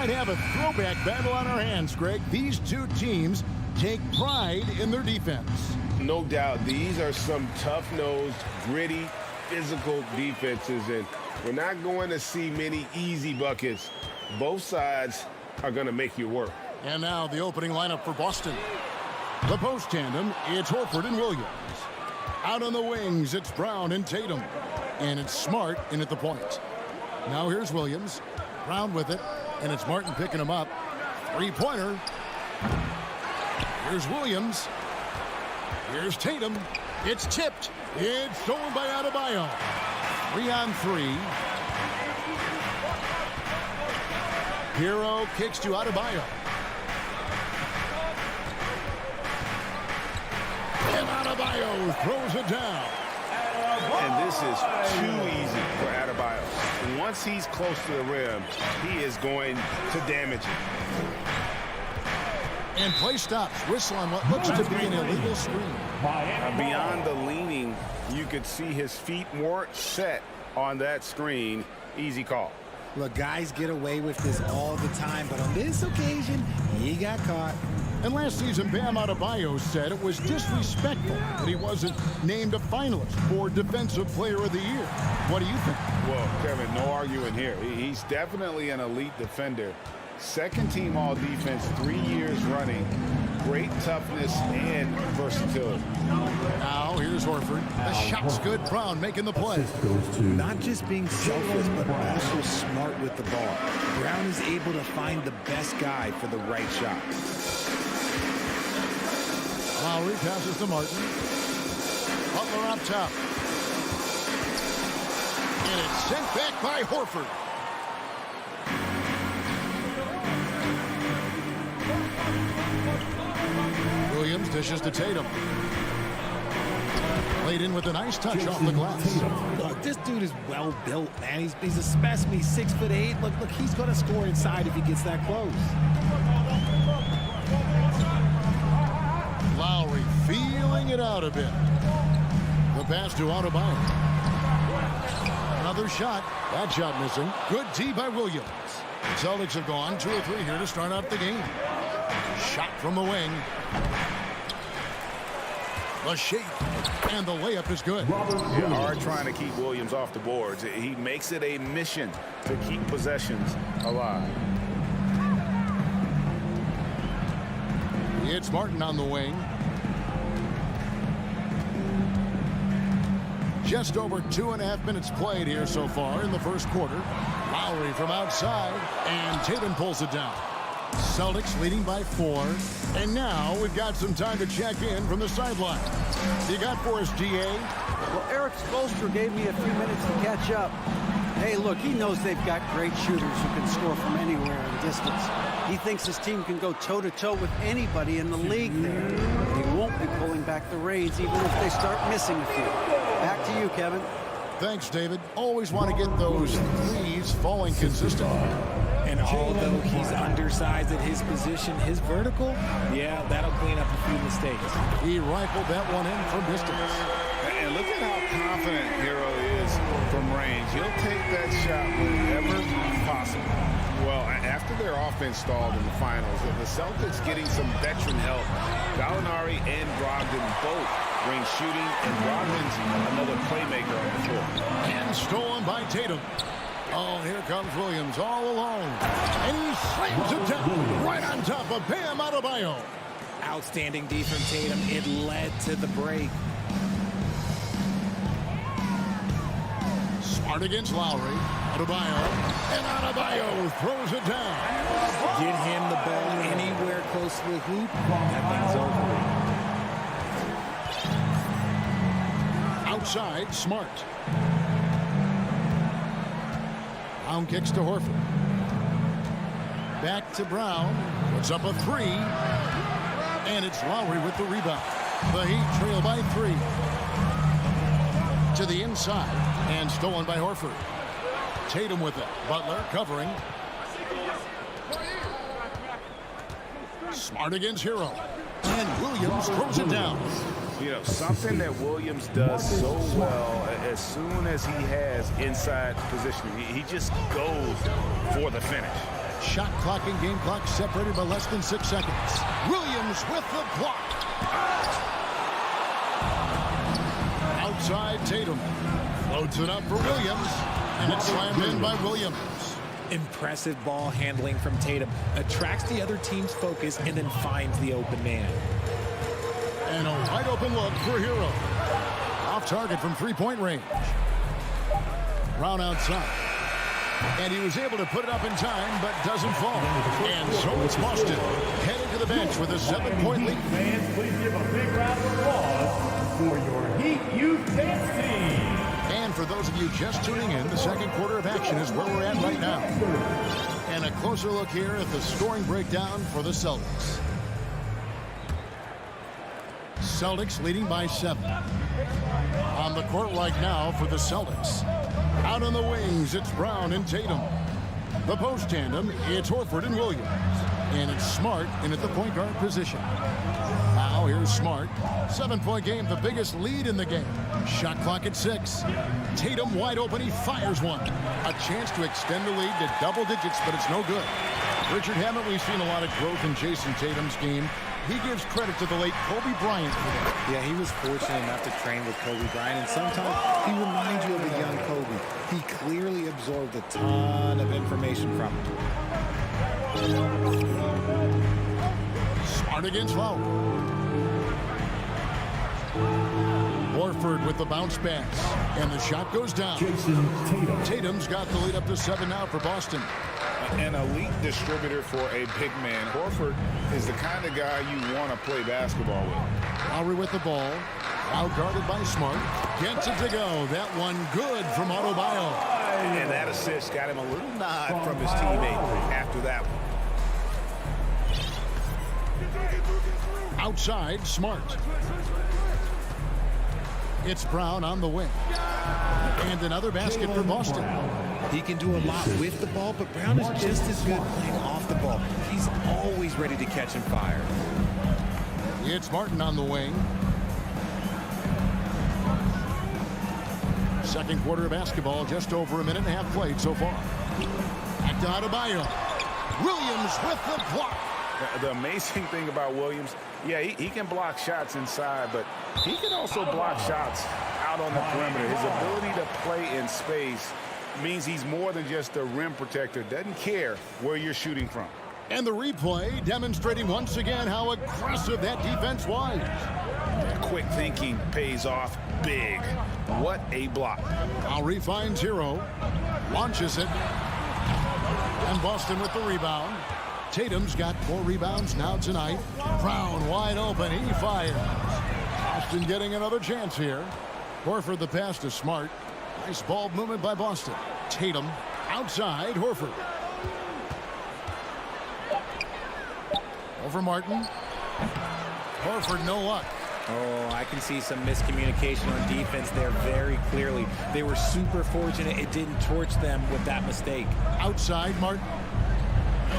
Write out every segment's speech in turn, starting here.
might have a throwback battle on our hands, Greg. These two teams take pride in their defense. No doubt, these are some tough-nosed, gritty, physical defenses, and we're not going to see many easy buckets. Both sides are going to make you work. And now the opening lineup for Boston. The post tandem, it's Horford and Williams. Out on the wings, it's Brown and Tatum. And it's Smart in at the point. Now here's Williams. Brown with it, and it's Martin picking him up. Three-pointer. Here's Williams. Here's Tatum. It's tipped. It's stolen by Adebayo. 3-on-3. Hero kicks to Adebayo. And Adebayo throws it down. And this is too easy for Adebayo. Once he's close to the rim, he is going to damage it. And play stops. Whistle on what looks to be an illegal screen. Beyond the leaning, you could see his feet weren't set on that screen. Easy call. Look, guys get away with this all the time, but on this occasion, he got caught. And last season, Bam Adebayo said it was disrespectful that he wasn't named a finalist for Defensive Player of the Year. What do you think? Well, Kevin, no arguing here. He's definitely an elite defender. Second team all defense 3 years running. Great toughness and versatility. Now here's Horford. The shot's good. Brown making the play. Not just being selfless, but also smart with the ball. Brown is able to find the best guy for the right shot. Lowry passes to Martin. Butler up top. And it's sent back by Horford. Williams dishes to Tatum. Played in with a nice touch off the glass. Look, this dude is well built, man. He's a specimen. He's 6'8". Look, he's going to score inside if he gets that close. Lowry feeling it out a bit. The pass to Adebayo. Another shot. That shot missing. Good D by Williams. The Celtics have gone 2 or 3 here to start out the game. Shot from the wing. The shape. And the layup is good. Yeah, hard trying to keep Williams off the boards. He makes it a mission to keep possessions alive. It's Martin on the wing. Just over 2.5 minutes played here so far in the first quarter. Lowry from outside, and Tatum pulls it down. Celtics leading by 4. And now we've got some time to check in from the sideline. You got for us, GA? Well, Eric Spoelstra gave me a few minutes to catch up. Hey, look, he knows they've got great shooters who can score from anywhere in distance. He thinks his team can go toe-to-toe with anybody in the league there. He won't be pulling back the reins even if they start missing a few. Back to you, Kevin. Thanks, David. Always want to get those threes falling consistently. And although he's undersized at his position, his vertical, yeah, that'll clean up a few mistakes. He rifled that one in from distance. And look at how confident Hero is from range. He'll take that shot whenever possible. Well, after their offense stalled in the finals, the Celtics getting some veteran help. Gallinari and Brogdon both bring shooting, and Brogdon's another playmaker on the floor. And stolen by Tatum. Oh, here comes Williams all alone. And he slams it down right on top of Bam Adebayo. Outstanding D from Tatum. It led to the break. Smart against Lowry. Adebayo. And Adebayo throws it down. Get him the ball anywhere close to the hoop. That thing's over. Outside, Smart. Brown kicks to Horford. Back to Brown. Puts up a 3. And it's Lowry with the rebound. The Heat trail by 3. To the inside. And stolen by Horford. Tatum with it. Butler covering. Smart against Hero. And Williams throws it down. You know, something that Williams does so well as soon as he has inside positioning, he just goes for the finish. Shot clock and game clock separated by less than 6 seconds. Williams with the block. Outside Tatum. Floats it up for Williams. And it's slammed in by Williams. Impressive ball handling from Tatum. Attracts the other team's focus and then finds the open man. And a wide open look for Hero. Off target from three-point range. Brown outside. And he was able to put it up in time, but doesn't fall. And so it's Boston headed to the bench with a 7-point lead. Fans, please give a big round of applause for your Heat Youth Dance Team. And for those of you just tuning in, the second quarter of action is where we're at right now. And a closer look here at the scoring breakdown for the Celtics. Celtics leading by 7. On the court right now for the Celtics. Out on the wings, it's Brown and Tatum. The post tandem, it's Horford and Williams. And it's Smart in at the point guard position. Now here's Smart. 7-point game, the biggest lead in the game. Shot clock at 6. Tatum wide open, he fires one. A chance to extend the lead to double digits, but it's no good. Richard, haven't we seen a lot of growth in Jason Tatum's game? He gives credit to the late Kobe Bryant for that. Yeah, he was fortunate enough to train with Kobe Bryant, and sometimes he reminds you of a young Kobe. He clearly absorbed a ton of information from him. Smart against Lowry. Horford with the bounce pass. And the shot goes down. Jason Tatum. Tatum's got the lead up to 7 now for Boston. An elite distributor for a big man. Horford is the kind of guy you want to play basketball with. Lowry with the ball. Out guarded by Smart. Gets it to go. That one good from Adebayo. And that assist got him a little nod from his teammate after that one. Outside, Smart. It's Brown on the wing. And another basket for Boston. He can do a lot with the ball, but Brown is just as good playing off the ball. He's always ready to catch and fire. It's Martin on the wing. Second quarter of basketball, just over a minute and a half played so far. Back to Adebayo. Williams with the block. The amazing thing about Williams, yeah, he can block shots inside, but he can also block shots out on the perimeter. His ability to play in space means he's more than just a rim protector. Doesn't care where you're shooting from. And the replay demonstrating once again how aggressive that defense was. Quick thinking pays off big. What a block. Lowry finds Hero. Launches it. And Boston with the rebound. Tatum's got 4 rebounds now tonight. Brown wide open. He fires. Boston getting another chance here. Horford the pass to Smart. Nice ball movement by Boston. Tatum outside. Horford. Over Martin. Horford, no luck. Oh, I can see some miscommunication on defense there very clearly. They were super fortunate it didn't torch them with that mistake. Outside, Martin.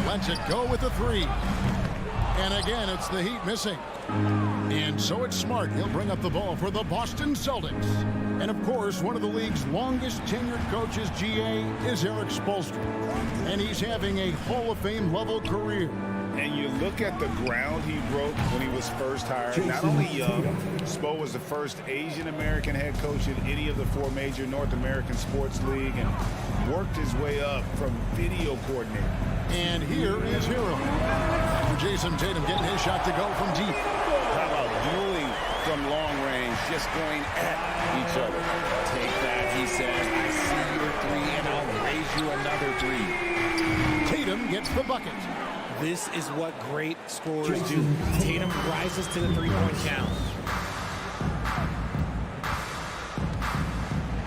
Lets it go with the 3. And again, it's the Heat missing. And so it's Smart. He'll bring up the ball for the Boston Celtics. And of course, one of the league's longest tenured coaches, GA, is Eric Spoelstra. And he's having a Hall of Fame level career. And you look at the ground he broke when he was first hired. Not only young, Spo was the first Asian-American head coach in any of the 4 major North American sports league and worked his way up from video coordinator. And here is Hero. For Jason Tatum getting his shot to go from deep. How about dueling from long range, just going at each other? Take that, he says. I see your 3 and I'll raise you another 3. Tatum gets the bucket. This is what great scorers do. Tatum rises to the 3-point challenge.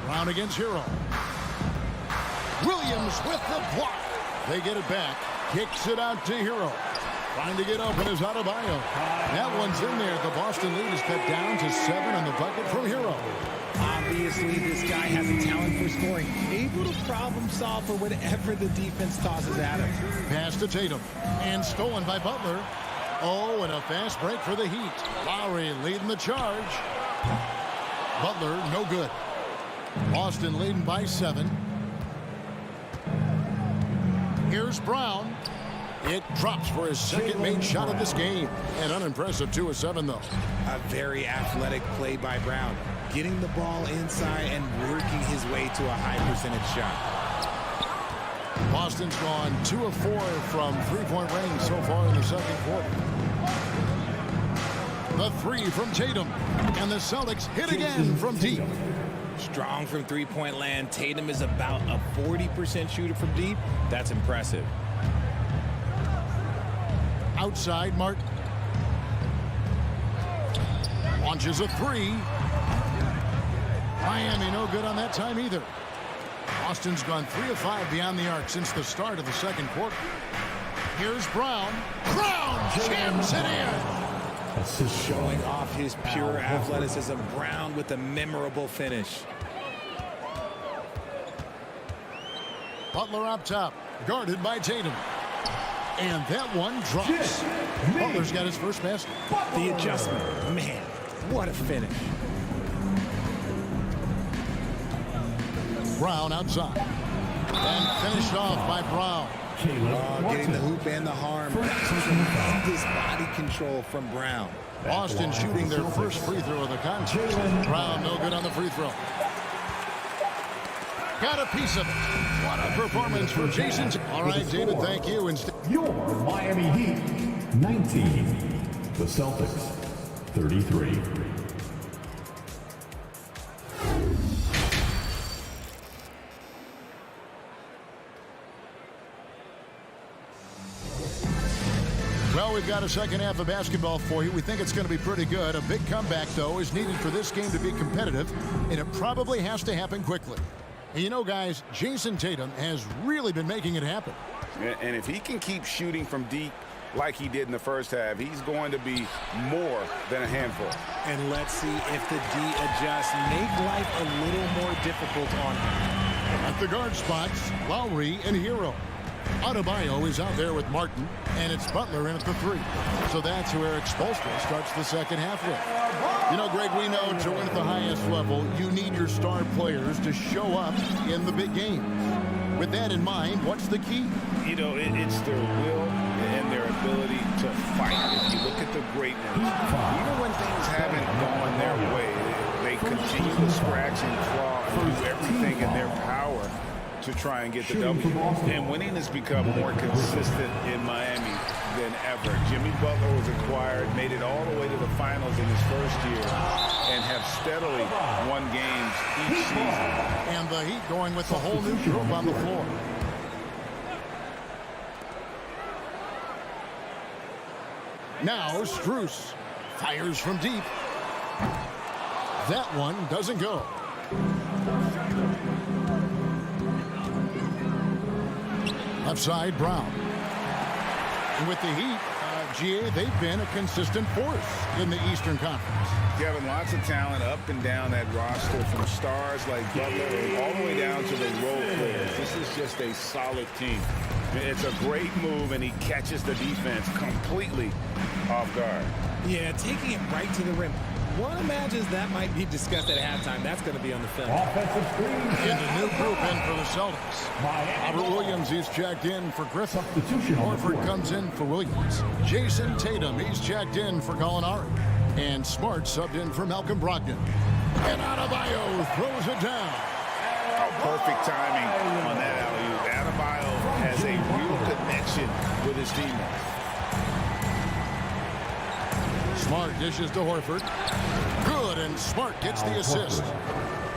Brown against Hero. Williams with the block. They get it back. Kicks it out to Hero. Trying to get open is Adebayo. That one's in there. The Boston lead is cut down to 7 on the bucket from Hero. Obviously, this guy has a talent for scoring. Able to problem solve for whatever the defense tosses at him. Pass to Tatum. And stolen by Butler. Oh, and a fast break for the Heat. Lowry leading the charge. Butler, no good. Boston leading by 7. Here's Brown. It drops for his second made shot of this game. An unimpressive 2 of 7, though. A very athletic play by Brown, getting the ball inside and working his way to a high percentage shot. Boston's gone 2 of 4 from three-point range so far in the second quarter. The 3 from Tatum. And the Celtics hit again from deep. Strong from three-point land. Tatum is about a 40% shooter from deep. That's impressive. Outside, Martin. Launches a 3. Miami no good on that time either. Boston's gone 3 of 5 beyond the arc since the start of the second quarter. Here's Brown. Brown jams it in. Showing off his pure athleticism. Brown with a memorable finish. Butler up top, guarded by Tatum. And that one drops. Butler's got his first basket. The adjustment. Man, what a finish. Brown outside. And finished off by Brown. Getting the hoop and the harm. Tremendous body control from Brown. Boston shooting their first free throw of the contest. Brown no good on the free throw. Got a piece of it. What a performance for Jason. All right, David, thank you. Your Miami Heat, 19. The Celtics, 33. Well, we've got a second half of basketball for you. We think it's going to be pretty good. A big comeback, though, is needed for this game to be competitive, and it probably has to happen quickly. And you know, guys, Jason Tatum has really been making it happen. And if he can keep shooting from deep like he did in the first half, he's going to be more than a handful. And let's see if the D adjusts, make life a little more difficult on him. At the guard spots, Lowry and Hero. Adebayo is out there with Martin, and it's Butler in at the 3. So that's who Eric Spoelstra starts the second half with. You know, Greg, we know to win at the highest level, you need your star players to show up in the big games. With that in mind, what's the key? You know, it's their will and their ability to fight. If you look at the greatness, even when things haven't gone their way, they continue to scratch and claw and do everything in their power to try and get the W. And winning has become more consistent in Miami than ever. Jimmy Butler was acquired, made it all the way to the finals in his first year, and have steadily won games each season. And the Heat going with the whole new group on the floor. Now Strus fires from deep. That one doesn't go. Left side, Brown. And with the Heat, GA, they've been a consistent force in the Eastern Conference. Having lots of talent up and down that roster, from stars like Butler all the way down to the role players. This is just a solid team. It's a great move, and he catches the defense completely off guard. Yeah, taking it right to the rim. One imagines that might be discussed at halftime. That's going to be on the film. Offensive screen. And a new group in for the Celtics. Robert Williams, he's checked in for Griffin. Horford comes in for Williams. Jason Tatum, he's checked in for Gallinari. And Smart subbed in for Malcolm Brogdon. And Adebayo throws it down. Oh, perfect timing on that alley-oop. Adebayo has a real connection with his teammates. Smart dishes to Horford. Good, and Smart gets the assist.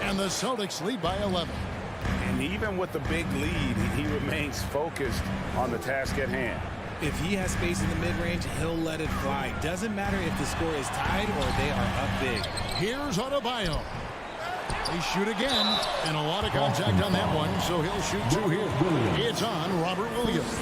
And the Celtics lead by 11. And even with the big lead, he remains focused on the task at hand. If he has space in the mid-range, he'll let it fly. Doesn't matter if the score is tied or they are up big. Here's Adebayo. They shoot again, and a lot of contact on that one, so he'll shoot 2 here. It's on Robert Williams.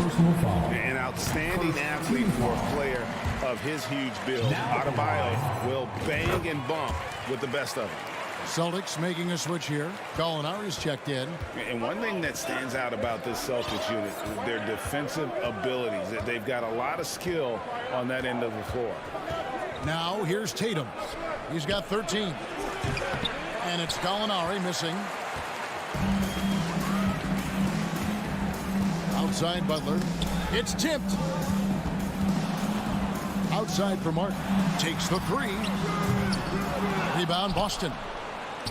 An outstanding athlete for a player of his huge build. Adebayo will bang and bump with the best of them. Celtics making a switch here. Gallinari's checked in. And one thing that stands out about this Celtics unit is their defensive abilities. They've got a lot of skill on that end of the floor. Now here's Tatum. He's got 13. And it's Gallinari missing. Outside Butler. It's tipped. Outside for Martin. Takes the three. Rebound Boston.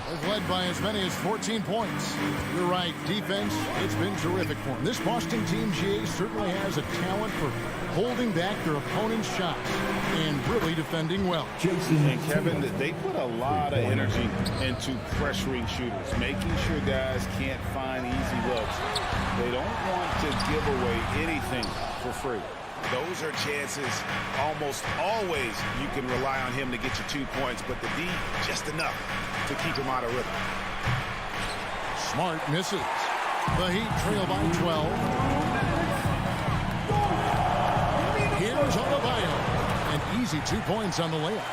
They've led by as many as 14 points. You're right, defense, it's been terrific for them. This Boston team, GA, certainly has a talent for holding back their opponent's shots and really defending well. And Kevin, they put a lot of energy into pressuring shooters, making sure guys can't find easy looks. They don't want to give away anything for free. Those are chances almost always you can rely on him to get you 2 points, but the D, just enough to keep him out of rhythm. Smart misses. The Heat trail by 12. Here's Adebayo. An easy 2 points on the layup.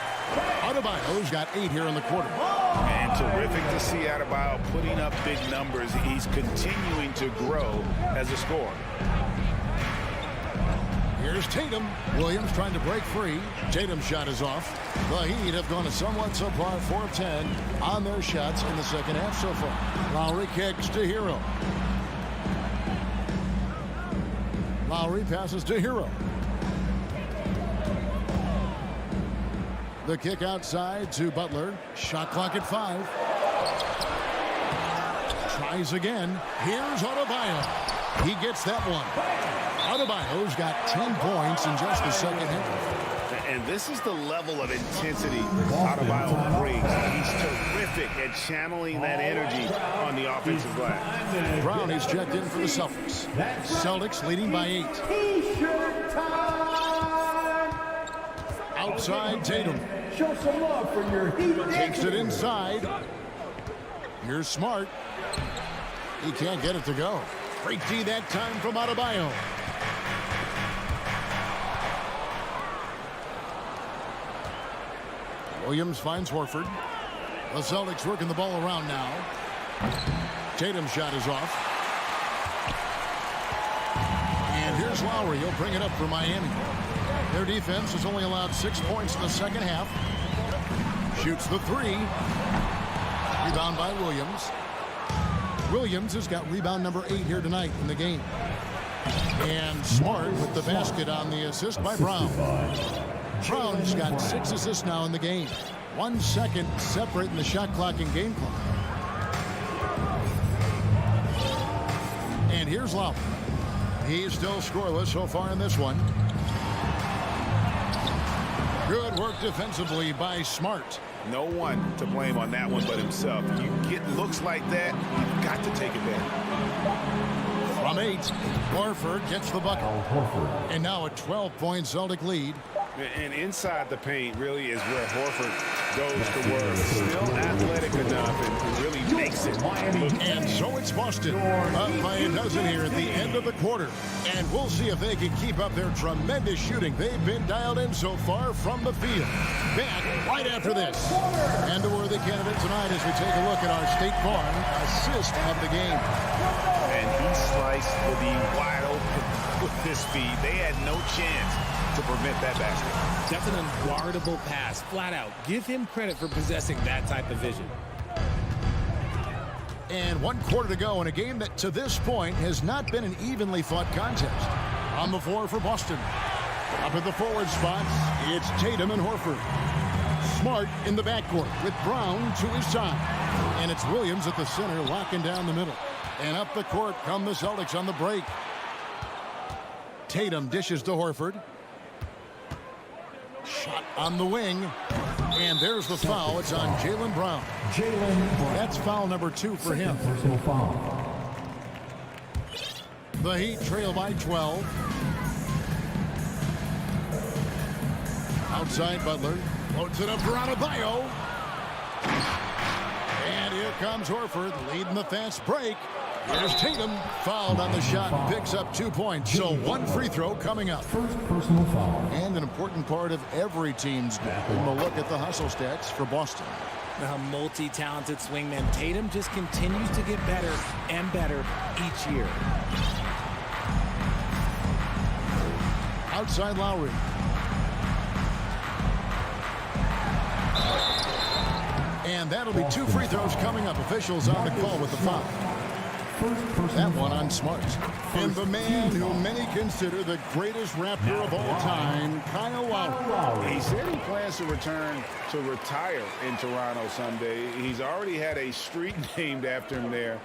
Adebayo's got 8 here in the quarter. And terrific to see Adebayo putting up big numbers. He's continuing to grow as a scorer. Here's Tatum. Williams trying to break free. Tatum's shot is off. The Heat have gone a somewhat subpar 4 of 10 on their shots in the second half so far. Lowry kicks to Hero. Lowry passes to Hero. The kick outside to Butler. Shot clock at 5. Tries again. Here's Adebayo. He gets that one. Adebayo's got 10 points in just the second half. And this is the level of intensity Adebayo brings. He's terrific at channeling that energy on the offensive glass. Brown is checked in for the Celtics. Celtics leading by 8. T-shirt time! Outside Tatum. Show some love for your Heat. Takes it inside. Here's Smart. He can't get it to go. Break D that time from Adebayo. Williams finds Horford. The Celtics working the ball around now. Tatum's shot is off. And here's Lowry. He'll bring it up for Miami. Their defense has only allowed 6 points in the second half. Shoots the three. Rebound by Williams. Williams has got rebound number 8 here tonight in the game. And Smart with the basket on the assist by Brown. Brown's got 6 assists now in the game. 1 second separating the shot clock and game clock. And here's Lowry. He's still scoreless so far in this one. Good work defensively by Smart. No one to blame on that one but himself. You get looks like that, you've got to take advantage. From 8, Horford gets the bucket. And now a 12-point Celtic lead. And inside the paint really is where Horford goes to work. Still athletic enough and really makes it look. And so it's Boston up by a dozen here at the end of the quarter. And we'll see if they can keep up their tremendous shooting. They've been dialed in so far from the field. Back right after this. And a worthy candidate tonight as we take a look at our State Farm assist of the game. And he sliced the D wide open with his speed. They had no chance to prevent that basket. That's an unguardable pass, flat out. Give him credit for possessing that type of vision. And 1 quarter to go in a game that to this point has not been an evenly fought contest. On the floor for Boston. Up at the forward spots, it's Tatum and Horford. Smart in the backcourt with Brown to his side. And it's Williams at the center locking down the middle. And up the court come the Celtics on the break. Tatum dishes to Horford. Shot on the wing. And there's the foul. It's on Jaylen Brown. That's foul number 2 for him. Personal foul. The Heat trail by 12. Outside Butler. Floats it up for Adebayo. And here comes Horford leading the fast break. Here's Tatum, fouled on the shot, picks up 2 points. So 1 free throw coming up. First personal foul. And an important part of every team's game. We'll look at the hustle stats for Boston. A multi-talented swingman, Tatum just continues to get better and better each year. Outside Lowry. And that'll be 2 free throws coming up. Officials on the call with the foul. first person That one foul. on Smart. And the man who many consider the greatest Raptor of all time, Kyle Lowry. He said he plans to return to retire in Toronto someday. He's already had a street named after him there.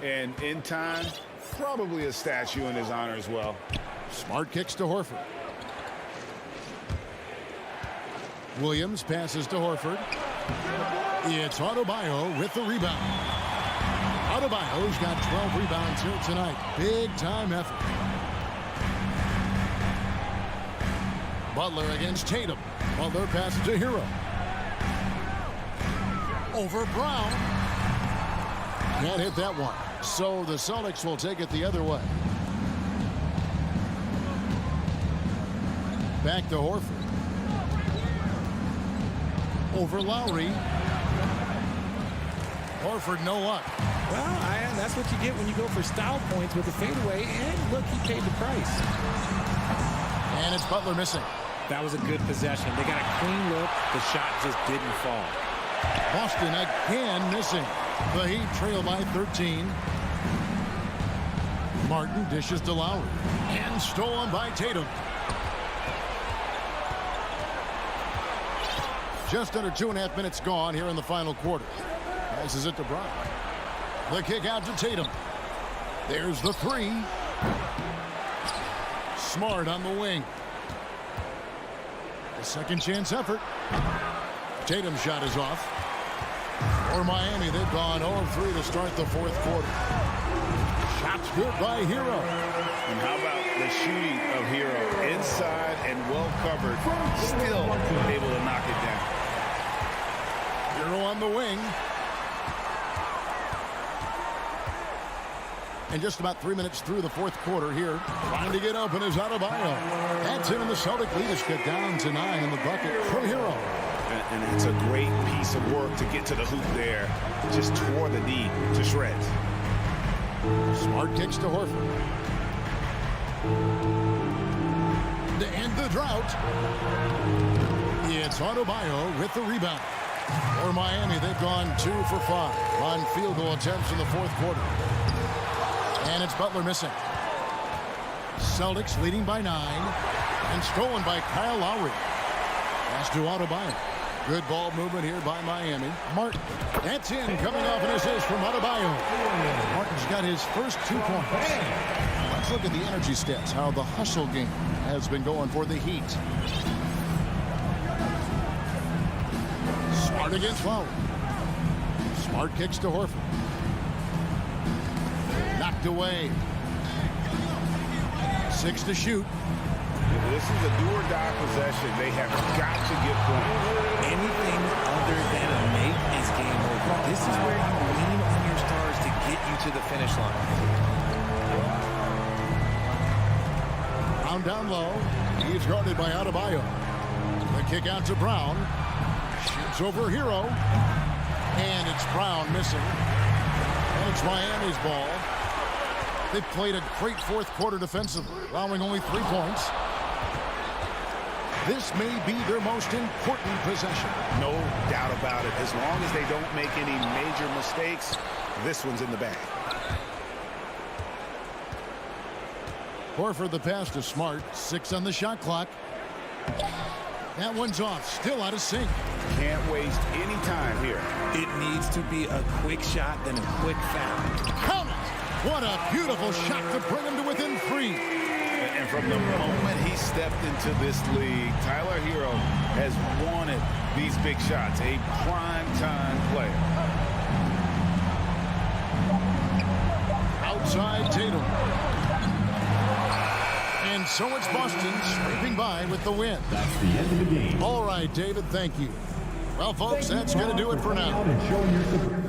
And in time, probably a statue in his honor as well. Smart kicks to Horford. Williams passes to Horford. It's Adebayo with the rebound. Adebayo's got 12 rebounds here tonight. Big time effort. Butler against Tatum. Butler passes to Hero. Over Brown. Can't hit that one. So the Celtics will take it the other way. Back to Horford. Over Lowry. Horford, no luck. Well, that's what you get when you go for style points with a fadeaway. And look, he paid the price. And it's Butler missing. That was a good possession. They got a clean look. The shot just didn't fall. Boston again missing. The Heat trail by 13. Martin dishes to Lowry. And stolen by Tatum. Just under 2.5 minutes gone here in the final quarter. Passes it to Brown. The kick out to Tatum. There's the three. Smart on the wing. A second chance effort. Tatum's shot is off. For Miami, they've gone 0-3 to start the fourth quarter. Shots good by Hero. And how about the shooting of Hero? Inside and well covered. Still able to knock it down. Hero on the wing. And just about 3 minutes through the fourth quarter here. Trying to get open is Adebayo. That's it, and the Celtic leaders get down to 9 in the bucket from Hero. And it's a great piece of work to get to the hoop there. Just tore the knee to shreds. Smart kicks to Horford. To end the drought, it's Adebayo with the rebound. For Miami, they've gone 2 for 5 on field goal attempts in the fourth quarter. And it's Butler missing. Celtics leading by 9 and stolen by Kyle Lowry. Pass to Adebayo. Good ball movement here by Miami. Martin. That's in, coming off an assist from Adebayo. Martin's got his first 2 points. Let's look at the energy stats, how the hustle game has been going for the Heat. Smart against Lowry. Smart kicks to Horford. Knocked away. 6 to shoot. This is a do-or-die possession. They have got to get points. Anything other than a make is game over. This is where you lean on your stars to get you to the finish line. Brown down low. He's guarded by Adebayo. The kick out to Brown. Shoots over Hero. And it's Brown missing. And it's Miami's ball. They've played a great fourth quarter defensively, allowing only 3 points. This may be their most important possession. No doubt about it. As long as they don't make any major mistakes, this one's in the bag. Horford the pass to Smart. 6 on the shot clock. That one's off. Still out of sync. Can't waste any time here. It needs to be a quick shot, then a quick foul. Count it! What a beautiful shot to bring him to within 3. And from the moment he stepped into this league, Tyler Hero has wanted these big shots. A prime-time player. Outside Tatum. And so it's Boston scraping by with the win. That's the end of the game. All right, David, thank you. Well, folks, that's going to do it for now. And showing your support.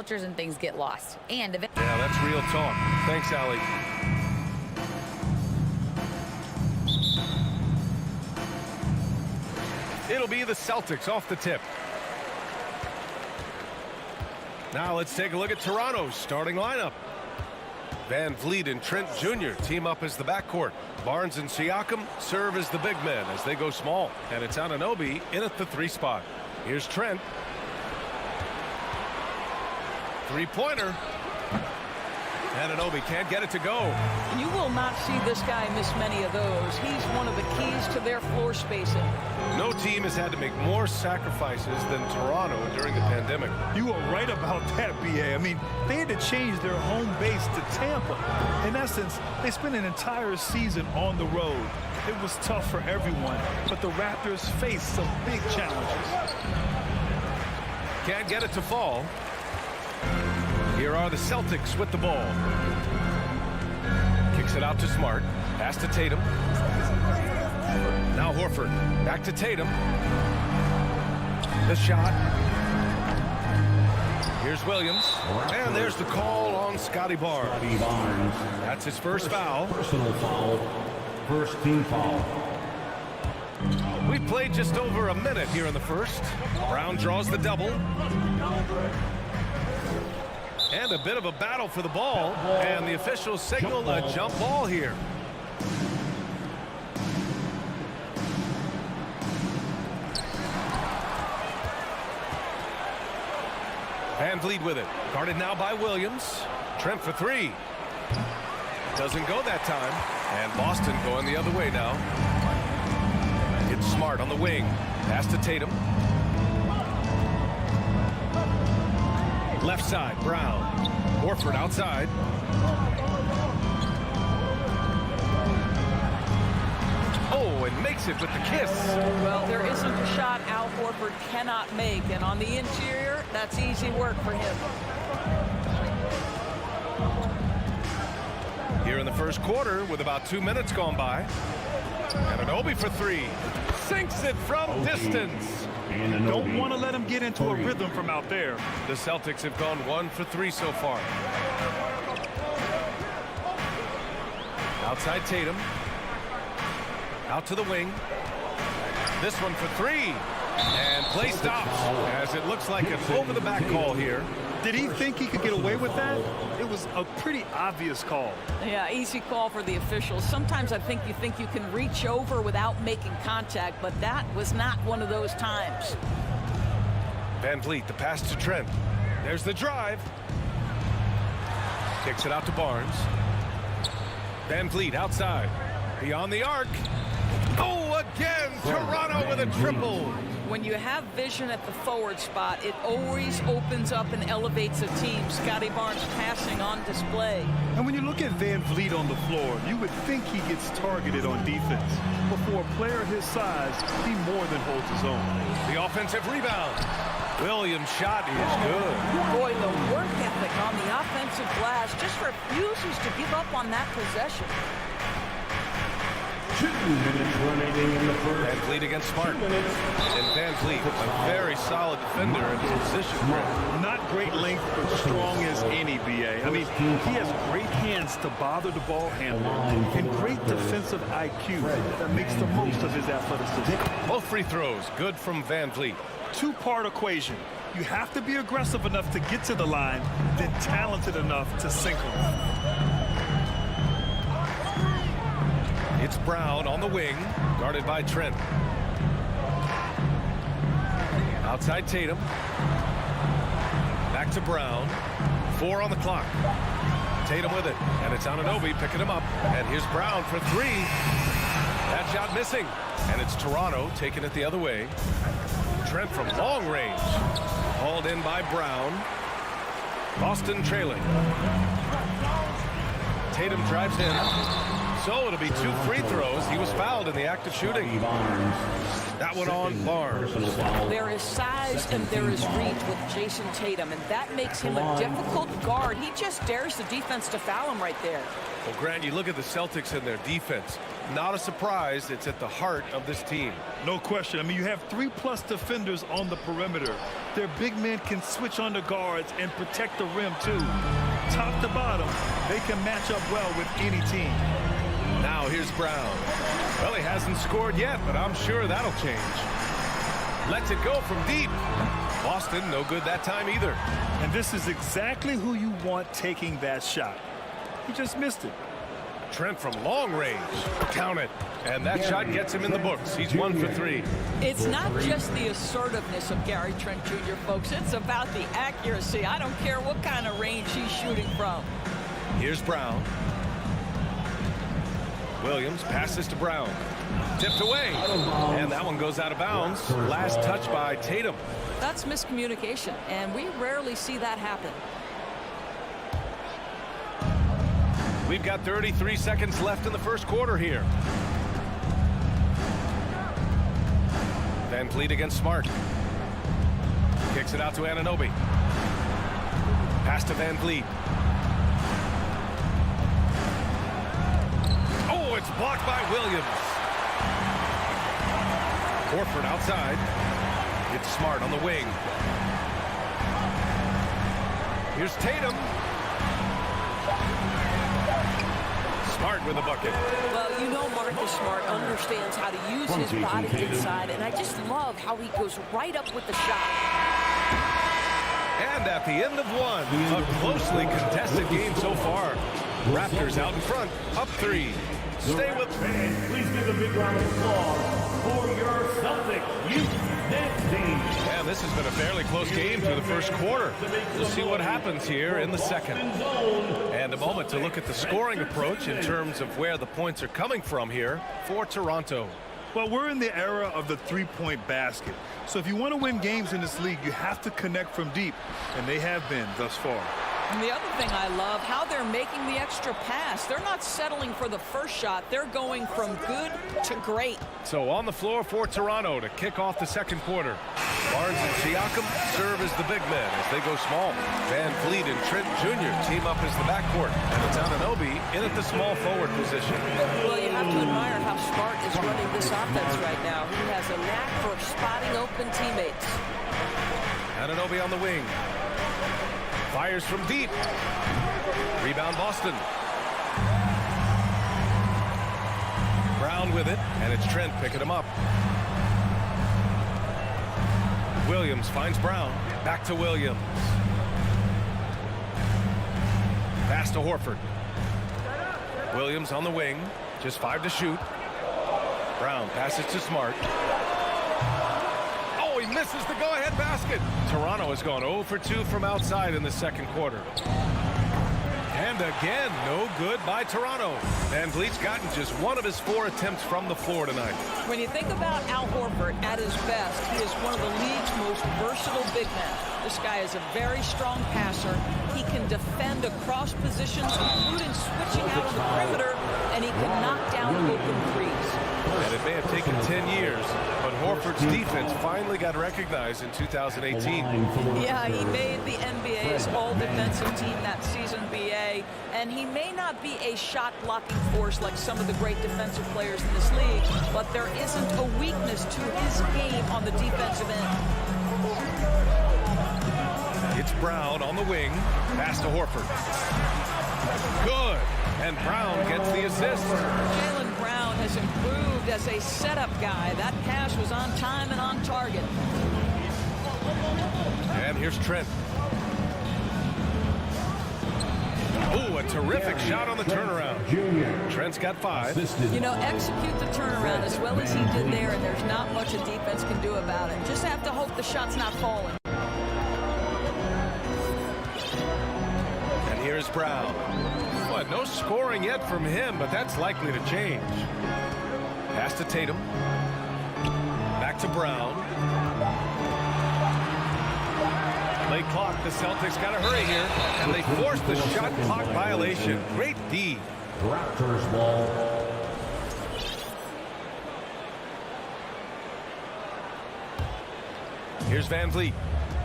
cultures and things get lost. And Yeah, that's real talk. Thanks, Allie. It'll be the Celtics off the tip. Now let's take a look at Toronto's starting lineup. Van Vliet and Trent Jr. team up as the backcourt. Barnes and Siakam serve as the big men as they go small. And it's Anunoby in at the 3 spot. Here's Trent. Three-pointer. Anunoby can't get it to go. You will not see this guy miss many of those. He's one of the keys to their floor spacing. No team has had to make more sacrifices than Toronto during the pandemic. You are right about that, B.A. I mean, they had to change their home base to Tampa. In essence, they spent an entire season on the road. It was tough for everyone, but the Raptors faced some big challenges. Can't get it to fall. Here are the Celtics with the ball. Kicks it out to Smart. Pass to Tatum. Now Horford. Back to Tatum. The shot. Here's Williams. And there's the call on Scotty Barnes. That's his first foul. Personal foul. First team foul. We've played just over a minute here in the first. Brown draws the double. And a bit of a battle for the ball. And the officials signal a jump ball here. Van Vliet with it. Guarded now by Williams. Trent for 3. Doesn't go that time. And Boston going the other way now. It's Smart on the wing. Pass to Tatum. Left side, Brown. Horford outside. Oh, and makes it with the kiss. Well, there isn't a shot Al Horford cannot make, and on the interior, that's easy work for him. Here in the first quarter with about 2 minutes gone by. Anunoby for 3. Sinks it from distance. Don't want to let him get into a rhythm from out there. The Celtics have gone 1 for 3 so far. Outside Tatum. Out to the wing. This one for 3. And play stops as it looks like an over-the-back call here. Did he think he could get away with that? It was a pretty obvious call. Yeah, easy call for the officials. Sometimes I think you can reach over without making contact, but that was not one of those times. Van Vliet, the pass to Trent. There's the drive. Kicks it out to Barnes. Van Vliet outside. Beyond the arc. Oh, again, Toronto with a triple. When you have vision at the forward spot, it always opens up and elevates a team. Scotty Barnes passing on display. And when you look at Van Vliet on the floor, you would think he gets targeted on defense. But for a player his size, he more than holds his own. The offensive rebound. Williams' shot is good. Boy, the work ethic on the offensive glass just refuses to give up on that possession. 2 minutes remaining in the first. Van Vliet against Smart. And Van Vliet, a very solid defender in his position. Not great length, but strong as any, B.A. I mean, he has great hands to bother the ball handler and great defensive IQ that makes the most of his athleticism. Both free throws, good from Van Vliet. Two-part equation. You have to be aggressive enough to get to the line, then talented enough to sink them. It's Brown on the wing, guarded by Trent. Outside Tatum. Back to Brown. 4 on the clock. Tatum with it, and it's Anunoby picking him up. And here's Brown for 3. That shot missing. And it's Toronto taking it the other way. Trent from long range. Hauled in by Brown. Boston trailing. Tatum drives in. So it'll be 2 free throws. He was fouled in the act of shooting. That one on Barnes. There is size and there is reach with Jason Tatum, and that makes him a difficult guard. He just dares the defense to foul him right there. Well, Grant, you look at the Celtics and their defense. Not a surprise. It's at the heart of this team. No question. I mean, you have 3+ defenders on the perimeter. Their big men can switch on the guards and protect the rim, too. Top to bottom, they can match up well with any team. Now here's Brown. Well, he hasn't scored yet, but I'm sure that'll change. Lets it go from deep. Boston, no good that time either. And this is exactly who you want taking that shot. He just missed it. Trent from long range. Count it. And that shot gets him in the books. He's 1 for 3. It's not just the assertiveness of Gary Trent Jr., folks. It's about the accuracy. I don't care what kind of range he's shooting from. Here's Brown. Williams passes to Brown. Tipped away. And that one goes out of bounds. Last touch by Tatum. That's miscommunication, and we rarely see that happen. We've got 33 seconds left in the first quarter here. Van Vliet against Smart. Kicks it out to Anunoby. Pass to Van Vliet. Oh, it's blocked by Williams. Horford outside. It's Smart on the wing. Here's Tatum. Smart with a bucket. Well, you know Marcus Smart understands how to use his body inside, and I just love how he goes right up with the shot. And at the end of one, a closely contested game so far. Raptors out in front, up 3. Stay with me. Please give a big round of applause for your Celtics youth dance team. And this has been a fairly close game through the first quarter. We'll see what happens here in the second. And a moment to look at the scoring approach in terms of where the points are coming from here for Toronto. Well, we're in the era of the three-point basket. So if you want to win games in this league, you have to connect from deep. And they have been thus far. And the other thing I love, how they're making the extra pass. They're not settling for the first shot. They're going from good to great. So on the floor for Toronto to kick off the second quarter. Barnes and Siakam serve as the big men as they go small. Van Vliet and Trent Jr. team up as the backcourt. And it's Anunoby in at the small forward position. Well, you have to admire how Smart is running this offense right now. He has a knack for spotting open teammates. Anunoby on the wing. Fires from deep. Rebound Boston. Brown with it, and it's Trent picking him up. Williams finds Brown. Back to Williams. Pass to Horford. Williams on the wing. Just 5 to shoot. Brown passes to Smart. He misses the go-ahead basket. Toronto has gone 0 for 2 from outside in the second quarter. And again, no good by Toronto. Van Vliet's gotten just 1 of his 4 attempts from the floor tonight. When you think about Al Horford at his best, he is one of the league's most versatile big men. This guy is a very strong passer. He can defend across positions, including switching out of the perimeter, and he can knock down open threes. And it may have taken 10 years, but Horford's defense finally got recognized in 2018. Yeah, he made the NBA's all-defensive team that season, BA, and he may not be a shot-blocking force like some of the great defensive players in this league, but there isn't a weakness to his game on the defensive end. It's Brown on the wing. Pass to Horford. Good. And Brown gets the assist. Jaylen Brown has improved as a setup guy. That pass was on time and on target. And here's Trent. Oh, a terrific shot on the turnaround. Trent's got 5. You know, execute the turnaround as well as he did there, and there's not much a defense can do about it. Just have to hope the shot's not falling. And here's Brown. What, no scoring yet from him, but that's likely to change. Pass to Tatum. Back to Brown. Late clock, the Celtics got to hurry here, and they forced the shot clock violation. Great D Raptors ball. Here's Van Vliet.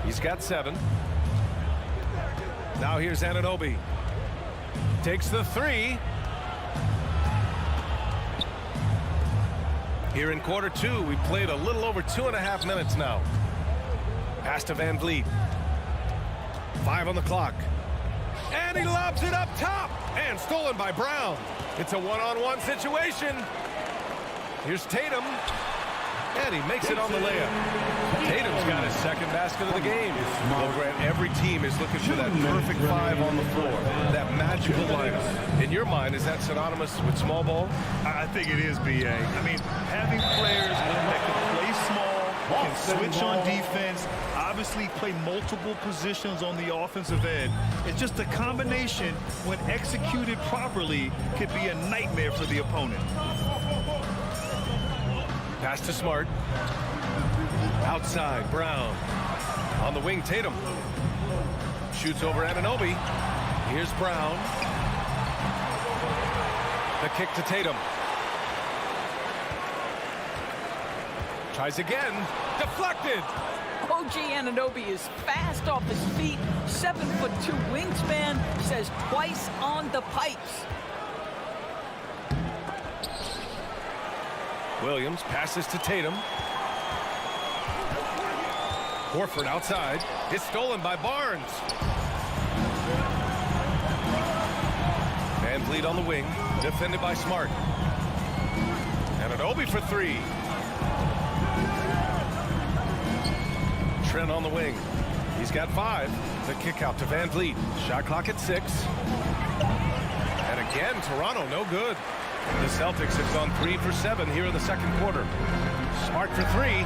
He's got 7. Now here's Anunoby. Takes the 3. Here in quarter 2, we played a little over 2.5 minutes now. Pass to Van Vliet. 5 on the clock. And he lobs it up top. And stolen by Brown. It's a one-on-one situation. Here's Tatum. And he makes it on the layup. Tatum's got his second basket of the game. Well, Grant, every team is looking for that perfect 5 on the floor. That magical lineup. In your mind, is that synonymous with small ball? I think it is, B.A. I mean, having players that can play small, can switch on defense, obviously play multiple positions on the offensive end. It's just a combination, when executed properly, could be a nightmare for the opponent. Pass to Smart. Outside, Brown. On the wing, Tatum. Shoots over Anunoby. Here's Brown. The kick to Tatum. Tries again. Deflected. OG Anunoby is fast off his feet. 7'2" wingspan. Says twice on the pipes. Williams passes to Tatum. Horford outside. It's stolen by Barnes. Van Vliet on the wing. Defended by Smart. Anunoby for 3. Trent on the wing. He's got 5. The kick out to Van Vliet. Shot clock at 6. And again, Toronto no good. The Celtics have gone 3 for 7 here in the second quarter. Smart for 3.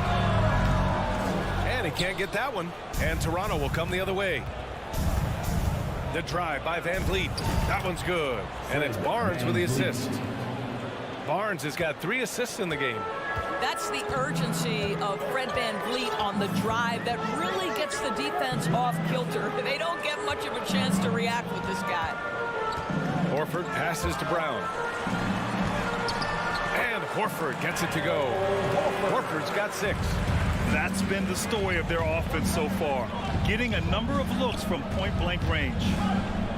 And he can't get that one. And Toronto will come the other way. The drive by Van Vliet. That one's good. And it's Barnes with the assist. Barnes has got 3 assists in the game. That's the urgency of Fred Van Vliet on the drive that really gets the defense off kilter. They don't get much of a chance to react with this guy. Horford passes to Brown. And Horford gets it to go. Horford's got 6. That's been the story of their offense so far, getting a number of looks from point-blank range.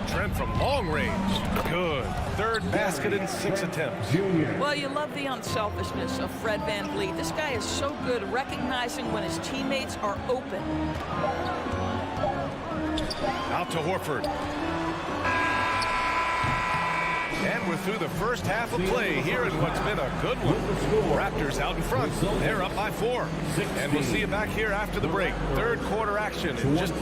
Trent from long range. Good. 3rd basket in 6 attempts. Well, you love the unselfishness of Fred Van Vliet. This guy is so good recognizing when his teammates are open. Out to Horford. And we're through the first half of play here in what's been a good one. Raptors out in front. They're up by 4. And we'll see you back here after the break. 3rd quarter action in just...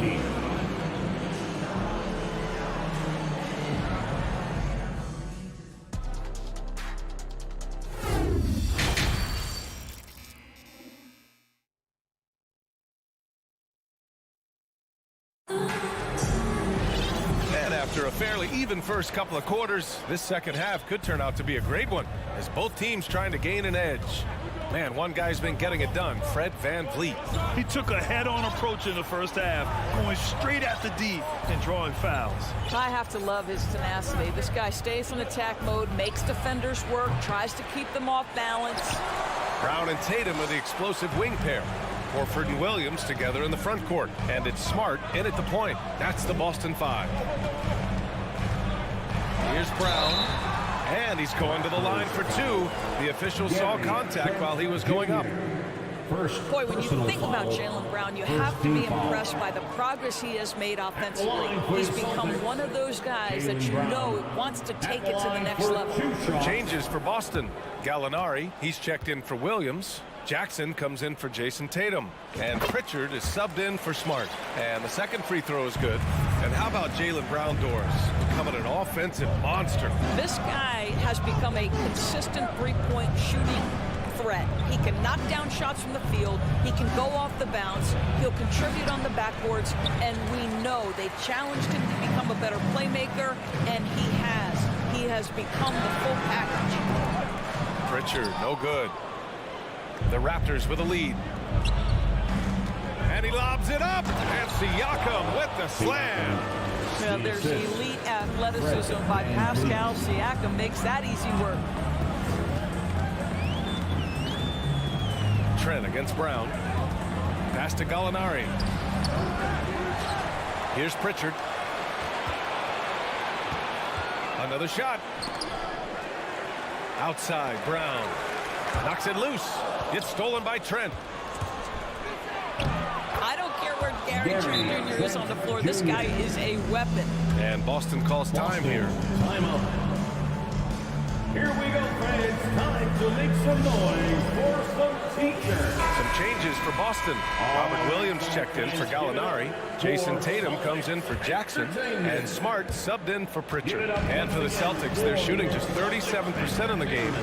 After a fairly even first couple of quarters, this second half could turn out to be a great one as both teams trying to gain an edge. Man, one guy's been getting it done, Fred Van Vliet. He took a head-on approach in the first half, going straight at the D and drawing fouls. I have to love his tenacity. This guy stays in attack mode, makes defenders work, tries to keep them off balance. Brown and Tatum are the explosive wing pair. Horford and Williams together in the front court. And it's Smart in at the point. That's the Boston 5. Here's Brown. And he's going to the line for 2. The official saw contact while he was going up. Boy, when you think about Jaylen Brown, you have to be impressed by the progress he has made offensively. He's become one of those guys that you know wants to take it to the next level. Changes for Boston. Gallinari, he's checked in for Williams. Jackson comes in for Jason Tatum. And Pritchard is subbed in for Smart. And the second free throw is good. And how about Jaylen Brown doors? Becoming an offensive monster. This guy has become a consistent three-point shooting threat. He can knock down shots from the field. He can go off the bounce. He'll contribute on the backboards. And we know they've challenged him to become a better playmaker. And he has. He has become the full package. Pritchard, no good. The Raptors with a lead. And he lobs it up. And Siakam with the slam. Well, there's elite athleticism by Pascal Siakam. Makes that easy work. Trent against Brown. Pass to Gallinari. Here's Pritchard. Another shot. Outside, Brown. Knocks it loose. It's stolen by Trent. I don't care where Gary Trent Jr. is on the floor. This guy is a weapon. And Boston calls time here. Timeout. Here we go, friends. Time to make some noise for some teachers. Some changes for Boston. Robert Williams checked in for Gallinari. Jason Tatum comes in for Jackson. And Smart subbed in for Pritchard. And for the Celtics, they're shooting just 37% in the game.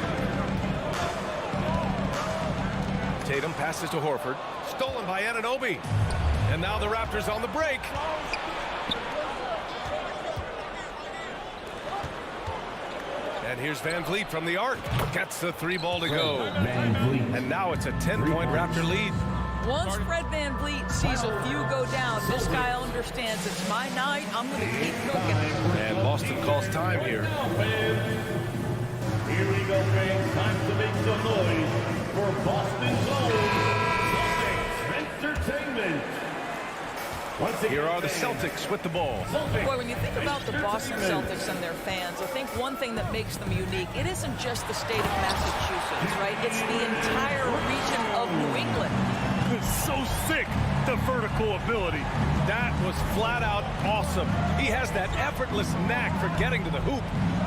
Tatum passes to Horford. Stolen by Anunoby. And now the Raptors on the break. And here's Van Vliet from the arc. Gets the 3-ball to go. And now it's a 10-point Raptor lead. Once Fred Van Vliet sees a few go down, this guy understands it's my night. I'm going to keep cooking. And Boston calls time here. Here we go, fans. Time to make some noise for Boston's own Celtics Entertainment. Here are the Celtics with the ball. Boy, when you think about the Boston Celtics and their fans, I think one thing that makes them unique, it isn't just the state of Massachusetts, right? It's the entire region of New England. It's so sick, the vertical ability. That was flat out awesome. He has that effortless knack for getting to the hoop.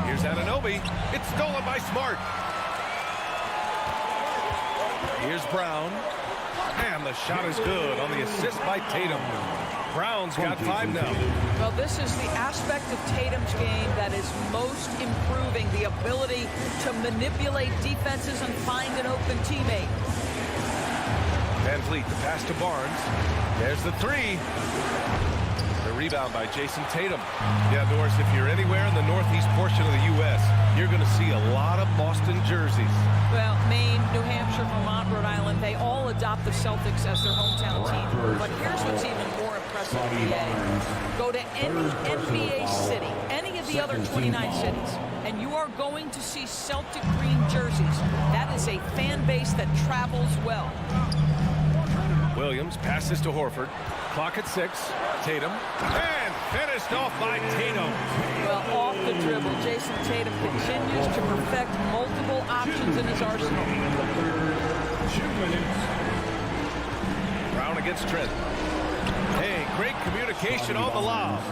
Here's Anunoby. It's stolen by Smart. Here's Brown. And the shot is good on the assist by Tatum. Brown's got 5 now. Well, this is the aspect of Tatum's game that is most improving, the ability to manipulate defenses and find an open teammate. Van Vliet, the pass to Barnes. There's the 3. The rebound by Jason Tatum. Yeah, Doris, if you're anywhere in the northeast portion of the U.S., you're going to see a lot of Boston jerseys. Well, Maine, New Hampshire, Vermont, Rhode Island, they all adopt the Celtics as their hometown team. But here's what's even more impressive, NBA. Go to any NBA city, any of the other 29 cities, and you are going to see Celtic green jerseys. That is a fan base that travels well. Williams passes to Horford. Clock at 6. Tatum. And finished off by Tatum. Well, off the dribble, Jason Tatum continues to perfect multiple options in his arsenal. 2 minutes. Brown against Trent. Hey, great communication on the lob.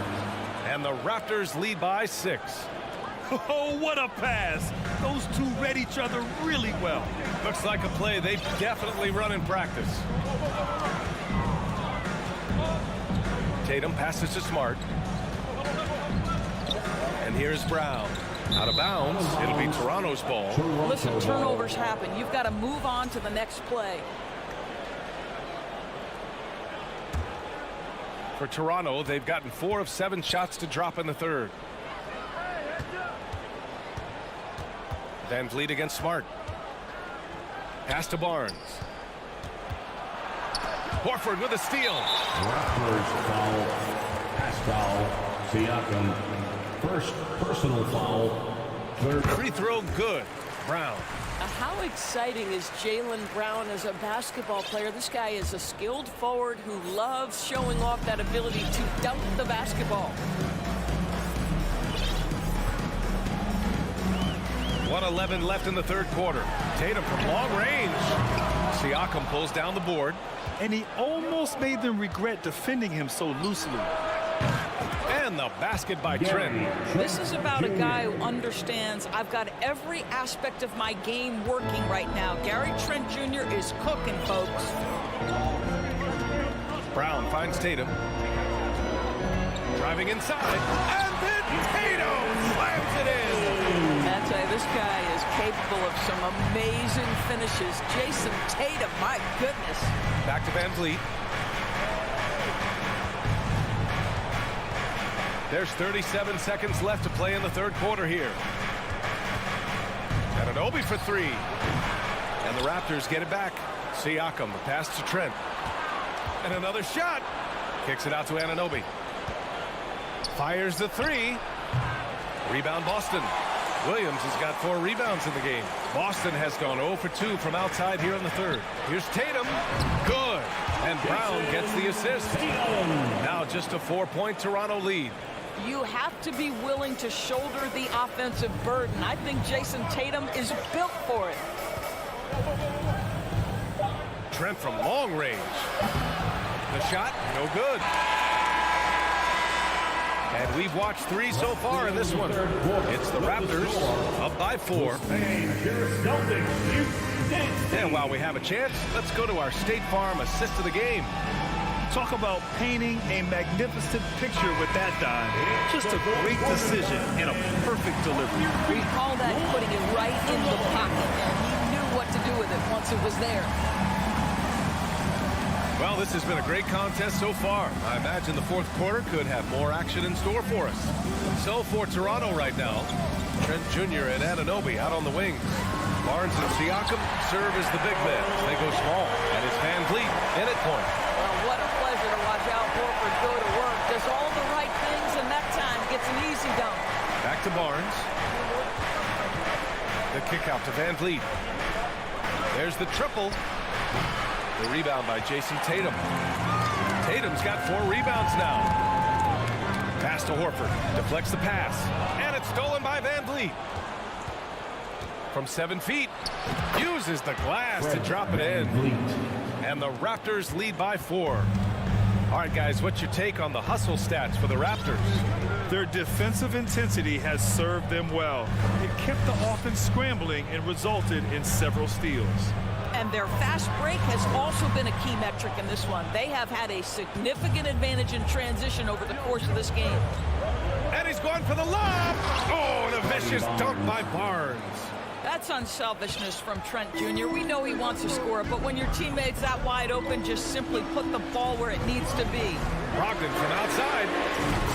And the Raptors lead by 6. Oh, what a pass. Those two read each other really well. Looks like a play they've definitely run in practice. Tatum passes to Smart. And here's Brown. Out of bounds. It'll be Toronto's ball. Listen, turnovers happen. You've got to move on to the next play. For Toronto, they've gotten 4 of 7 shots to drop in the third. Van Vliet against Smart. Pass to Barnes. Horford with a steal. Raptors foul. Pascal Siakam. First personal foul. Third. Free throw good. Brown. How exciting is Jaylen Brown as a basketball player? This guy is a skilled forward who loves showing off that ability to dunk the basketball. 1:11 left in the third quarter. Tatum from long range. Siakam pulls down the board. And he almost made them regret defending him so loosely. And the basket by Trent. This is about a guy who understands I've got every aspect of my game working right now. Gary Trent Jr. is cooking, folks. Brown finds Tatum. Driving inside. And then Tatum slams it in. I tell you, this guy is capable of some amazing finishes. Jason Tatum, my goodness. Back to Van Vliet. There's 37 seconds left to play in the third quarter here. Anunoby for 3. And the Raptors get it back. Siakam, the pass to Trent. And another shot. Kicks it out to Anunoby. Fires the three. Rebound Boston. Williams has got 4 rebounds in the game. Boston has gone 0 for 2 from outside here in the third. Here's Tatum. Good. And Brown gets the assist. Now just a 4-point Toronto lead. You have to be willing to shoulder the offensive burden. I think Jason Tatum is built for it. Trent from long range. The shot, no good. And we've watched 3 so far in this one. It's the Raptors up by 4. And while we have a chance, let's go to our State Farm assist of the game. Talk about painting a magnificent picture with that dime. Just a great decision and a perfect delivery. We call that putting it right in the pocket. And he knew what to do with it once it was there. Well, this has been a great contest so far. I imagine the fourth quarter could have more action in store for us. So for Toronto right now, Trent Jr. and Anunoby out on the wings. Barnes and Siakam serve as the big men. They go small. And it's Van Vliet in at point. Well, what a pleasure to watch Al Horford go to work. Does all the right things, and that time gets an easy dunk. Back to Barnes. The kick out to Van Vliet. There's the triple. The rebound by Jason Tatum. Tatum's got 4 rebounds now. Pass to Horford. Deflects the pass. And it's stolen by Van Vliet. From 7 feet. Uses the glass to drop it in. And the Raptors lead by 4. All right, guys, what's your take on the hustle stats for the Raptors? Their defensive intensity has served them well. It kept the offense scrambling and resulted in several steals. And their fast break has also been a key metric in this one. They have had a significant advantage in transition over the course of this game. And he's going for the lob. Oh, and a vicious dunk by Barnes. That's unselfishness from Trent Jr. We know he wants to score, but when your teammate's that wide open, just simply put the ball where it needs to be. Brogdon from outside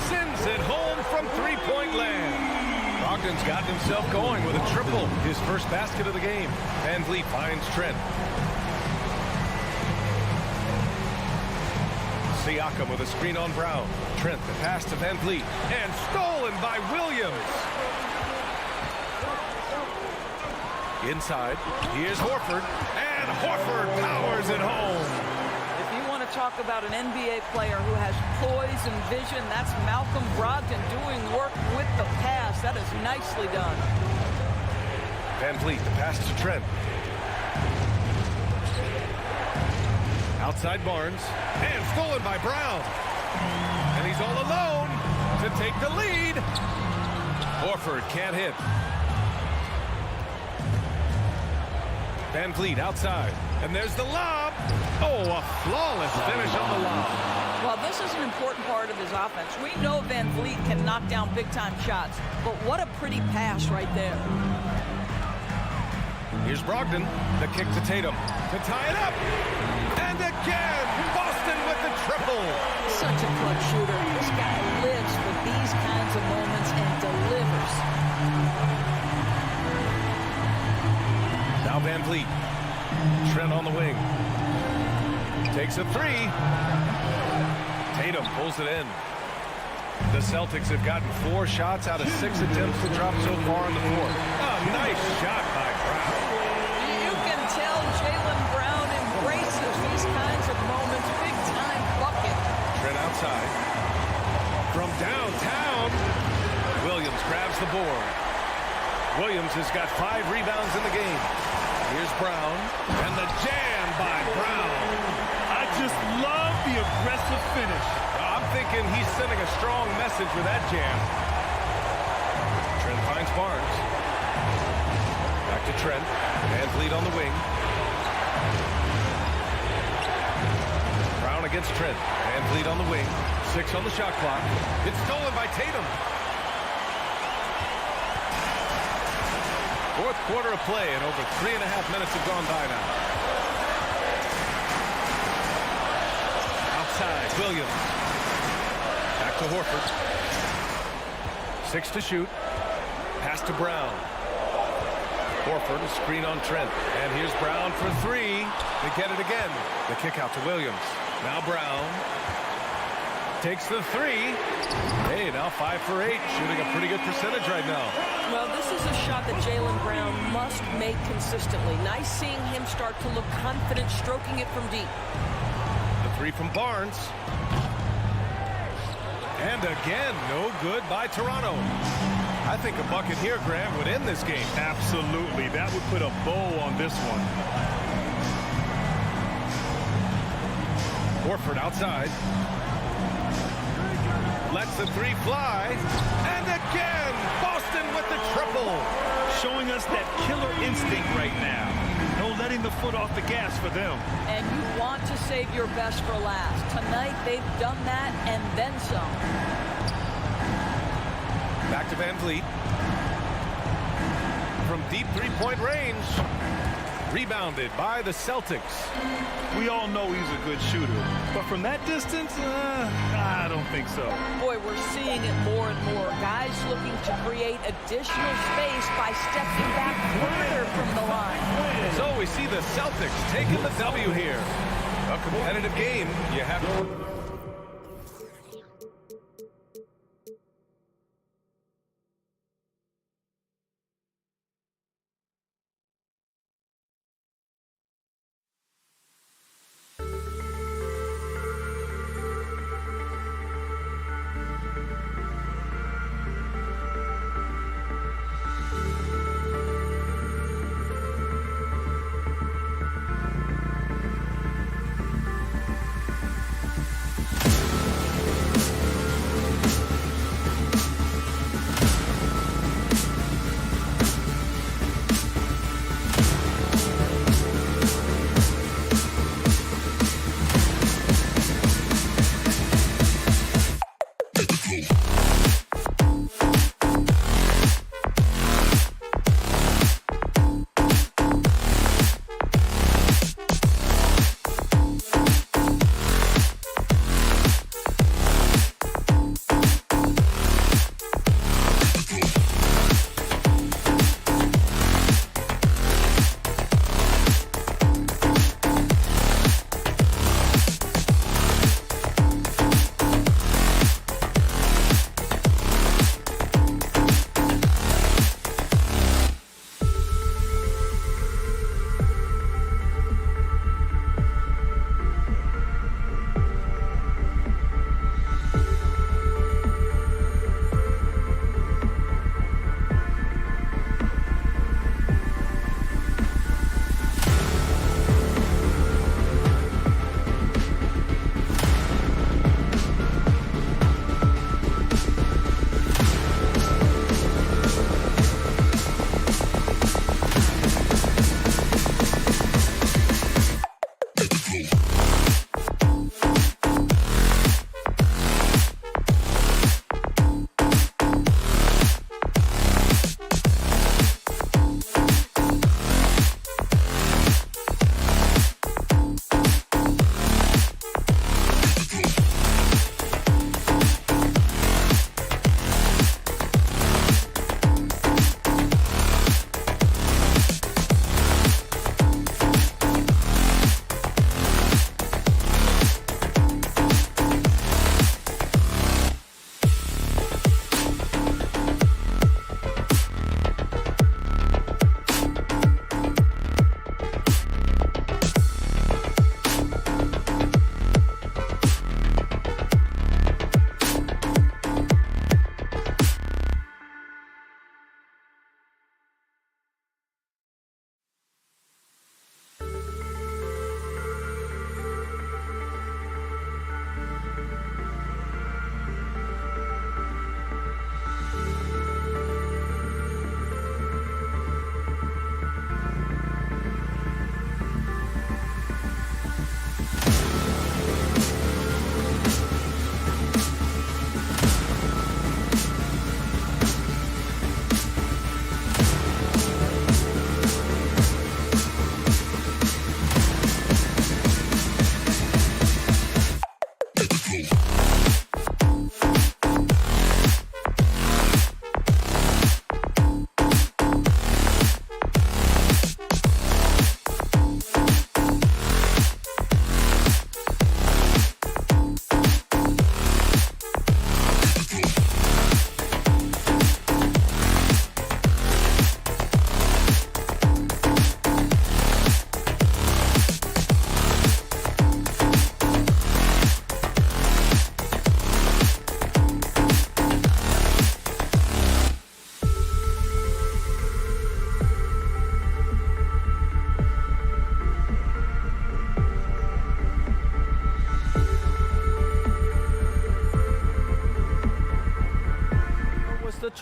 sends it home from 3-point land. Brogdon's gotten himself going with a triple, his first basket of the game. Van Vliet finds Trent. Siakam with a screen on Brown. Trent, the pass to Van Vliet, and stolen by Williams. Inside, here's Horford, and Horford powers it home. If you want to talk about an NBA player who has poise and vision, that's Malcolm Brogdon doing work with the pass. That is nicely done. Van Vliet, the pass to Trent. Outside Barnes, and stolen by Brown. And he's all alone to take the lead. Horford can't hit. Van Vliet outside, and there's the lob. Oh, a flawless finish on the lob. Well, this is an important part of his offense. We know Van Vliet can knock down big-time shots, but what a pretty pass right there. Here's Brogdon, the kick to Tatum to tie it up. And again, Boston with the triple. Such a clutch shooter. This guy lives for these kinds of moments and delivers. Now Van Vliet. Trent on the wing. Takes a 3. Tatum pulls it in. The Celtics have gotten 4 shots out of 6 attempts to drop so far in the fourth. A nice shot by Brown. You can tell Jaylen Brown embraces these kinds of moments. Big-time bucket. Trent outside. From downtown, Williams grabs the board. Williams has got 5 rebounds in the game. Here's Brown, and the jam by Brown. I just love the aggressive finish. I'm thinking he's sending a strong message with that jam. Trent finds Barnes. Back to Trent. Van Vliet on the wing. Brown against Trent. Van Vliet on the wing. 6 on the shot clock. It's stolen by Tatum. Fourth quarter of play, and over 3.5 minutes have gone by now. Outside, Williams. Back to Horford. 6 to shoot. Pass to Brown. Horford, a screen on Trent. And here's Brown for 3. They get it again. The kick out to Williams. Now Brown. takes the three. Hey, now 5 for 8, shooting a pretty good percentage right now. Well, this is a shot that Jaylen Brown must make consistently. Nice seeing him start to look confident, stroking it from deep. The three from Barnes. And again, no good by Toronto. I think a bucket here, Grant, would end this game. Absolutely. That would put a bow on this one. Horford outside. Lets the three fly. And again, Boston with the triple. Showing us that killer instinct right now. No letting the foot off the gas for them. And you want to save your best for last. Tonight, they've done that and then some. Back to Van Vliet. From deep three-point range. Rebounded by the Celtics. We all know he's a good shooter. But from that distance, I don't think so. Boy, we're seeing it more and more. Guys looking to create additional space by stepping back further from the line. So we see the Celtics taking the W here. A competitive game. You have to...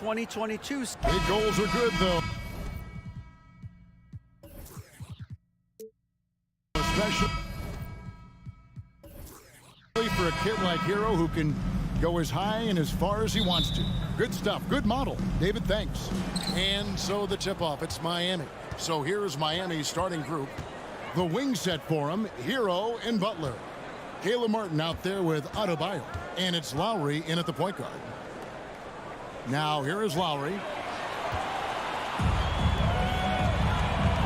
2022. Big goals are good, though. Especially for a kid like Hero who can go as high and as far as he wants to. Good stuff. Good model. David, thanks. And so the tip-off. It's Miami. So here's Miami's starting group. The wing set for him, Hero and Butler. Caleb Martin out there with Adebayo. And it's Lowry in at the point guard. Now here is Lowry.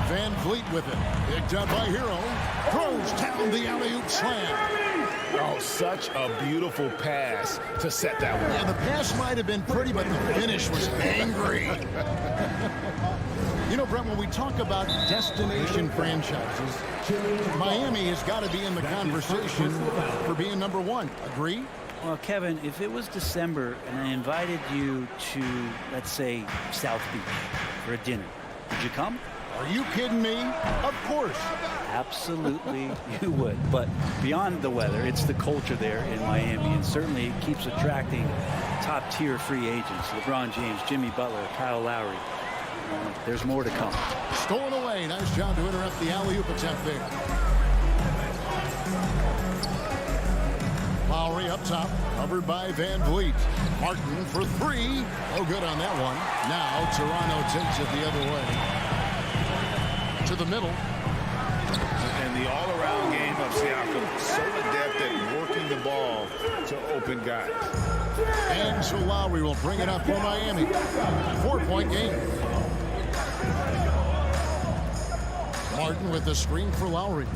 Van Vliet with it. Picked up by Hero. Throws down the alley-oop slam. Oh, such a beautiful pass to set that one. Yeah, the pass might have been pretty, but the finish was angry. You know, Brent, when we talk about destination franchises, Miami has got to be in the conversation for being number one. Agree? Well, Kevin, if it was December and I invited you to, let's say, South Beach for a dinner, would you come? Are you kidding me? Of course. Absolutely, you would. But beyond the weather, it's the culture there in Miami, and certainly it keeps attracting top-tier free agents. LeBron James, Jimmy Butler, Kyle Lowry. There's more to come. Stolen away. Nice job to interrupt the alley-oop attempt there. Lowry up top, covered by Van Vliet. Martin for three. No good on that one. Now Toronto takes it the other way. To the middle. And the all-around game of Siakam, so adept at working the ball to open guys. And so Lowry will bring it up for Miami. 4-point game. Martin with the screen for Lowry.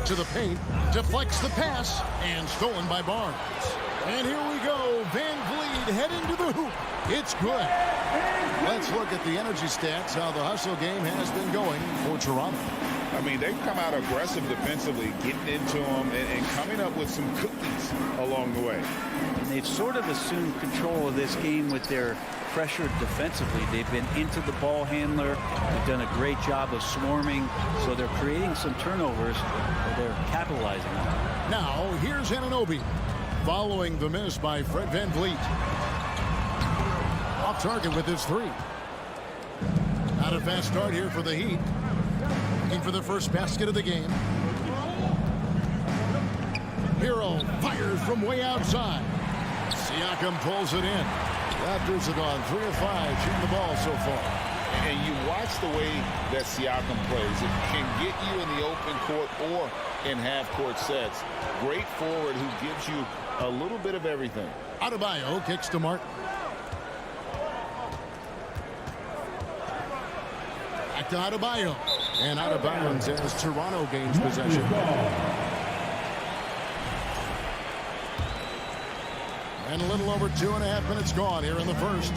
To the paint, deflects the pass, and stolen by Barnes. And here we go. Van Vliet heading to the hoop. It's good. Let's look at the energy stats, how the hustle game has been going for Toronto. I mean, they've come out aggressive defensively, getting into them and coming up with some cookies along the way. And they've sort of assumed control of this game with their pressure defensively. They've been into the ball handler. They've done a great job of swarming, so they're creating some turnovers that they're capitalizing on. Now, here's Anunoby, following the miss by Fred Van Vliet. Off target with his three. Not a fast start here for the Heat. Looking for the first basket of the game. Hero fires from way outside. Siakam pulls it in. Raptors have gone 3 of 5 shooting the ball so far. And you watch the way that Siakam plays. It can get you in the open court or in half-court sets. Great forward who gives you a little bit of everything. Adebayo kicks to Martin. Back to Adebayo. And out of bounds as Toronto gains possession. And a little over 2.5 minutes gone here in the first.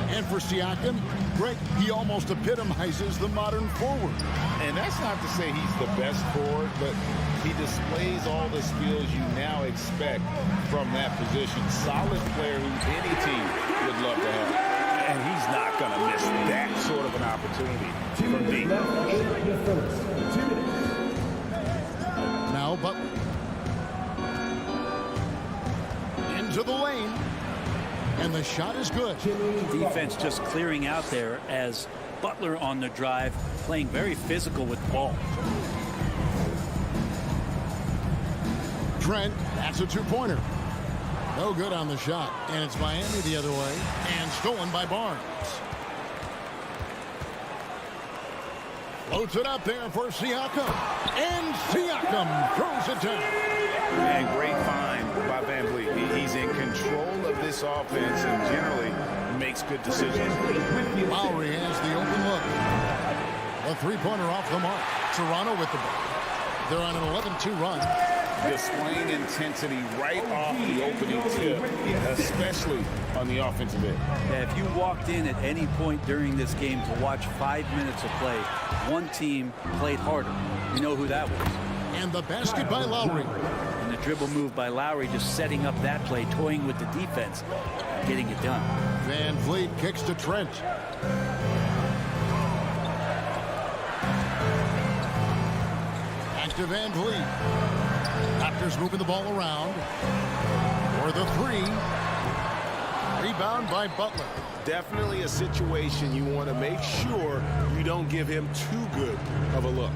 And for Siakam, Greg, he almost epitomizes the modern forward. And that's not to say he's the best forward, but he displays all the skills you now expect from that position. Solid player who any team would love to have. And he's not going to miss that sort of an opportunity from deep. Now Butler. Into the lane. And the shot is good. Defense just clearing out there as Butler on the drive, playing very physical with the ball. Trent, that's a two-pointer. No good on the shot. And it's Miami the other way. And stolen by Barnes. Floats it up there for Siakam. And Siakam throws it down. Man, great find by Van Vliet. He's in control of this offense and generally makes good decisions. Lowry has the open look. A three-pointer off the mark. Toronto with the ball. They're on an 11-2 run. Displaying intensity right off the opening tip, especially on the offensive end. Yeah, if you walked in at any point during this game to watch 5 minutes of play, one team played harder. You know who that was. And the basket by Lowry. And the dribble move by Lowry, just setting up that play, toying with the defense, getting it done. Van Vliet kicks to Trent. Back to Van Vliet. Raptors moving the ball around. For the three. Rebound by Butler. Definitely a situation you want to make sure you don't give him too good of a look.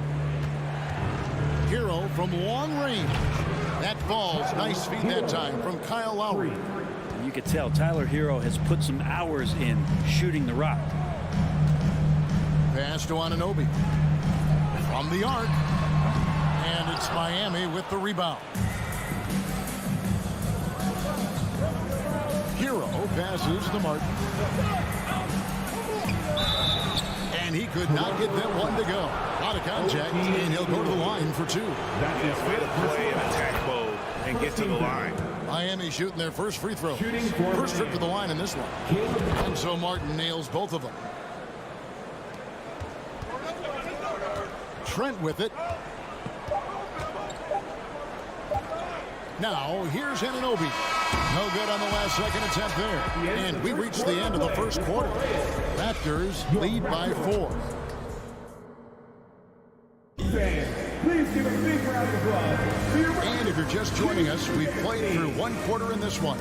Hero from long range. That falls. Nice feed that time from Kyle Lowry. You could tell Tyler Hero has put some hours in shooting the rock. Pass to Anunoby. From the arc. And it's Miami with the rebound. Hero passes to Martin. And he could not get that one to go. A lot of contact, and he'll go to the line for 2. Way to play in attack mode and get to the line. Miami shooting their first free throw. First trip to the line in this one. And so Martin nails both of them. Trent with it. Now, here's Anunoby. No good on the last second attempt there. And we reach the end of the first quarter. Raptors lead by 4. Please give a big round of applause. And if you're just joining us, we've played through 1 quarter in this one.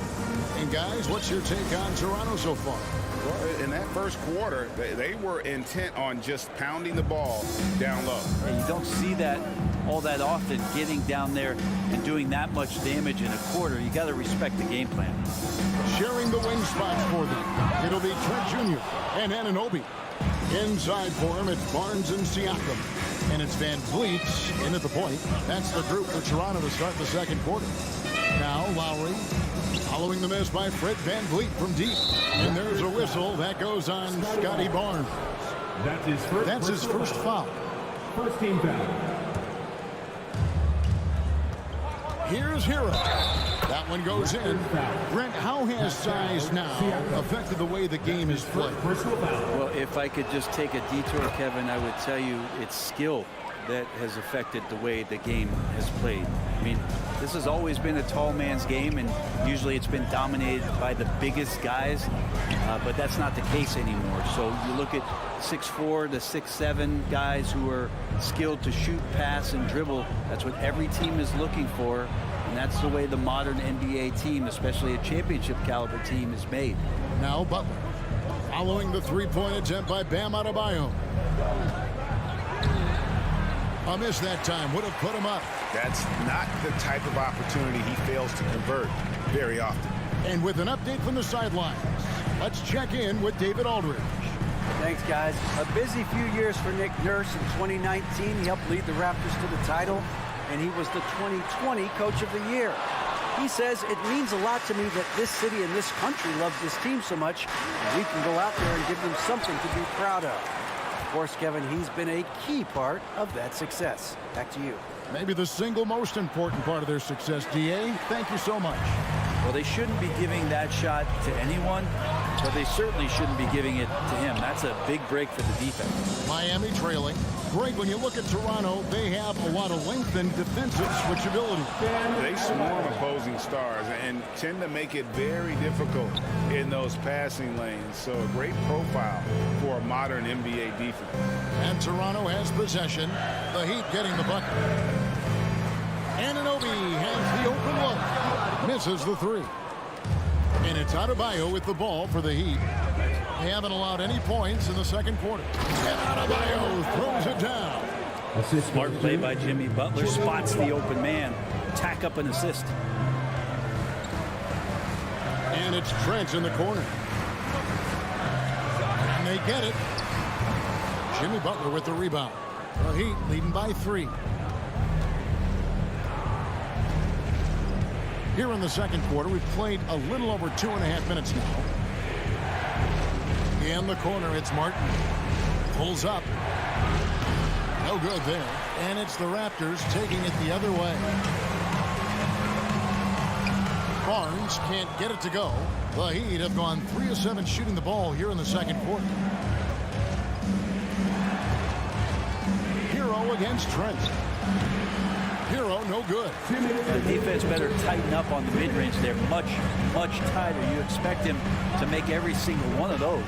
And guys, what's your take on Toronto so far? Well, in that first quarter, they were intent on just pounding the ball down low. And you don't see that all that often, getting down there and doing that much damage in a quarter. You got to respect the game plan. Sharing the wing spots for them. It'll be Trent Jr. and Anunoby. Inside for him, it's Barnes and Siakam. And it's Van Vliet in at the point. That's the group for Toronto to start the second quarter. Now Lowry following the miss by Fred Van Vliet from deep. And there's a whistle that goes on Scotty Barnes. That's his first foul. First team foul. Here's Hero. That one goes in. Brent, how has size now affected the way the game is played? Well, if I could just take a detour, Kevin, I would tell you it's skill that has affected the way the game has played. I mean, this has always been a tall man's game, and usually it's been dominated by the biggest guys, but that's not the case anymore. So you look at 6'4" to 6'7" guys who are skilled to shoot, pass, and dribble. That's what every team is looking for, and that's the way the modern NBA team, especially a championship caliber team, is made. Now Butler, following the three-point attempt by Bam Adebayo. A miss that time would have put him up. That's not the type of opportunity he fails to convert very often. And with an update from the sidelines, let's check in with David Aldridge. Thanks, guys. A busy few years for Nick Nurse. In 2019, he helped lead the Raptors to the title, and he was the 2020 Coach of the Year. He says, it means a lot to me that this city and this country loves this team so much, and we can go out there and give them something to be proud of. Of course, Kevin, he's been a key part of that success. Back to you. Maybe the single most important part of their success, DA. Thank you so much. Well, they shouldn't be giving that shot to anyone, but they certainly shouldn't be giving it to him. That's a big break for the defense. Miami trailing. Greg, when you look at Toronto, they have a lot of length and defensive switchability. They swarm opposing stars and tend to make it very difficult in those passing lanes. So a great profile for a modern NBA defense. And Toronto has possession. The Heat getting the bucket. Anunoby has the open look. Misses the three. And it's Adebayo with the ball for the Heat. They haven't allowed any points in the second quarter. And Adebayo throws it down. Smart play by Jimmy Butler. Spots the open man. Tack up an assist. And it's Trent in the corner. And they get it. Jimmy Butler with the rebound. The Heat leading by 3. Here in the second quarter, we've played a little over 2.5 minutes now. In the corner, it's Martin. Pulls up. No good there. And it's the Raptors taking it the other way. Barnes can't get it to go. The Heat have gone 3 of 7 shooting the ball here in the second quarter. Hero against Trent. Hero, no good. The defense better tighten up on the mid-range there. Much tighter. You expect him to make every single one of those.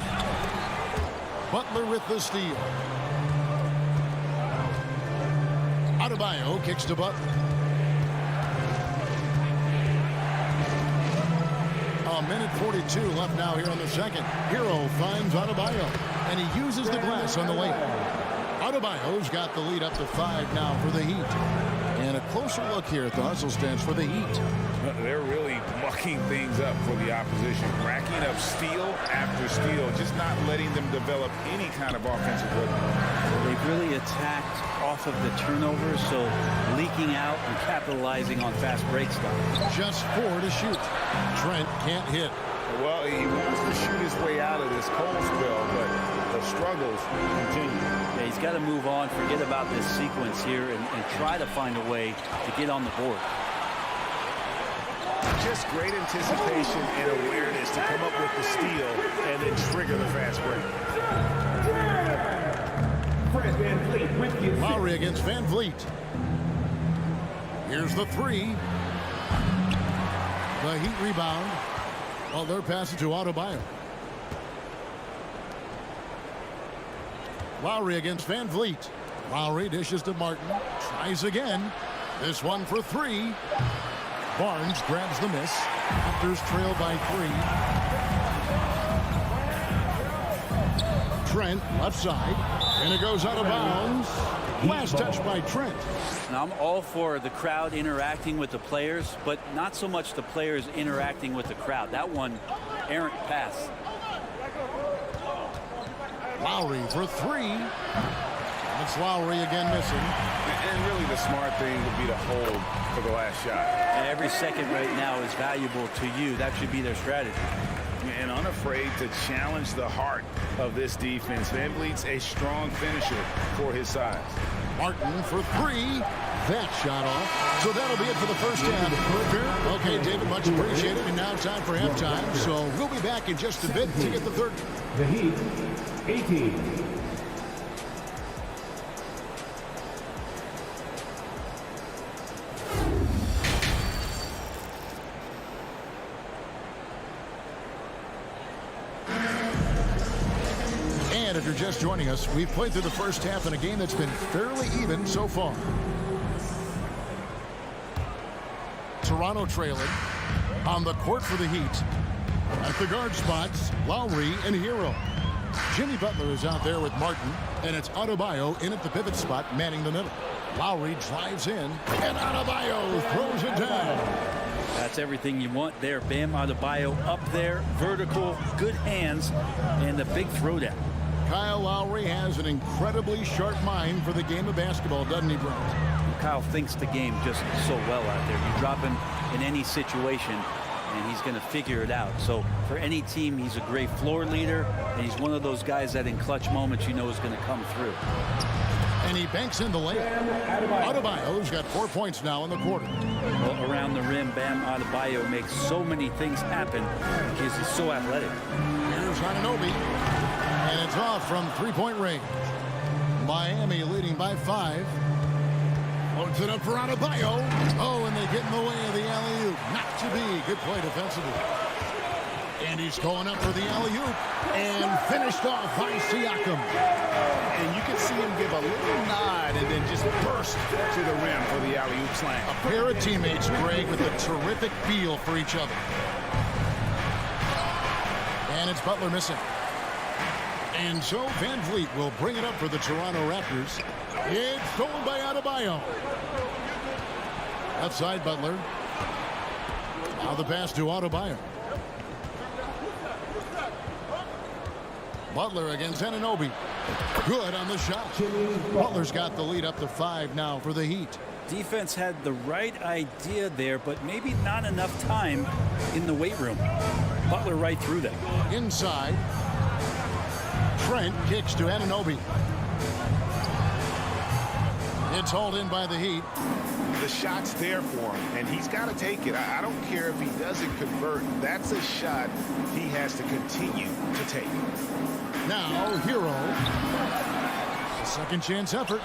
Butler with the steal. Adebayo kicks to Butler. A minute 42 left now here on the second. Hero finds Adebayo, and he uses the glass on the layup. Adebayo's got the lead up to 5 now for the Heat. And a closer look here at the hustle stance for the Heat. They're really mucking things up for the opposition, racking up steal after steal, just not letting them develop any kind of offensive rhythm. They've really attacked off of the turnovers, so leaking out and capitalizing on fast break stuff. Just 4 to shoot. Trent can't hit. Well, he wants to shoot his way out of this cold spell, but the struggles continue. Yeah, he's got to move on, forget about this sequence here, and try to find a way to get on the board. Just great anticipation and awareness to come up with the steal and then trigger the fast break. Lowry against Van Vliet. Here's the 3. The Heat rebound. Well, they're passing to Adebayo. Lowry against Van Vliet. Lowry dishes to Martin. Tries again. This one for 3. Barnes grabs the miss. Raptors trail by 3. Trent left side. And it goes out of bounds. Last touch by Trent. Now, I'm all for the crowd interacting with the players, but not so much the players interacting with the crowd. That one, errant pass. Lowry for 3. It's Lowry again missing. And really the smart thing would be to hold for the last shot. And every second right now is valuable to you. That should be their strategy. And unafraid to challenge the heart of this defense. Van Vliet's a strong finisher for his size. Martin for 3. That shot off. So that'll be it for the first half. Okay, David, much appreciated. And now time for halftime. So we'll be back in just a bit to get the third. The Heat, 18. And if you're just joining us, we've played through the first half in a game that's been fairly even so far. Toronto trailing on the court for the Heat. At the guard spots, Lowry and Hero. Jimmy Butler is out there with Martin, and it's Adebayo in at the pivot spot, manning the middle. Lowry drives in, and Adebayo throws it down. That's everything you want there. Bam Adebayo up there, vertical, good hands, and the big throwdown. Kyle Lowry has an incredibly sharp mind for the game of basketball, doesn't he, Brent? Kyle thinks the game just so well out there. You drop him in any situation, and he's going to figure it out. So for any team, he's a great floor leader, and he's one of those guys that in clutch moments you know is going to come through. And he banks in the layup. Adebayo's got 4 points now in the quarter. Well, around the rim, Bam Adebayo makes so many things happen because he's so athletic. Here's Anunoby, and it's off from three-point range. Miami leading by 5. Loads it up for Adebayo. Oh, and they get in the way of the alley-oop. Not to be. Good play defensively. And he's going up for the alley-oop. And finished off by Siakam. And you can see him give a little nod and then just burst to the rim for the alley-oop slam. A pair of teammates, Greg, with a terrific feel for each other. And it's Butler missing. And so Van Vliet will bring it up for the Toronto Raptors. It's stolen by Adebayo. Outside Butler. Now the pass to Adebayo. Butler against Anunoby. Good on the shot. Butler's got the lead up to 5 now for the Heat. Defense had the right idea there, but maybe not enough time in the weight room. Butler right through them. Inside. Trent kicks to Anunoby. It's hauled in by the Heat. The shot's there for him, and he's got to take it. I don't care if he doesn't convert. That's a shot he has to continue to take. Now, Hero. A second chance effort.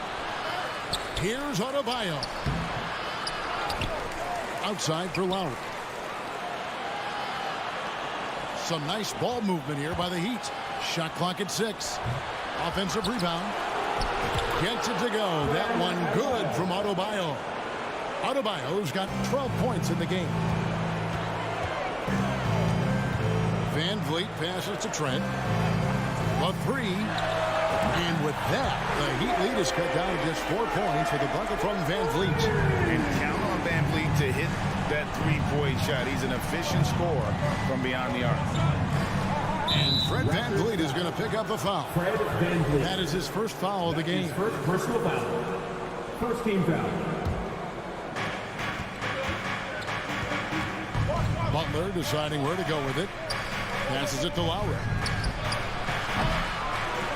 Here's Adebayo. Outside for Lowry. Some nice ball movement here by the Heat. Shot clock at 6. Offensive rebound. Gets it to go. That one good from Adebayo. Adebayo's got 12 points in the game. Van Vliet passes to Trent. The three. And with that, the Heat lead is cut down to just 4 points with a bucket from Van Vliet. And count on Van Vliet to hit that three-point shot. He's an efficient scorer from beyond the arc. And Fred Van Vliet is going to pick up a foul. Fred Van Vliet. That is his first foul of the game. His first personal foul. First team foul. Butler deciding where to go with it. Passes it to Lowry.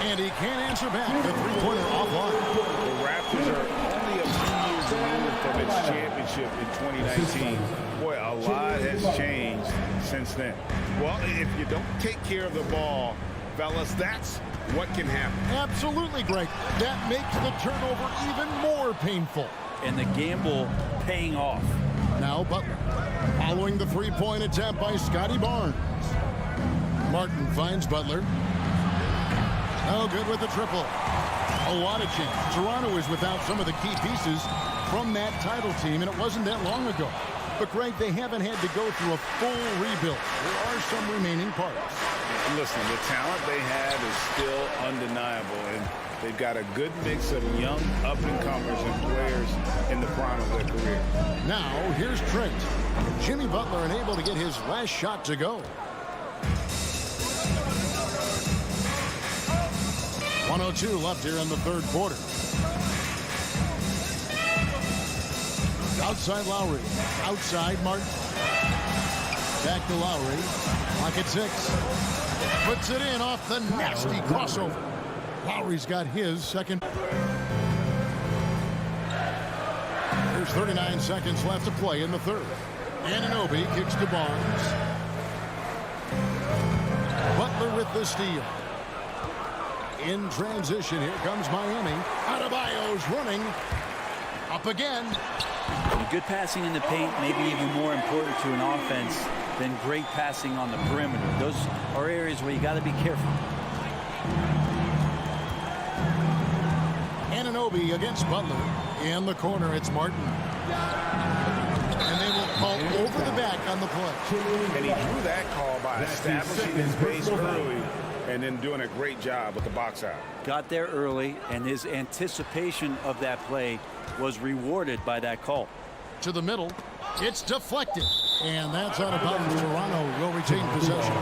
And he can't answer back. The three-pointer offline. The Raptors are only a few years removed from its championship in 2019. Boy, a lot has changed since then. Well, if you don't take care of the ball, fellas, that's what can happen. Absolutely, Greg. That makes the turnover even more painful. And the gamble paying off. Now Butler. Following the three-point attempt by Scotty Barnes. Martin finds Butler. No good with the triple. A lot of chance. Toronto is without some of the key pieces from that title team, and it wasn't that long ago. But, Greg, they haven't had to go through a full rebuild. There are some remaining parts. Listen, the talent they have is still undeniable, and they've got a good mix of young up-and-comers and players in the prime of their career. Now, here's Trent. Jimmy Butler unable to get his last shot to go. 1:02 left here in the third quarter. Outside Lowry. Outside Martin. Back to Lowry. Pocket 6. Puts it in off the nasty crossover. Lowry's got his second. There's 39 seconds left to play in the third. Anunoby kicks to Barnes. Butler with the steal. In transition, here comes Miami. Adebayo's running. Up again. And good passing in the paint may be even more important to an offense than great passing on the perimeter. Those are areas where you got to be careful. Anunoby against Butler. In the corner, it's Martin. And they will call over the back on the play. And he drew that call by establishing his base early and then doing a great job with the box out. Got there early, and his anticipation of that play was rewarded by that call. To the middle. It's deflected. And that's out of bounds. Toronto will retain possession.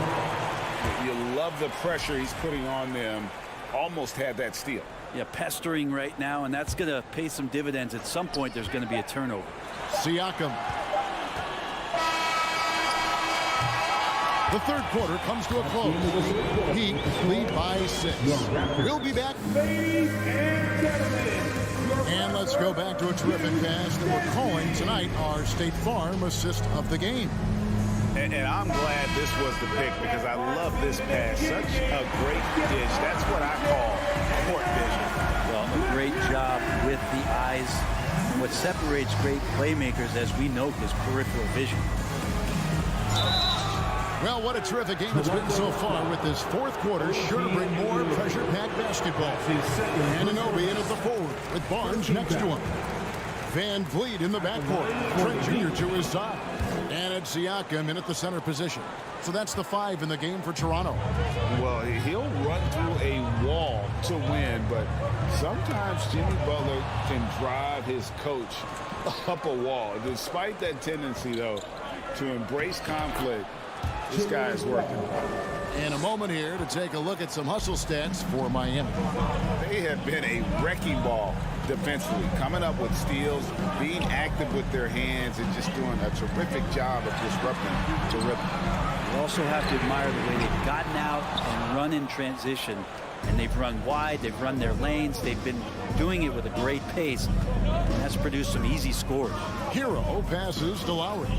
You love the pressure he's putting on them. Almost had that steal. Yeah, pestering right now, and that's going to pay some dividends. At some point, there's going to be a turnover. Siakam. The third quarter comes to a close. Heat lead by 6. We'll be back. And let's go back to a terrific pass that we're calling tonight our State Farm assist of the game. And I'm glad this was the pick because I love this pass. Such a great dish. That's what I call court vision. Well, a great job with the eyes. What separates great playmakers, as we know, is peripheral vision. Well, what a terrific game it's been so far with this fourth quarter. Sure to bring more pressure-packed basketball. Anunoby in at the forward with Barnes next to him. Van Vliet in the backcourt. Trent Jr. to his side. And it's Siakam in at the center position. So that's the 5 in the game for Toronto. Well, he'll run through a wall to win, but sometimes Jimmy Butler can drive his coach up a wall. Despite that tendency, though, to embrace conflict, this guy is working. And a moment here to take a look at some hustle stats for Miami. They have been a wrecking ball defensively, coming up with steals, being active with their hands, and just doing a terrific job of disrupting the rhythm. You also have to admire the way they've gotten out and run in transition. And they've run wide, they've run their lanes, they've been doing it with a great pace. And that's produced some easy scores. Hero passes to Lowry.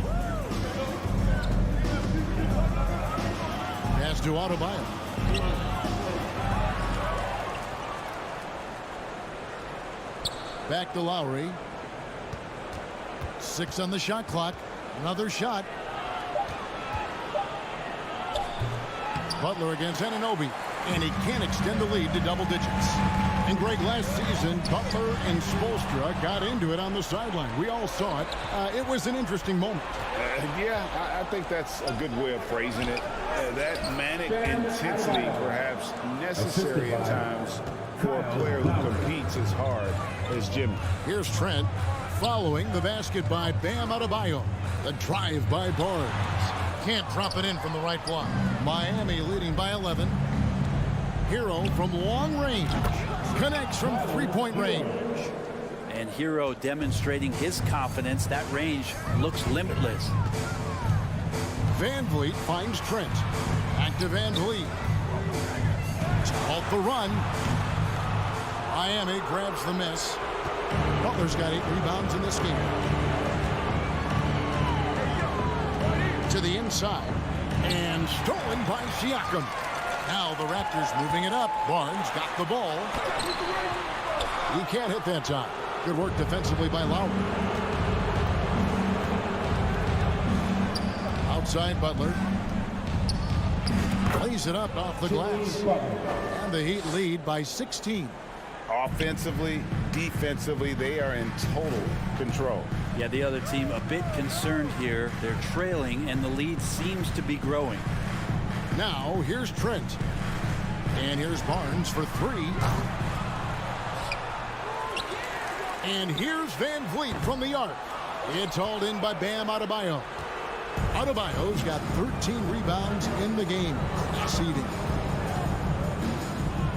Pass to Adebayo. Back to Lowry. 6 on the shot clock. Another shot. Butler against Anunoby. and he can't extend the lead to double digits. And Greg, last season, Butler and Spoelstra got into it on the sideline. We all saw it. It was an interesting moment. Yeah, I think that's a good way of phrasing it. That manic intensity, perhaps necessary at times for a player who competes as hard as Jimmy. Here's Trent following the basket by Bam Adebayo. The drive by Barnes. Can't drop it in from the right block. Miami leading by 11. Hero from long range. Connects from three-point range. And Hero demonstrating his confidence. That range looks limitless. Van Vliet finds Trent. Back to Van Vliet. To halt the run. Miami grabs the miss. Butler's got 8 rebounds in this game. To the inside. And stolen by Siakam. Now the Raptors moving it up. Barnes got the ball. He can't hit that time. Good work defensively by Lowry. Outside Butler. Plays it up off the glass. And the Heat lead by 16. Offensively, defensively, they are in total control. Yeah, the other team a bit concerned here. They're trailing, and the lead seems to be growing. Now, here's Trent. And here's Barnes for 3. And here's Van Vliet from the arc. It's hauled in by Bam Adebayo. Adebayo's got 13 rebounds in the game. Class eating.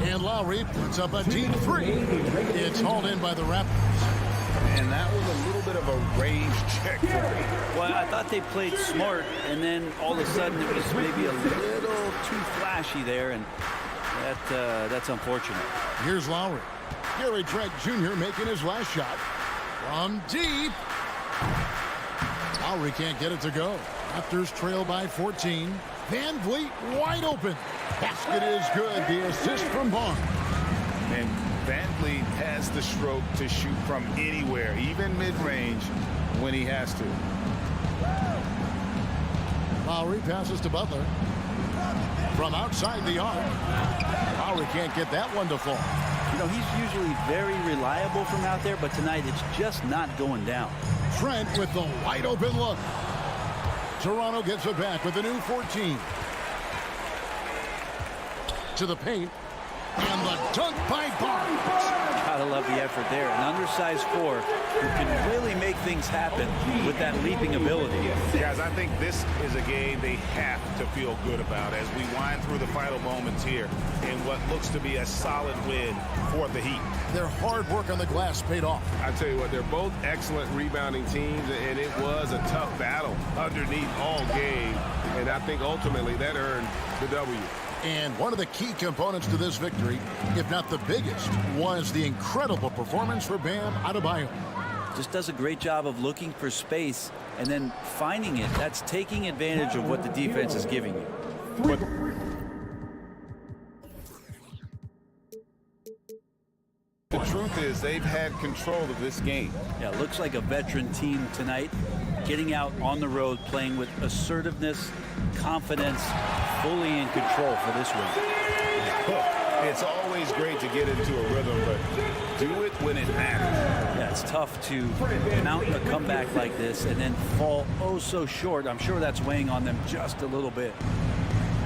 And Lowry puts up a deep 3. It's hauled in by the Raptors. And that was a little bit of a range check for me. Well, I thought they played smart, and then all of a sudden it was maybe a little too flashy there, and that's unfortunate. Here's Lowry. Gary Trent Jr. making his last shot. From deep. Lowry can't get it to go. Raptors trail by 14. Van Vliet wide open. Basket is good. The assist from Barnes. And Van Vliet has the stroke to shoot from anywhere, even mid-range, when he has to. Lowry passes to Butler. From outside the arc. Lowry can't get that one to fall. You know, he's usually very reliable from out there, but tonight it's just not going down. Trent with the wide open look. Toronto gets it back with a new 14. To the paint. And the dunk by Barnes. Gotta love the effort there. An undersized 4 who can really make things happen with that leaping ability. Guys, I think this is a game they have to feel good about as we wind through the final moments here in what looks to be a solid win for the Heat. Their hard work on the glass paid off. I tell you what, they're both excellent rebounding teams, and it was a tough battle underneath all game. And I think ultimately that earned the W. And one of the key components to this victory, if not the biggest, was the incredible performance for Bam Adebayo. Just does a great job of looking for space and then finding it. That's taking advantage of what the defense is giving you. But the truth is they've had control of this game. Yeah, looks like a veteran team tonight, getting out on the road, playing with assertiveness, confidence, fully in control for this win. It's always great to get into a rhythm, but do it when it matters. Yeah, it's tough to mount a comeback like this and then fall oh so short. I'm sure that's weighing on them just a little bit.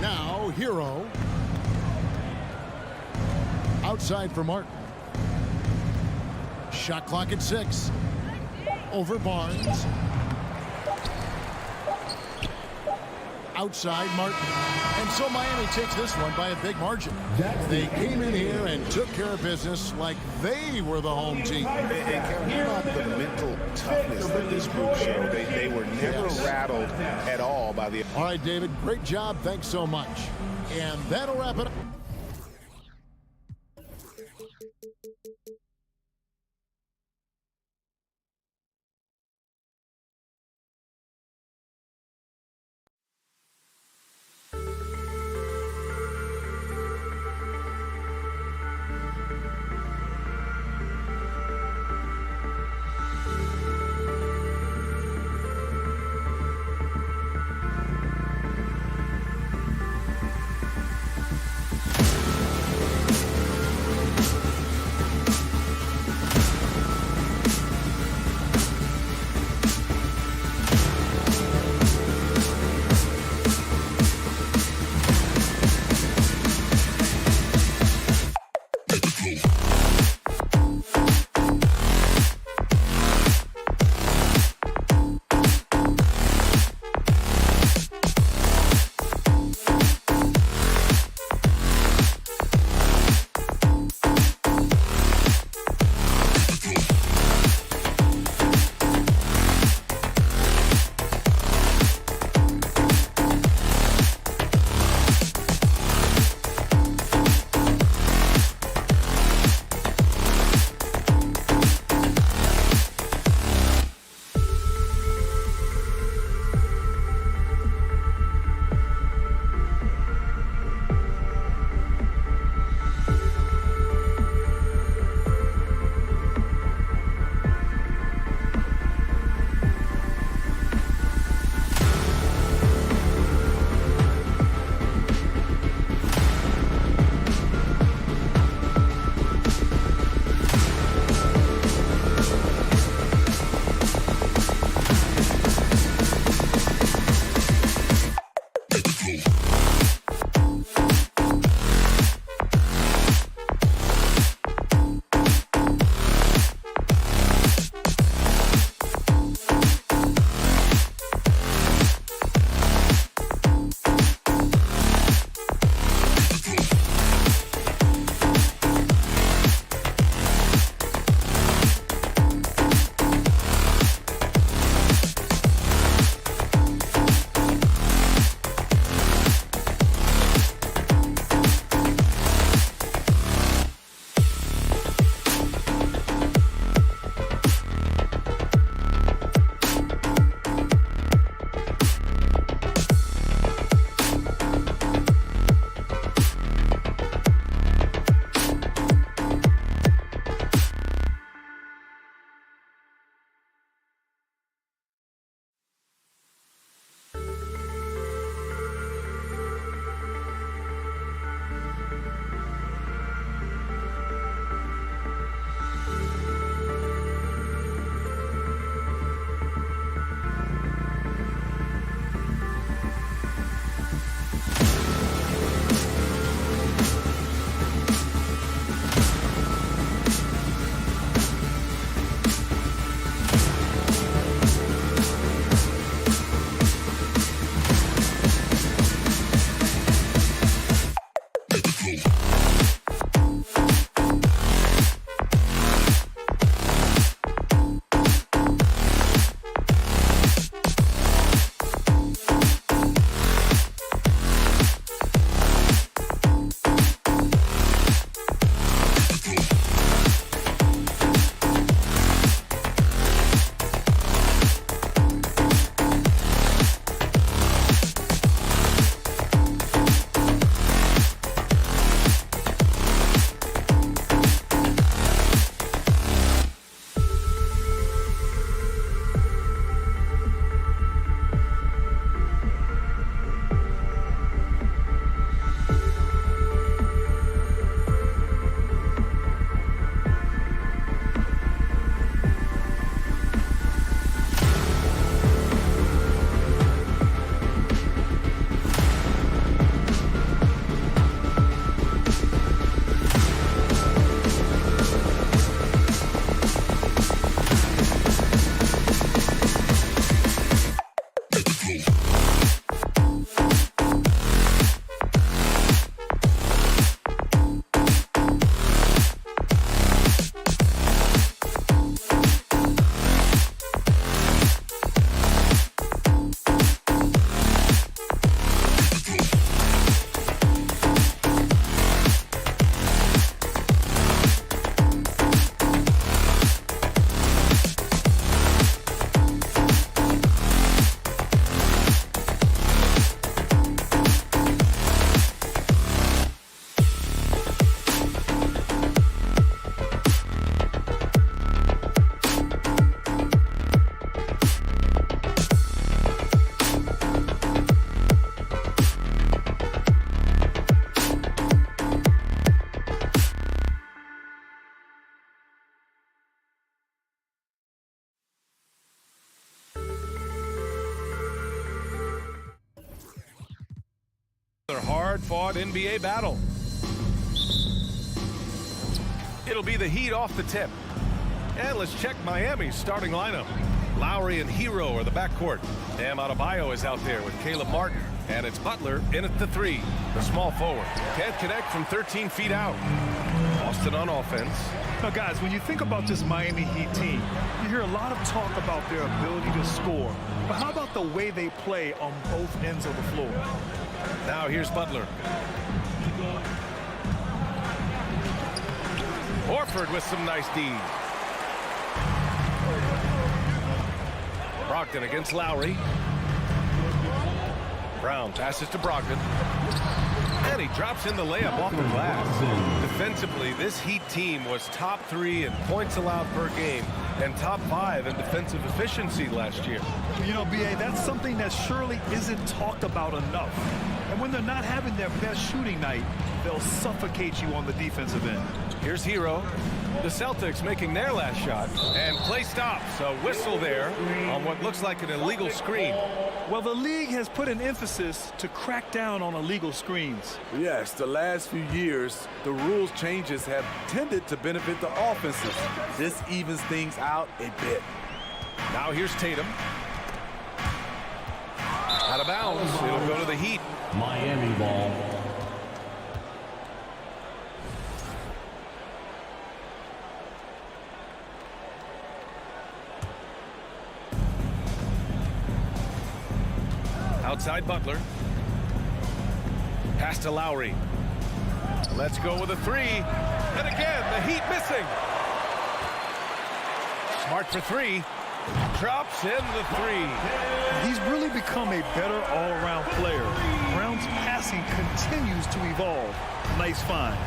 Now, Hero. Outside for Martin. Shot clock at 6. Over Barnes. Outside Martin. And so Miami takes this one by a big margin. They came in here and took care of business like they were the home team. And how about the mental toughness that this group showed? They were never rattled at all by the... All right, David, great job. Thanks so much. And that'll wrap it up. Another hard-fought NBA battle. It'll be the Heat off the tip. And let's check Miami's starting lineup. Lowry and Hero are the backcourt. Bam Adebayo is out there with Caleb Martin. And it's Butler in at the 3, the small forward. Can't connect from 13 feet out. Boston on offense. Now, guys, when you think about this Miami Heat team, you hear a lot of talk about their ability to score. But how about the way they play on both ends of the floor? Now here's Butler. Horford with some nice D. Brogdon against Lowry. Brown passes to Brogdon. And he drops in the layup off the glass. Defensively, this Heat team was top 3 in points allowed per game and top 5 in defensive efficiency last year. You know, B.A., that's something that surely isn't talked about enough. And when they're not having their best shooting night, they'll suffocate you on the defensive end. Here's Hero. The Celtics making their last shot. And play stops. A whistle there on what looks like an illegal screen. Well, the league has put an emphasis to crack down on illegal screens. Yes, the last few years, the rules changes have tended to benefit the offenses. This evens things out a bit. Now here's Tatum. Out of bounds. It'll go to the Heat. Miami ball. Outside Butler. Pass to Lowry. Let's go with a 3. And again, the Heat missing. Smart for 3. Drops in the 3. He's really become a better all-around player. Brown's passing continues to evolve. Nice find.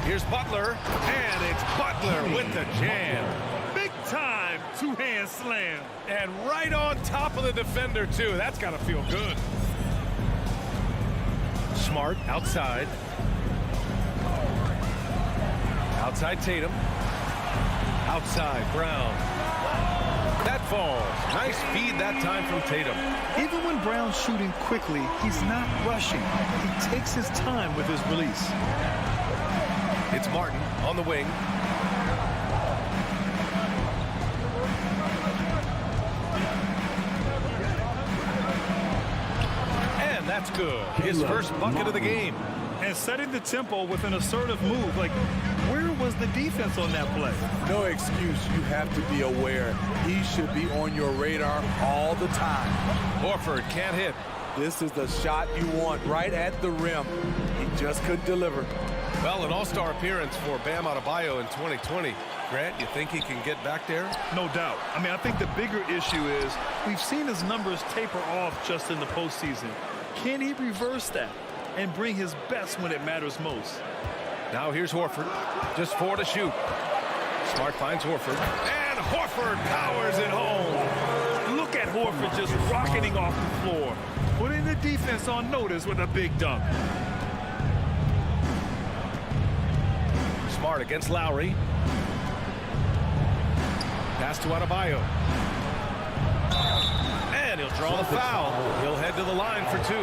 Here's Butler. And it's Butler with the jam. Big time two-hand slam. And right on top of the defender, too. That's got to feel good. Smart outside. Outside Tatum. Outside Brown. That falls. Nice feed that time from Tatum. Even when Brown's shooting quickly, he's not rushing. He takes his time with his release. It's Martin on the wing. And that's good. His first bucket of the game. And setting the tempo with an assertive move. Like, where was the defense on that play? No excuse. You have to be aware. He should be on your radar all the time. Horford can't hit. This is the shot you want right at the rim. He just couldn't deliver. Well, an all-star appearance for Bam Adebayo in 2020. Grant, you think he can get back there? No doubt. I mean, I think the bigger issue is we've seen his numbers taper off just in the postseason. Can he reverse that and bring his best when it matters most? Now here's Horford. Just 4 to shoot. Smart finds Horford. And Horford powers it home. Look at Horford just rocketing off the floor. Putting the defense on notice with a big dunk. Smart against Lowry. Pass to Adebayo. And he'll draw the foul. He'll head to the line for 2.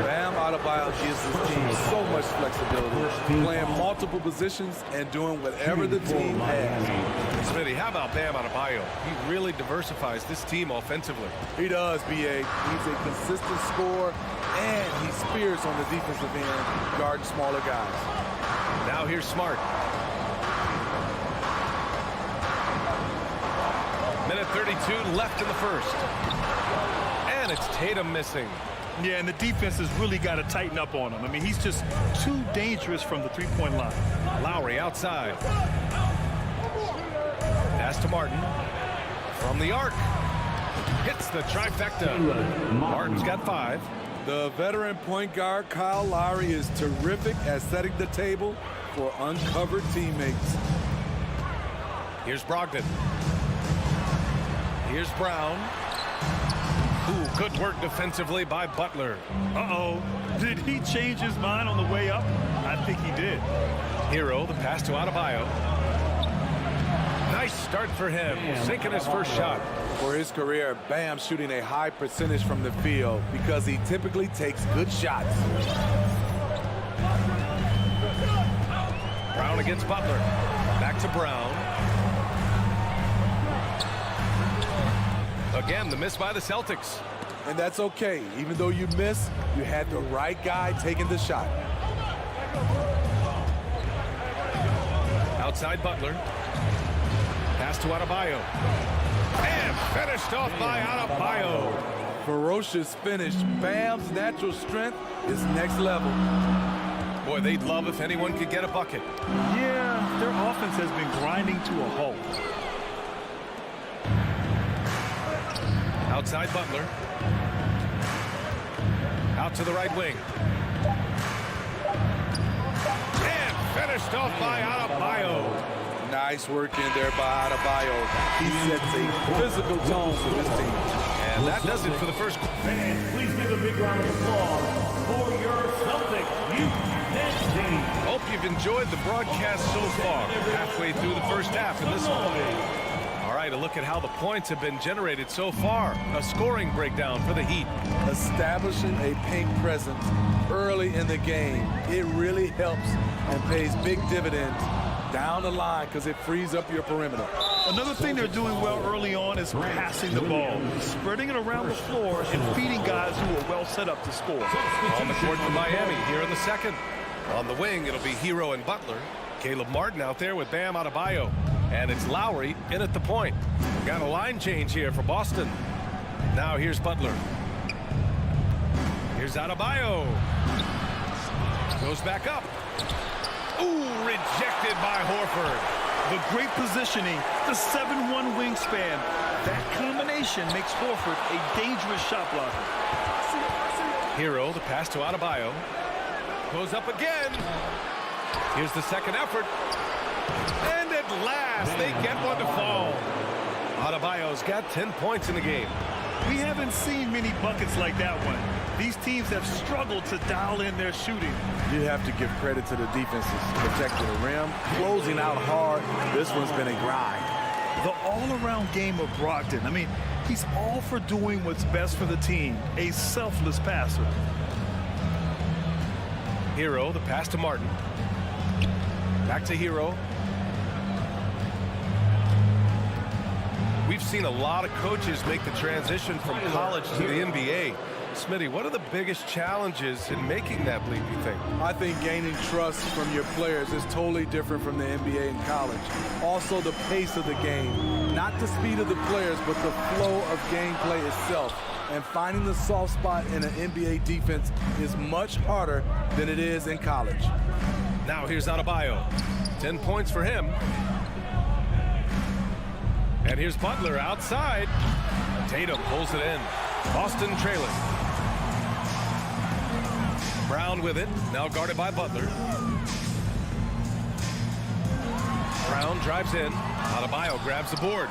Bam Adebayo gives his team so much flexibility, playing multiple positions and doing whatever the team has. Smitty, how about Bam Adebayo? He really diversifies this team offensively. He does, B.A. He's a consistent scorer, and he spears on the defensive end, guarding smaller guys. Now here's Smart. Minute 32 left in the first. And it's Tatum missing. Yeah, and the defense has really got to tighten up on him. I mean, he's just too dangerous from the three-point line. Lowry outside. Pass to Martin. From the arc. Hits the trifecta. Martin's got 5. The veteran point guard, Kyle Lowry, is terrific at setting the table for uncovered teammates. Here's Brogdon. Here's Brown. Ooh, good work defensively by Butler. Uh-oh. Did he change his mind on the way up? I think he did. Hero, the pass to Adebayo. Nice start for him, sinking his first shot. for his career, Bam shooting a high percentage from the field because he typically takes good shots. Brown against Butler. Back to Brown. Again, the miss by the Celtics. And that's okay. Even though you miss, you had the right guy taking the shot. Outside Butler. Pass to Adebayo. And finished off by Adebayo. Ferocious finish. Bam's natural strength is next level. Boy, they'd love if anyone could get a bucket. Yeah, their offense has been grinding to a halt. Outside Butler. Out to the right wing. And finished off by Adebayo. Nice work in there by Adebayo. He sets a physical tone for this team. And that does it for the first. Fans, please give a big round of applause for your Celtics youth team. Hope you've enjoyed the broadcast so far. Halfway through the first half in this one. All right, a look at how the points have been generated so far. A scoring breakdown for the Heat. Establishing a paint presence early in the game, it really helps and pays big dividends down the line because it frees up your perimeter. Another thing they're doing well early on is passing the ball, spreading it around the floor and feeding guys who are well set up to score. On the court for Miami here in the second. On the wing, it'll be Hero and Butler. Caleb Martin out there with Bam Adebayo. And it's Lowry in at the point. Got a line change here for Boston. Now here's Butler. Here's Adebayo. Goes back up. Ooh, rejected by Horford. The great positioning, the 7'1" wingspan. That combination makes Horford a dangerous shot blocker. Hero, the pass to Adebayo. Goes up again. Here's the second effort. And at last, they get one to fall. Adebayo's got 10 points in the game. We haven't seen many buckets like that one. These teams have struggled to dial in their shooting. You have to give credit to the defenses protecting the rim, closing out hard. This one's been a grind. The all-around game of Brogdon. I mean, he's all for doing what's best for the team. A selfless passer. Hero, the pass to Martin. Back to Hero. We've seen a lot of coaches make the transition from college to the NBA. Smitty, what are the biggest challenges in making that leap, you think? I think gaining trust from your players is totally different from the NBA and college. Also, the pace of the game. Not the speed of the players, but the flow of gameplay itself. And finding the soft spot in an NBA defense is much harder than it is in college. Now here's Adebayo. 10 points for him. And here's Butler outside. Tatum pulls it in. Boston trailing. Brown with it. Now guarded by Butler. Brown drives in. Adebayo grabs the board.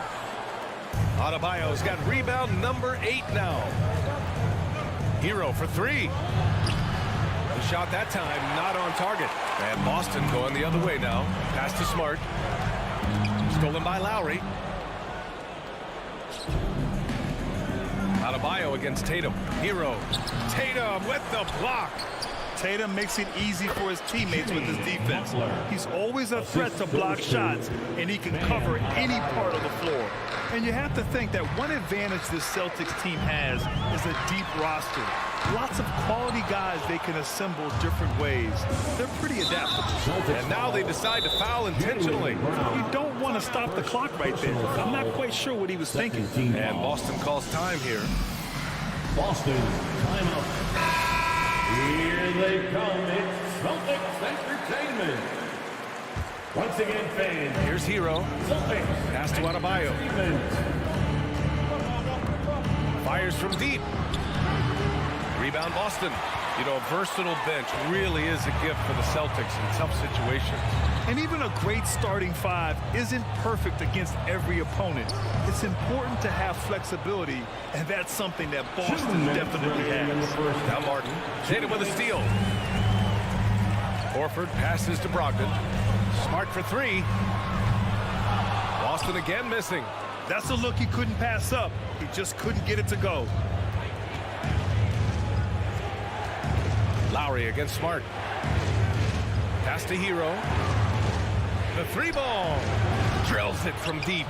Adebayo's got rebound number 8 now. Hero for 3. The shot that time not on target. And Boston going the other way now. Pass to Smart. Stolen by Lowry. Adebayo against Tatum. Hero. Tatum with the block. Tatum makes it easy for his teammates with his defense. He's always a threat to block shots, and he can cover any part of the floor. And you have to think that one advantage this Celtics team has is a deep roster. Lots of quality guys they can assemble different ways. They're pretty adaptable. And now they decide to foul intentionally. You don't want to stop the clock right there. I'm not quite sure what he was thinking. And Boston calls time here. Boston, timeout. Here they come. It's Celtics Entertainment. Once again, fans. Here's Hero. Celtics. Pass to Adebayo. Fires from deep. Rebound Boston. You know, a versatile bench really is a gift for the Celtics in tough situations. And even a great starting 5 isn't perfect against every opponent. It's important to have flexibility, and that's something that Boston definitely has. Now Martin, Tatum with a steal. Horford passes to Brogdon. Smart for 3. Boston again missing. That's a look he couldn't pass up. He just couldn't get it to go. Lowry against Smart. Pass to Hero. The 3-ball. Drills it from deep.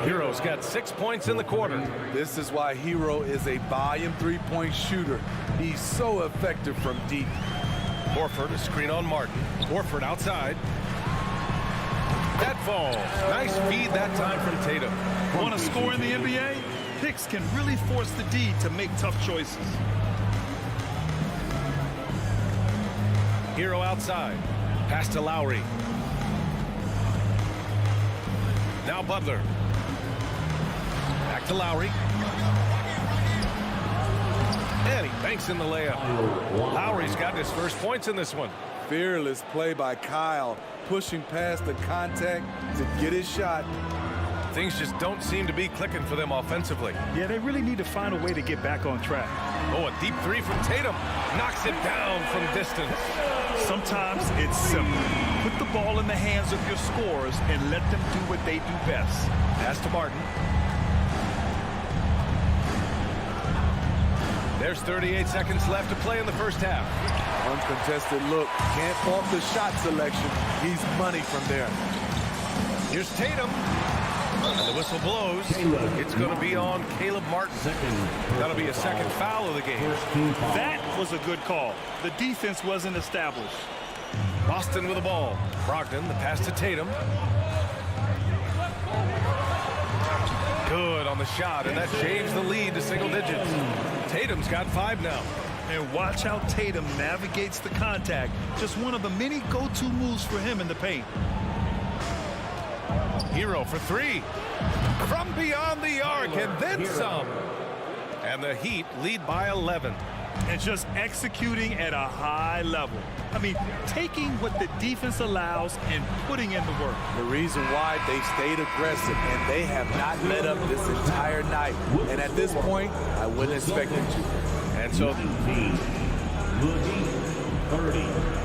Hero's got 6 points in the quarter. This is why Hero is a volume three-point shooter. He's so effective from deep. Horford, a screen on Martin. Horford outside. That falls. Nice feed that time from Tatum. Want to score in the NBA? Picks can really force the D to make tough choices. Hero outside. Pass to Lowry. Now Butler. Back to Lowry. And he banks in the layup. Lowry's got his first points in this one. Fearless play by Kyle, pushing past the contact to get his shot. Things just don't seem to be clicking for them offensively. Yeah, they really need to find a way to get back on track. Oh, a deep three from Tatum. Knocks it down from distance. Sometimes it's simple. Put the ball in the hands of your scorers and let them do what they do best. Pass to Martin. There's 38 seconds left to play in the first half. Uncontested look. Can't fault the shot selection. He's money from there. Here's Tatum. And the whistle blows. It's going to be on Caleb Martin. That'll be a second foul of the game. That was a good call. The defense wasn't established. Boston with the ball. Brogdon, the pass to Tatum. Good on the shot, and that shaves the lead to single digits. Tatum's got 5 now. And watch how Tatum navigates the contact. Just one of the many go-to moves for him in the paint. Hero for 3. From beyond the arc, and then some. And the Heat lead by 11. And just executing at a high level. I mean, taking what the defense allows and putting in the work. The reason why they stayed aggressive, and they have not let up this entire night. And at this point, I wouldn't expect them to. And so, 30.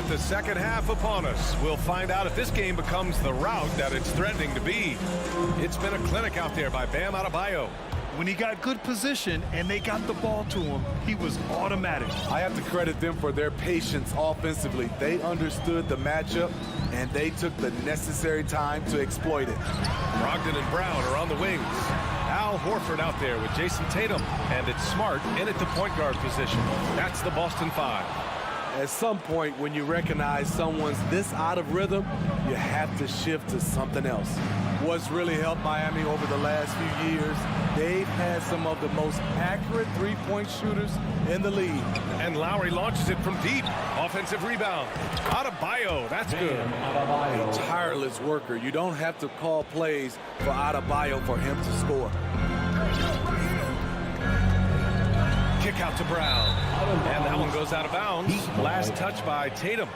with the second half upon us, we'll find out if this game becomes the rout that it's threatening to be. It's been a clinic out there by Bam Adebayo. When he got good position and they got the ball to him, he was automatic. I have to credit them for their patience offensively. They understood the matchup, and they took the necessary time to exploit it. Brogdon and Brown are on the wings. Al Horford out there with Jason Tatum, and it's Smart in at the point guard position. That's the Boston Five. At some point, when you recognize someone's this out of rhythm, you have to shift to something else. What's really helped Miami over the last few years, they've had some of the most accurate three-point shooters in the league. And Lowry launches it from deep. Offensive rebound. Adebayo, that's good. A tireless worker. You don't have to call plays for Adebayo for him to score. Kick out to Brown. And that one goes out of bounds. Last touch by Tatum.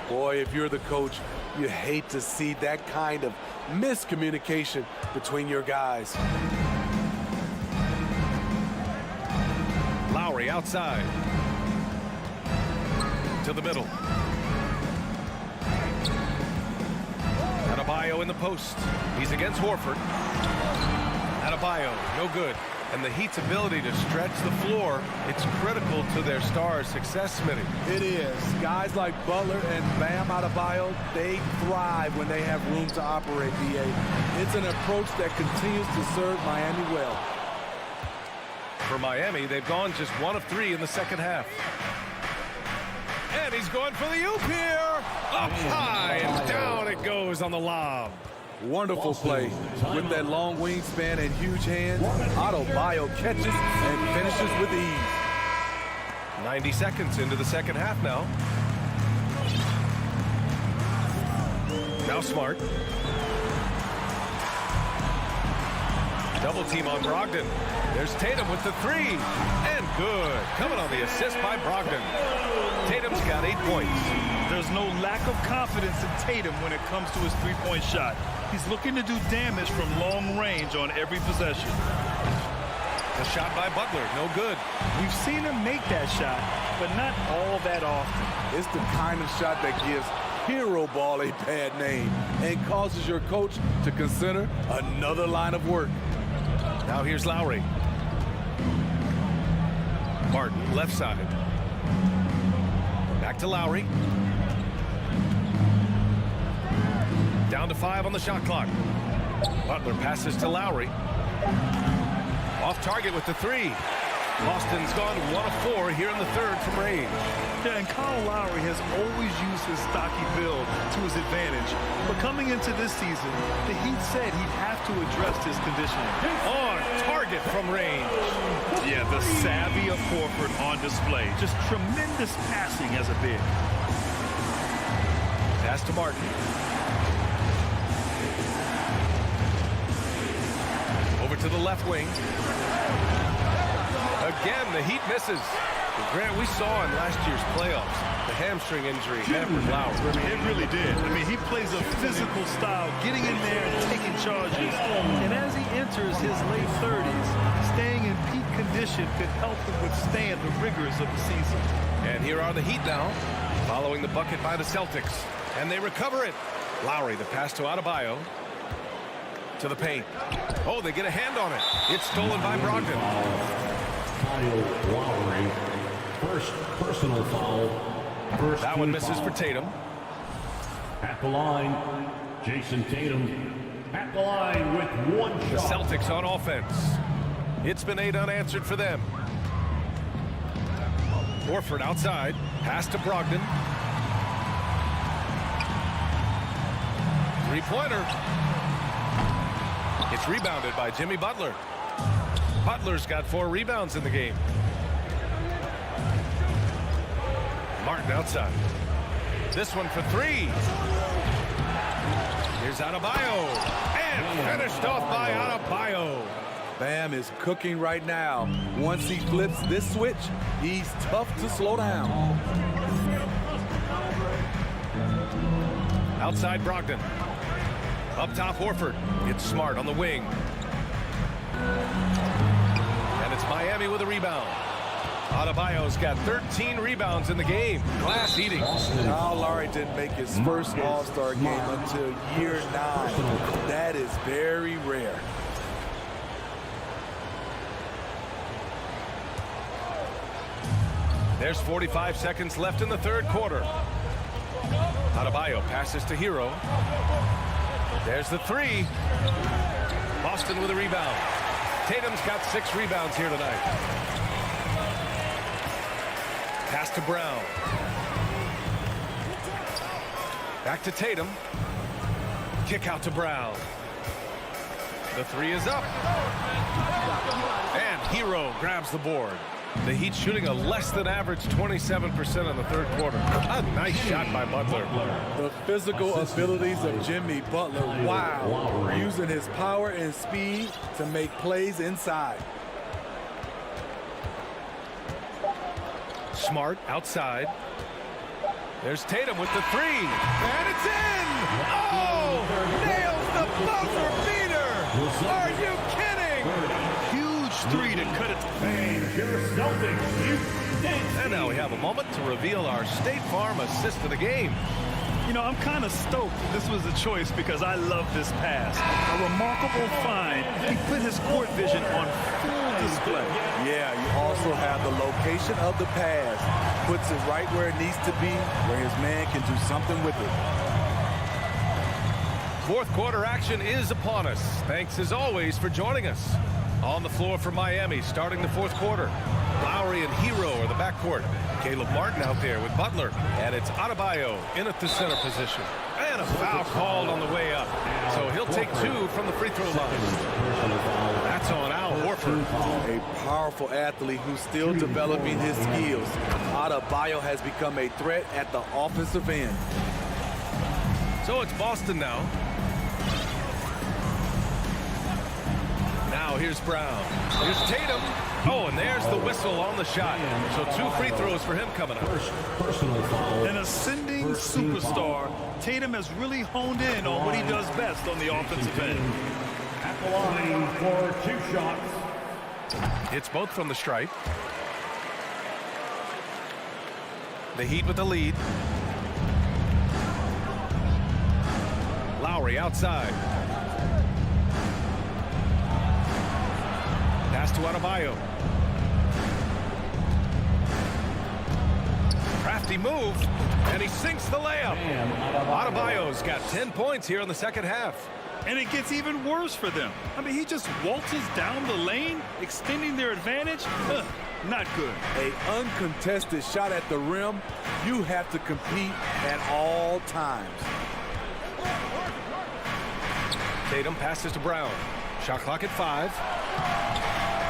Boy, if you're the coach, you hate to see that kind of miscommunication between your guys. Lowry outside. To the middle. Adebayo in the post. He's against Horford. Adebayo, no good. And the Heat's ability to stretch the floor, it's critical to their stars' success, Smitty. It is. Guys like Butler and Bam Adebayo, they thrive when they have room to operate, B.A. It's an approach that continues to serve Miami well. For Miami, they've gone just 1 of 3 in the second half. And he's going for the oop here. Up high and down it goes on the lob. Wonderful play. With that long wingspan and huge hands, Adebayo catches and finishes with ease. 90 seconds into the second half now. Now Smart. Double team on Brogdon. There's Tatum with the 3. And good. Coming on the assist by Brogdon. Tatum's got 8 points. There's no lack of confidence in Tatum when it comes to his three-point shot. He's looking to do damage from long range on every possession. The shot by Butler, no good. We've seen him make that shot, but not all that often. It's the kind of shot that gives hero ball a bad name and causes your coach to consider another line of work. Now here's Lowry. Martin, left side. Back to Lowry. Down to 5 on the shot clock. Butler passes to Lowry. Off target with the 3. Boston's gone 1 of 4 here in the third from range. Yeah, and Kyle Lowry has always used his stocky build to his advantage. But coming into this season, the Heat said he'd have to address his conditioning. On target from range. Yeah, the savvy of Horford on display. Just tremendous passing as a big. Pass to Martin. Over to the left wing. Again, the Heat misses. Grant, we saw in last year's playoffs, the hamstring injury hampered Lowry. It really did. I mean, he plays a physical style, getting in there and taking charges. And as he enters his late 30s, staying in peak condition could help him withstand the rigors of the season. And here are the Heat now, following the bucket by the Celtics. And they recover it. Lowry, the pass to Adebayo. To the paint. Oh, they get a hand on it. It's stolen by Brogdon. Kyle Lowry, first personal foul. That one misses for Tatum. At the line, Jason Tatum. At the line with 1 shot. The Celtics on offense. It's been 8 unanswered for them. Horford outside. Pass to Brogdon. 3-pointer. It's rebounded by Jimmy Butler. Butler's got 4 rebounds in the game. Martin outside. This one for 3. Here's Adebayo. And finished off by Adebayo. Bam is cooking right now. Once he flips this switch, he's tough to slow down. Outside Brogdon. Up top Horford. It's Smart on the wing. And it's Miami with a rebound. Adebayo's got 13 rebounds in the game. Glass eating. Kyle Lowry didn't make his first All-Star game until year 9. That is very rare. There's 45 seconds left in the third quarter. Adebayo passes to Hero. There's the 3. Boston with a rebound. Tatum's got 6 rebounds here tonight. Pass to Brown. Back to Tatum. Kick out to Brown. The 3 is up. And Hero grabs the board. The Heat shooting a less than average 27% in the third quarter. A nice shot by Butler. The physical abilities of Jimmy Butler. Wow. Using his power and speed to make plays inside. Smart outside. There's Tatum with the 3. And it's in! Oh! Nails the buzzer beater! Are you kidding? 3 to cut it. And now we have a moment to reveal our State Farm assist of the game. You know, I'm kind of stoked this was a choice because I love this pass. A remarkable find. He put his court vision on full display. Yeah, you also have the location of the pass. Puts it right where it needs to be, where his man can do something with it. Fourth quarter action is upon us. Thanks as always for joining us. On the floor for Miami, starting the fourth quarter. Lowry and Hero are the backcourt. Caleb Martin out there with Butler. And it's Adebayo in at the center position. And a foul called on the way up. So he'll take 2 from the free throw line. That's on Al Horford. A powerful athlete who's still developing his skills. Adebayo has become a threat at the offensive end. So it's Boston now. Now here's Brown. Here's Tatum. Oh, and there's the whistle on the shot. So 2 free throws for him coming up. Personal foul. An ascending superstar, Tatum has really honed in on what he does best on the offensive end. At the line for 2 shots. It's both from the stripe. The Heat with the lead. Lowry outside. Pass to Adebayo. Crafty move, and he sinks the layup. Adebayo's got 10 points here in the second half. And it gets even worse for them. I mean, he just waltzes down the lane, extending their advantage. Ugh, not good. An uncontested shot at the rim, you have to compete at all times. Tatum passes to Brown. Shot clock at 5.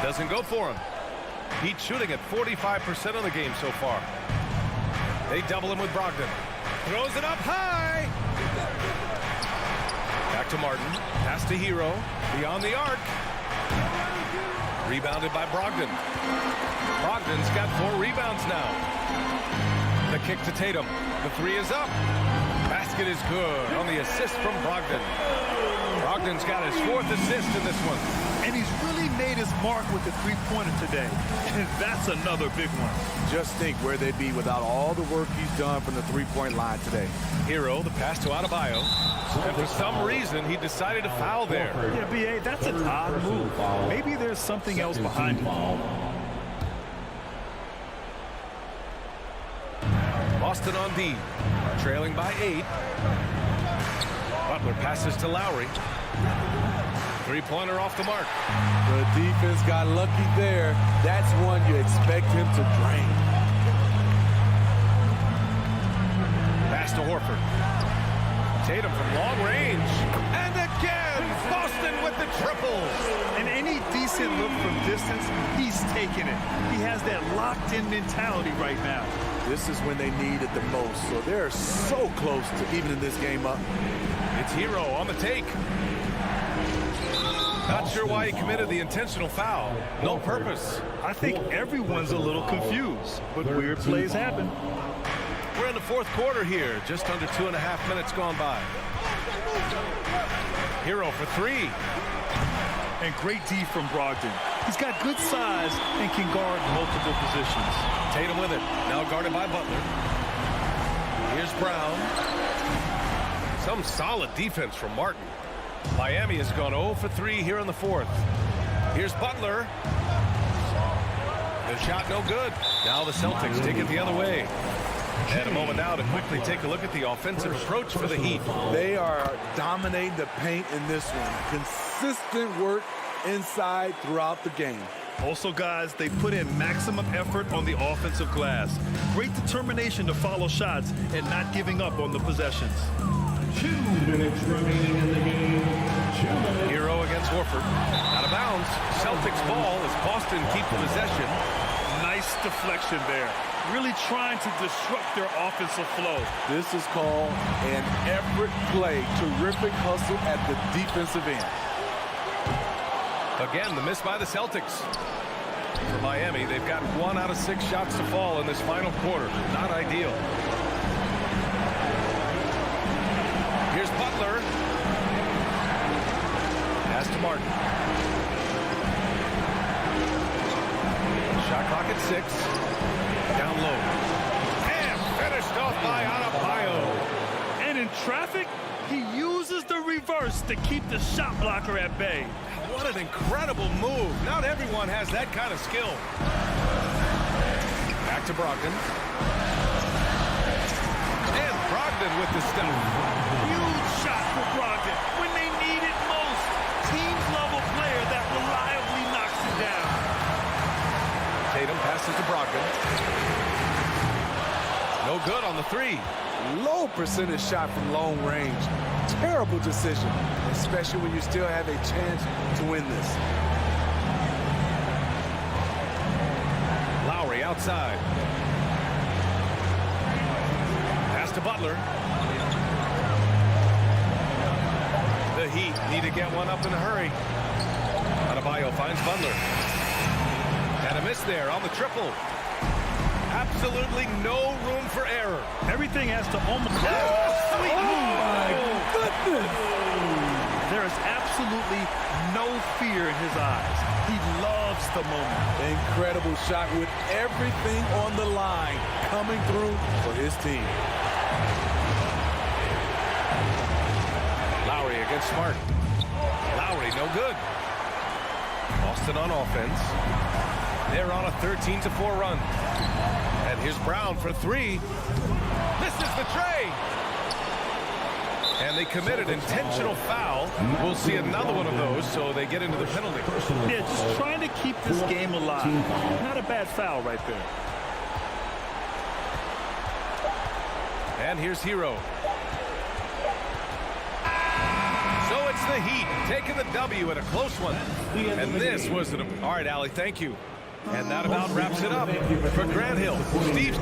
Doesn't go for him. Heat shooting at 45% of the game so far. They double him with Brogdon. Throws it up high. Back to Martin. Pass to Hero. Beyond the arc. Rebounded by Brogdon. Brogdon's got 4 rebounds now. The kick to Tatum. The 3 is up. Basket is good on the assist from Brogdon. Brogdon's got his 4th assist in this one. And he's really made his mark with the three-pointer today. And that's another big one. Just think where they'd be without all the work he's done from the three-point line today. Hero, the pass to Adebayo. And for some reason, he decided to foul there. Yeah, B.A., that's an odd move. Maybe there's something else behind it. Boston on D, trailing by 8. Butler passes to Lowry. 3-pointer off the mark. The defense got lucky there. That's one you expect him to drain. Pass to Horford. Tatum from long range. And again, Boston with the triple. And any decent look from distance, he's taking it. He has that locked-in mentality right now. This is when they need it the most, so they're so close to evening this game up. It's Hero on the take. Not sure why he committed the intentional foul. No purpose. I think everyone's a little confused, but weird plays happen. We're in the 4th quarter here, just under 2.5 minutes gone by. Hero for 3. And great D from Brogdon. He's got good size and can guard multiple positions. Tatum with it, now guarded by Butler. Here's Brown. Some solid defense from Martin. Miami has gone 0 for 3 here in the 4th. Here's Butler. The shot no good. Now the Celtics take it the other way. And a moment now to quickly take a look at the offensive approach for the Heat. They are dominating the paint in this one. Consistent work inside throughout the game. Also, guys, they put in maximum effort on the offensive glass. Great determination to follow shots and not giving up on the possessions. 2 minutes remaining in the game. 2 minutes. Hero against Horford. Out of bounds. Celtics ball as Boston keep the possession. Nice deflection there. Really trying to disrupt their offensive flow. This is called an effort play. Terrific hustle at the defensive end. Again, the miss by the Celtics. For Miami, they've got 1 out of 6 shots to fall in this final quarter. Not ideal. Here's Butler. Pass to Martin. Shot clock at 6. Down low. And finished off by Adebayo. And in traffic, he uses the reverse to keep the shot blocker at bay. What an incredible move. Not everyone has that kind of skill. Back to Brogdon. And Brogdon with the step. Huge shot for Brogdon when they need it most. Team-level player that reliably knocks it down. Tatum passes to Brogdon. No good on the 3. Low percentage shot from long range. Terrible decision, especially when you still have a chance to win this. Lowry outside. Pass to Butler. The Heat need to get one up in a hurry. Adebayo finds Butler. And a miss there on the triple. Absolutely no room for error. Everything has to almost... Sweet move. My goodness. There is absolutely no fear in his eyes. He loves the moment. Incredible shot with everything on the line coming through for his team. Lowry against Smart. Lowry no good. Boston on offense. They're on a 13-4 run. And here's Brown for three. Misses the tray. And they committed intentional foul. We'll see another one of those, so they get into the penalty. Yeah, just trying to keep this game alive. Not a bad foul right there. And here's Hero. So it's the Heat taking the W at a close one. And this was an... All right, Allie, thank you. And that about wraps it up for Grant Hill. Steve...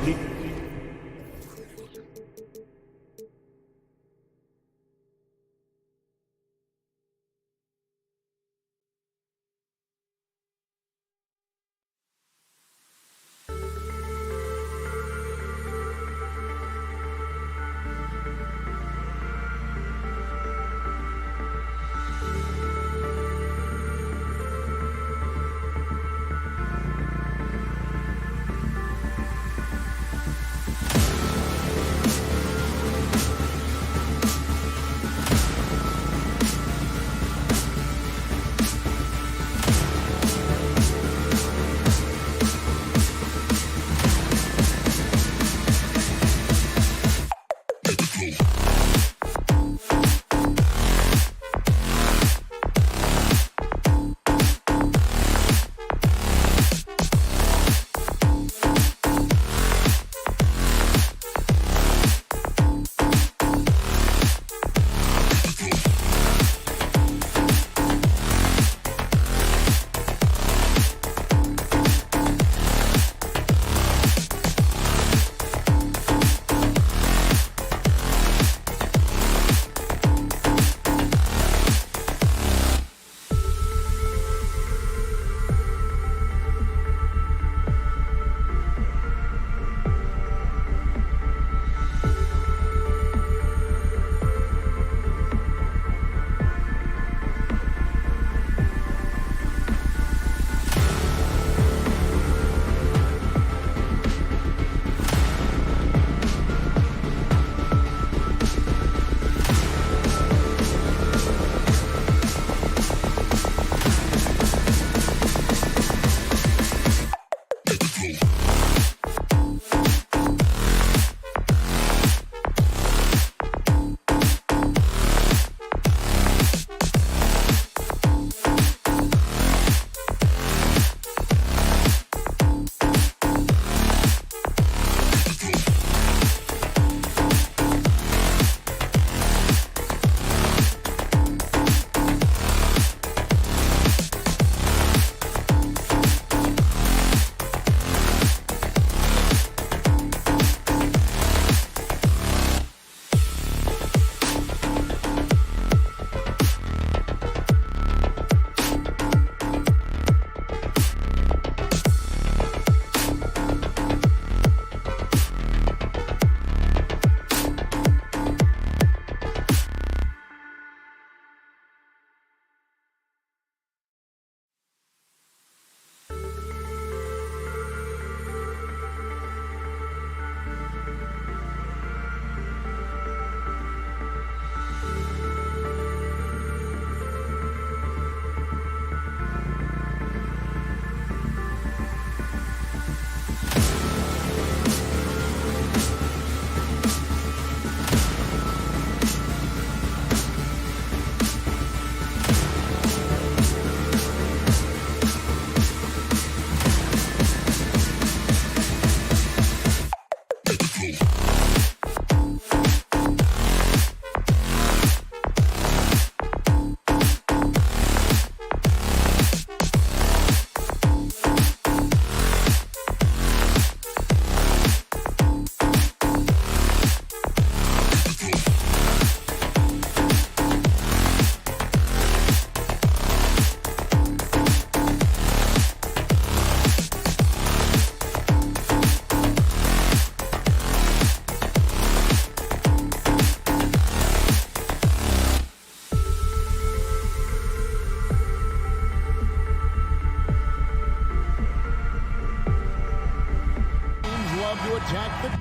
attack the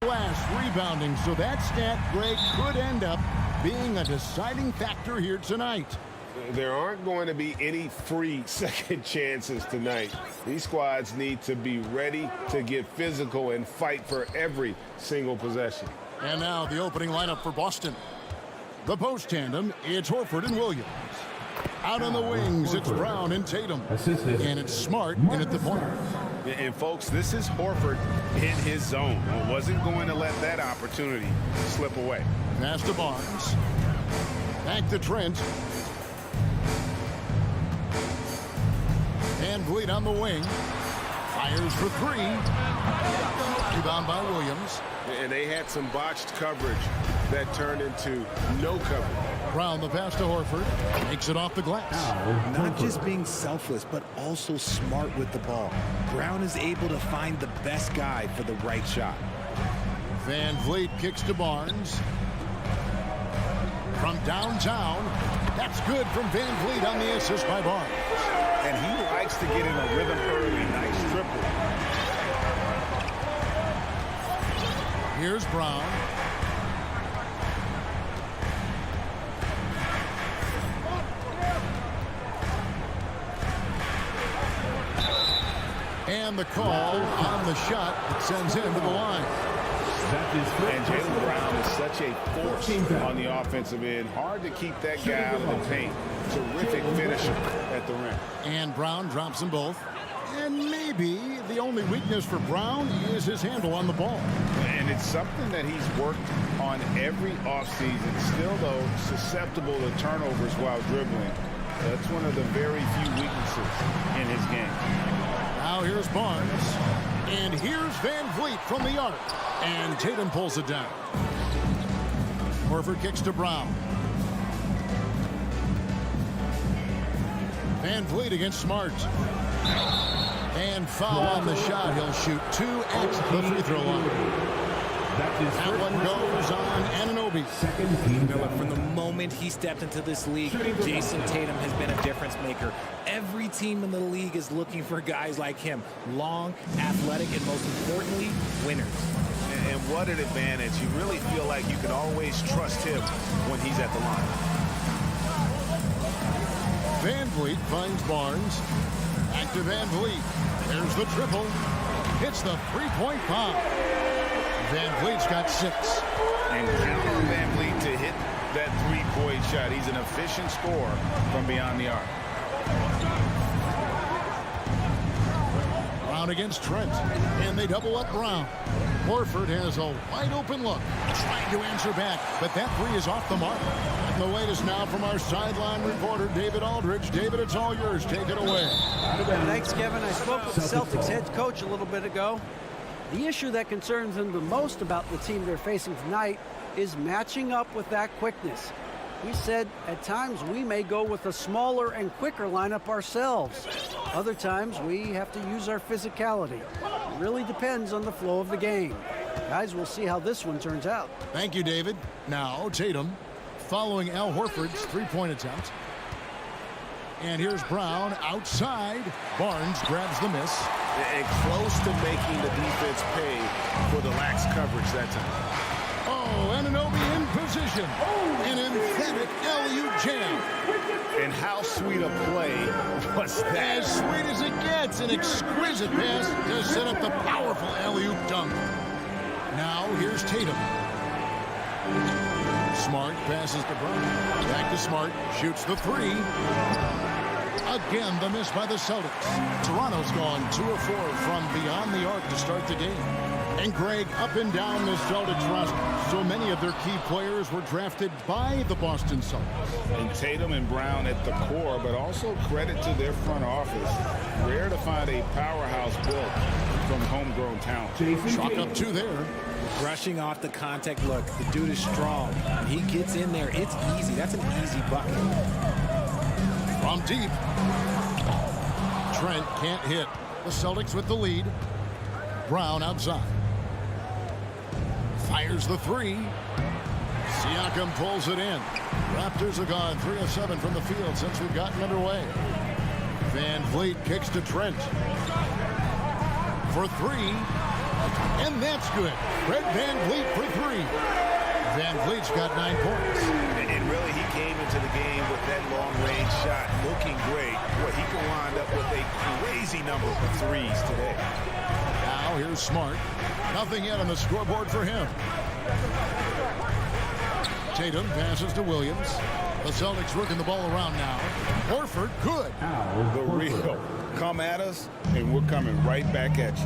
glass, rebounding, so that stat, Greg, could end up being a deciding factor here tonight. There aren't going to be any free second chances tonight. These squads need to be ready to get physical and fight for every single possession. And now the opening lineup for Boston. The post tandem, it's Horford and Williams. Out on the wings, it's Brown and Tatum. And it's Smart in at the point. And folks, this is Horford in his zone. Wasn't going to let that opportunity slip away. Pass to Barnes. Back to Trent. Van Vliet on the wing. Fires for three. Rebound by Williams. And they had some botched coverage that turned into no coverage. Brown the pass to Horford. Makes it off the glass. Not just being selfless, but also smart with the ball. Brown is able to find the best guy for the right shot. Van Vliet kicks to Barnes. From downtown. That's good from Van Vliet on the assist by Barnes. And he likes to get in a rhythm early. Nice triple. Here's Brown. And the call on the shot that sends him to the line. And Jaylen Brown is such a force on the offensive end. Hard to keep that guy out of the paint. Terrific finisher at the rim. And Brown drops them both. And maybe the only weakness for Brown is his handle on the ball. And it's something that he's worked on every offseason. Still, though, susceptible to turnovers while dribbling. That's one of the very few weaknesses in his game. Now here's Barnes. And here's Van Vliet from the arc. And Tatum pulls it down. Horford kicks to Brown. Van Vliet against Smart. And foul on the shot. He'll shoot 2 at the free throw line. That one goes on Anunoby. Miller, from the moment he stepped into this league, Jason Tatum has been a difference maker. Every team in the league is looking for guys like him. Long, athletic, and most importantly, winners. And what an advantage. You really feel like you can always trust him when he's at the line. Van Vliet finds Barnes. Back to Van Vliet. There's the triple. Hits the three-point bomb. Van Vliet's got 6. And count on Van Vliet to hit that three-point shot. He's an efficient scorer from beyond the arc. Brown against Trent. And they double up Brown. Horford has a wide-open look. Trying to answer back, but that three is off the mark. And the latest now from our sideline reporter, David Aldridge. David, it's all yours. Take it away. Thanks, Kevin. I spoke with the Celtics head coach a little bit ago. The issue that concerns him the most about the team they're facing tonight is matching up with that quickness. He said, at times we may go with a smaller and quicker lineup ourselves. Other times we have to use our physicality. It really depends on the flow of the game. Guys, we'll see how this one turns out. Thank you, David. Now, Tatum, following Al Horford's three-point attempt. And here's Brown outside. Barnes grabs the miss. And close to making the defense pay for the lax coverage that time. Oh, Anunoby in position. An emphatic alley-oop jam. And how sweet a play was that? As sweet as it gets. An exquisite pass to set up the powerful alley-oop dunk. Now here's Tatum. Smart passes to Brown. Back to Smart. Shoots the three. Again, the miss by the Celtics. Toronto's gone 2 of 4 from beyond the arc to start the game. And Greg, up and down the Celtics roster, so many of their key players were drafted by the Boston Celtics. And Tatum and Brown at the core, but also credit to their front office. Rare to find a powerhouse built from homegrown talent. Chalk up 2 there. Brushing off the contact look. The dude is strong. When he gets in there, it's easy. That's an easy bucket. From deep. Trent can't hit. The Celtics with the lead. Brown outside. Fires the three. Siakam pulls it in. Raptors have gone 3 of 7 from the field since we've gotten underway. Van Vliet kicks to Trent. For three. And that's good. Fred Van Vliet for three. Van Vliet's got 9 points. And really, he came into the game with that long-range shot looking great. Boy, he can wind up with a crazy number of threes today. Now here's Smart. Nothing yet on the scoreboard for him. Tatum passes to Williams. The Celtics working the ball around now. Horford, good. The real. Come at us, and we're coming right back at you.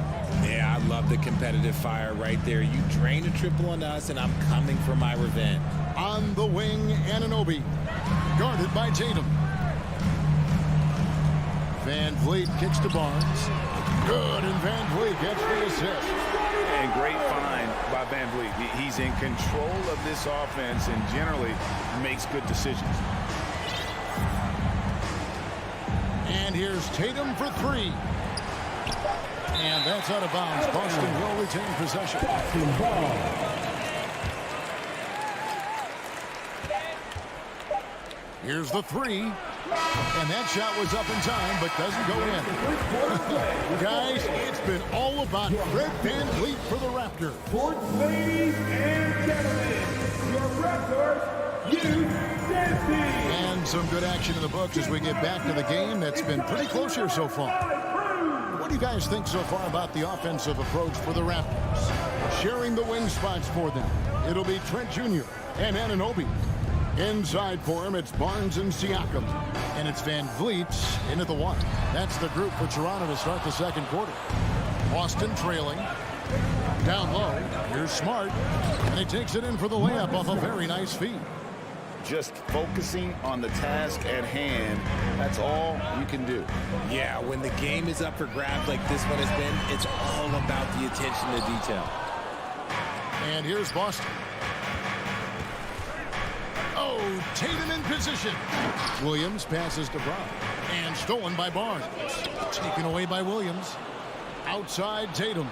Yeah, I love the competitive fire right there. You drain a triple on us, and I'm coming for my revenge. On the wing, Anunoby. Guarded by Tatum. Van Vliet kicks to Barnes. Good, and Van Vliet gets the assist. And great find by Van Vliet. He's in control of this offense and generally makes good decisions. And here's Tatum for three. And that's out of bounds. Boston will retain possession. Here's the three. And that shot was up in time, but doesn't go in. Guys, it's been all about Fred Van Vliet for the Raptors. Sports ladies and gentlemen, your Raptors youth dance team. And some good action in the books as we get back to the game that's been pretty close here so far. What do you guys think so far about the offensive approach for the Raptors? Sharing the wing spots for them. It'll be Trent Jr. and Anunoby. Inside for him, it's Barnes and Siakam. And it's Van Vliet in at the one. That's the group for Toronto to start the second quarter. Boston trailing. Down low, here's Smart. And he takes it in for the layup off a very nice feed. Just focusing on the task at hand, that's all you can do. Yeah, when the game is up for grabs like this one has been, it's all about the attention to detail. And here's Boston. Oh, Tatum in position. Williams passes to Brown. And stolen by Barnes. Taken away by Williams. Outside Tatum.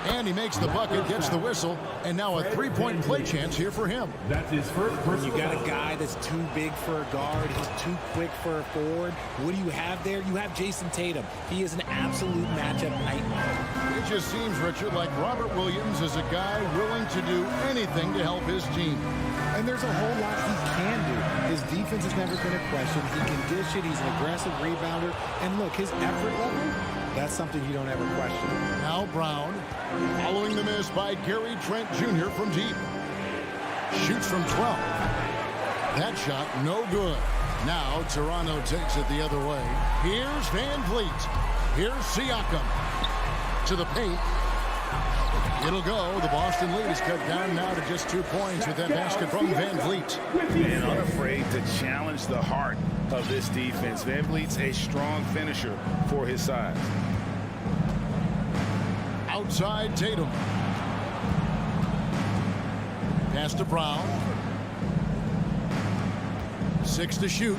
And he makes the bucket, gets the whistle, and now a three-point play chance here for him. That's his first personal. You got a guy that's too big for a guard. He's too quick for a forward. What do you have there? You have Jason Tatum. He is an absolute matchup nightmare. It just seems, Richard, like Robert Williams is a guy willing to do anything to help his team. And there's a whole lot he can do. His defense has never been a question. He can dish it. He's an aggressive rebounder. And look, his effort level, that's something you don't ever question. Now Brown, following the miss by Gary Trent Jr. from deep. Shoots from 12. That shot, no good. Now Toronto takes it the other way. Here's Van Vliet. Here's Siakam. To the paint. It'll go. The Boston lead is cut down now to just 2 points with that basket from Van Vliet. And unafraid to challenge the heart of this defense. Van Vliet's a strong finisher for his size. Outside Tatum. Pass to Brown. 6 to shoot.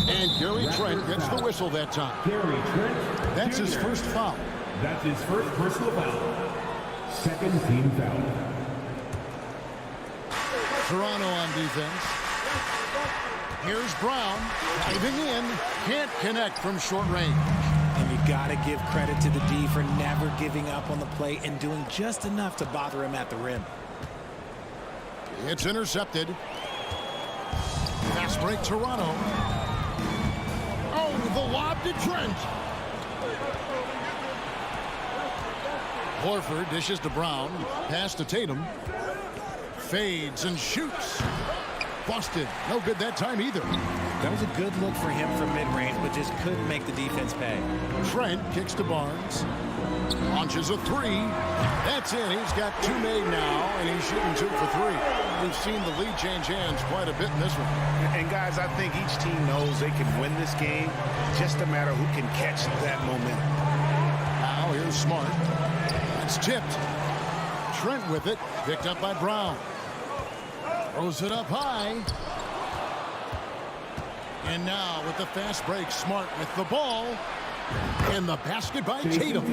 And Gary Trent gets the whistle that time. Gary Trent. That's his first foul. That's his first personal foul. Second team foul. Toronto on defense. Here's Brown. Diving in. Can't connect from short range. And you got to give credit to the D for never giving up on the play and doing just enough to bother him at the rim. It's intercepted. Fast break Toronto. Oh, the lob to Trent. Horford dishes to Brown. Pass to Tatum. Fades and shoots. Busted. No good that time either. That was a good look for him from mid-range, but just couldn't make the defense pay. Trent kicks to Barnes. Launches a three. That's in. He's got 2 made now, and he's shooting 2 for 3. We've seen the lead change hands quite a bit in this one. And guys, I think each team knows they can win this game. Just a matter who can catch that momentum. Now here's Smart. It's tipped. Trent with it. Picked up by Brown. Throws it up high. And now with the fast break, Smart with the ball. And the basket by Tatum.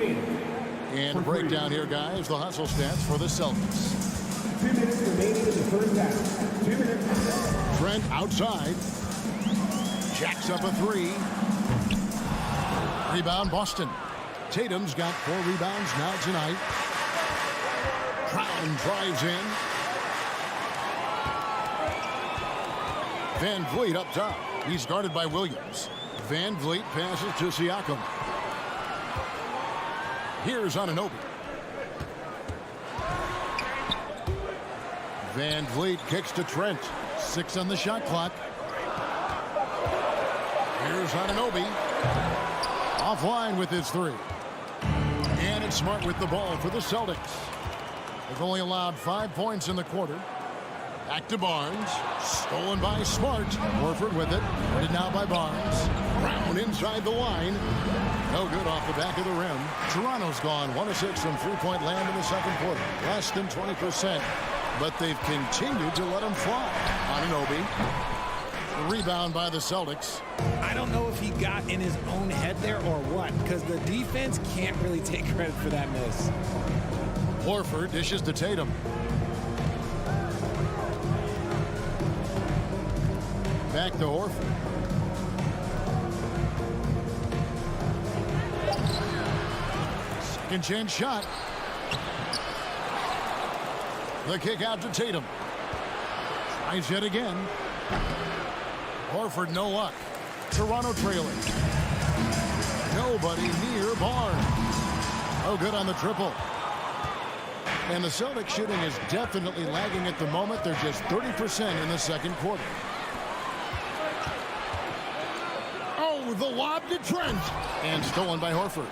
And a breakdown here, guys. The hustle stats for the Celtics. 2 minutes remaining in the first half. 2 minutes. Trent outside. Jacks up a three. Rebound, Boston. Tatum's got 4 rebounds now tonight. Brown drives in. Van Vliet up top. He's guarded by Williams. Van Vliet passes to Siakam. Here's Anunoby. Van Vliet kicks to Trent. 6 on the shot clock. Here's Anunoby. Offline with his 3. And it's Smart with the ball for the Celtics. They've only allowed 5 points in the quarter. Back to Barnes. Stolen by Smart. Horford with it. Guarded now by Barnes. Brown inside the line. No good off the back of the rim. Toronto's gone 1 of 6 from three-point land in the second quarter. Less than 20%. But they've continued to let him fly. Anunoby. Rebound by the Celtics. I don't know if he got in his own head there or what, because the defense can't really take credit for that miss. Horford dishes to Tatum. Back to Horford. Second chance shot. The kick out to Tatum. Tries yet again. Horford, no luck. Toronto trailing. Nobody near Barnes. Oh, good on the triple. And the Celtics shooting is definitely lagging at the moment. They're just 30% in the second quarter. Oh, the lob to Trent. And stolen by Horford.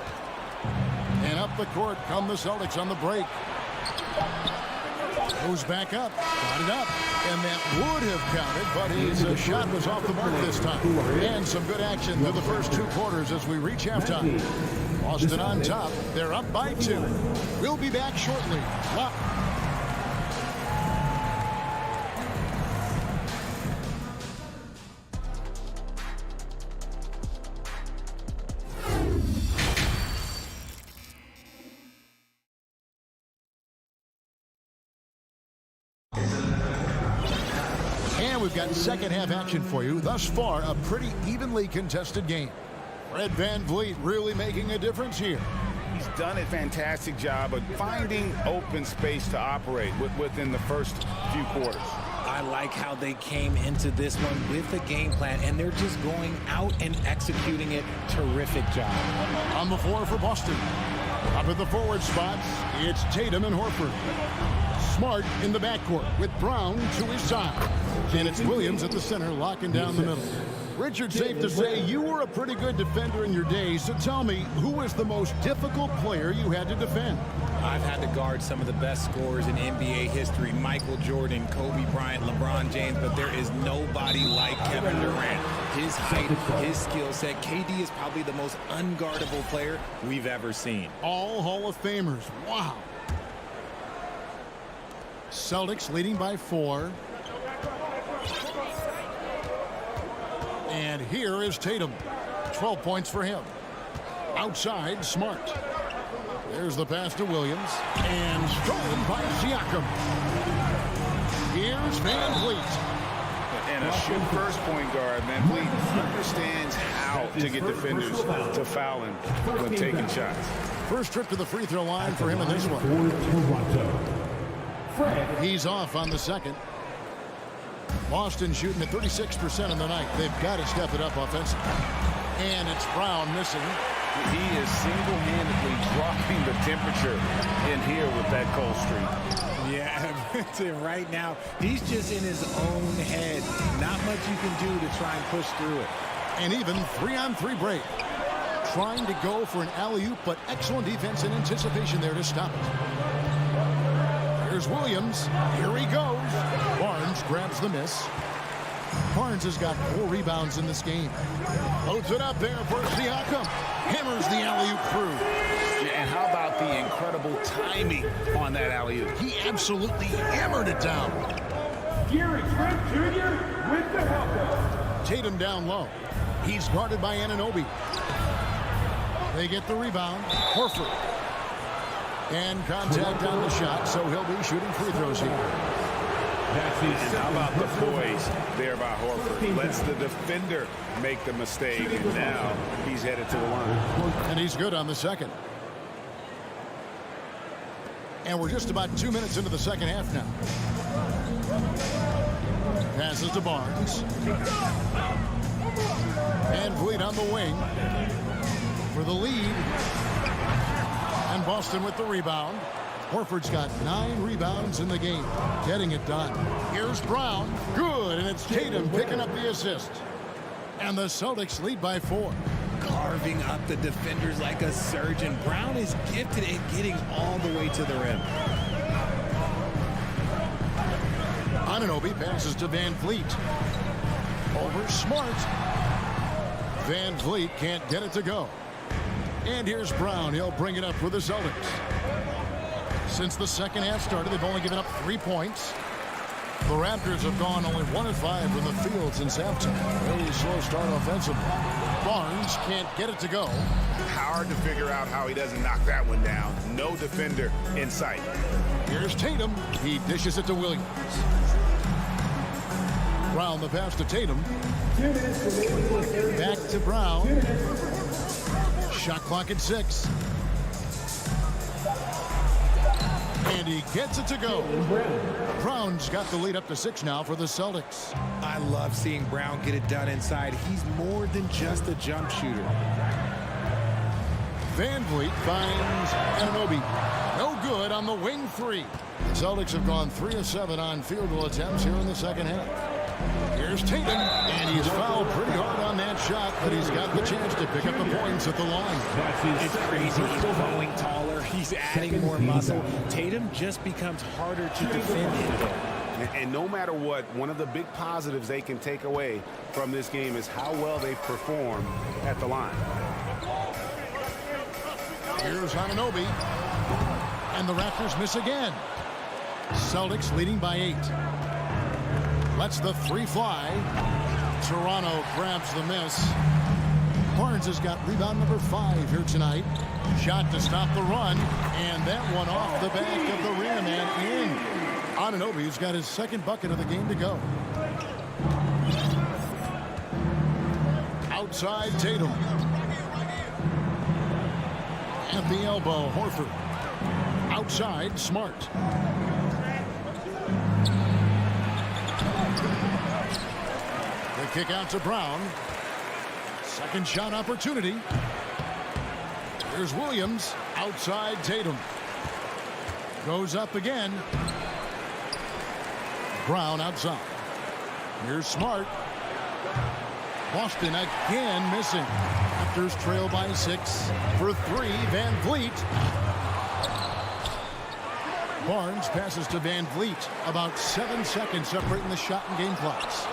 And up the court come the Celtics on the break. Goes back up. Got it up. And that would have counted, but his shot was off the mark this time. And some good action through the first 2 quarters as we reach halftime. Boston on top. They're up by 2. We'll be back shortly. Lock. We've got second half action for you. Thus far, a pretty evenly contested game. Fred Van Vliet really making a difference here. He's done a fantastic job of finding open space to operate within the first few quarters. I like how they came into this one with a game plan, and they're just going out and executing it. Terrific job. On the floor for Boston. Up at the forward spots, it's Tatum and Horford. Smart in the backcourt with Brown to his side. And it's Williams at the center, locking down the middle. Richard, safe to say you were a pretty good defender in your day, so tell me, who was the most difficult player you had to defend? I've had to guard some of the best scorers in NBA history. Michael Jordan, Kobe Bryant, LeBron James, but there is nobody like Kevin Durant. His height, his skill set. KD is probably the most unguardable player we've ever seen. All Hall of Famers. Wow. Celtics leading by 4. And here is Tatum. 12 points for him. Outside, Smart. There's the pass to Williams. And stolen by Siakam. Here's Van Vliet. And a shoot-first point guard, Van Vliet understands how to get defenders to foul him when taking shots. First trip to the free throw line for him in this one. He's off on the second. Boston shooting at 36% in the night. They've got to step it up offensively. And it's Brown missing. He is single-handedly dropping the temperature in here with that cold streak. Yeah, right now, he's just in his own head. Not much you can do to try and push through it. And even 3-on-3 break. Trying to go for an alley-oop, but excellent defense and anticipation there to stop it. Here's Williams. Here he goes. Barnes grabs the miss. Barnes has got 4 rebounds in this game. Loads it up there for Siakam. Hammers the alley-oop through. And how about the incredible timing on that alley-oop? He absolutely hammered it down. Gary Trent Jr. with the help. Tatum down low. He's guarded by Anunoby. They get the rebound. Horford. And contact on the shot, so he'll be shooting free throws here. And how about the poise there by Horford? Lets the defender make the mistake, and now he's headed to the line. And he's good on the second. And we're just about 2 minutes into the second half now. Passes to Barnes. Van Vliet on the wing for the lead. And Boston with the rebound. Horford's got 9 rebounds in the game, getting it done. Here's Brown. Good, and it's Tatum picking up the assist. And the Celtics lead by 4. Carving up the defenders like a surgeon. Brown is gifted at getting all the way to the rim. Anunoby passes to Van Vliet. Over Smart. Van Vliet can't get it to go. And here's Brown. He'll bring it up for the Celtics. Since the second half started, they've only given up 3 points. The Raptors have gone only 1 of 5 from the field since halftime. Really slow start offensively. Barnes can't get it to go. Hard to figure out how he doesn't knock that one down. No defender in sight. Here's Tatum. He dishes it to Williams. Brown the pass to Tatum. Back to Brown. Shot clock at 6. And he gets it to go. Brown's got the lead up to 6 now for the Celtics. I love seeing Brown get it done inside. He's more than just a jump shooter. Van Vliet finds Anunoby. No good on the wing 3. The Celtics have gone 3 of 7 on field goal attempts here in the second half. Here's Tatum, and he's fouled pretty hard on that shot, but he's got the chance to pick up the points at the line. It's crazy. He's growing taller. He's adding more muscle. Tatum just becomes harder to defend him. And no matter what, one of the big positives they can take away from this game is how well they perform at the line. Here's Anunoby, and the Raptors miss again. Celtics leading by 8. Lets the 3 fly. Toronto grabs the miss. Barnes has got rebound number 5 here tonight. Shot to stop the run, and that one off the back of the rim and in. Anunoby's got his second bucket of the game to go. Outside Tatum. At the elbow, Horford. Outside, Smart. The kick out to Brown. Second shot opportunity. Here's Williams. Outside Tatum. Goes up again. Brown outside. Here's Smart. Boston again missing. Raptors trail by 6. For 3, Van Vliet. Barnes passes to Van Vliet. About 7 seconds separating the shot and game clocks.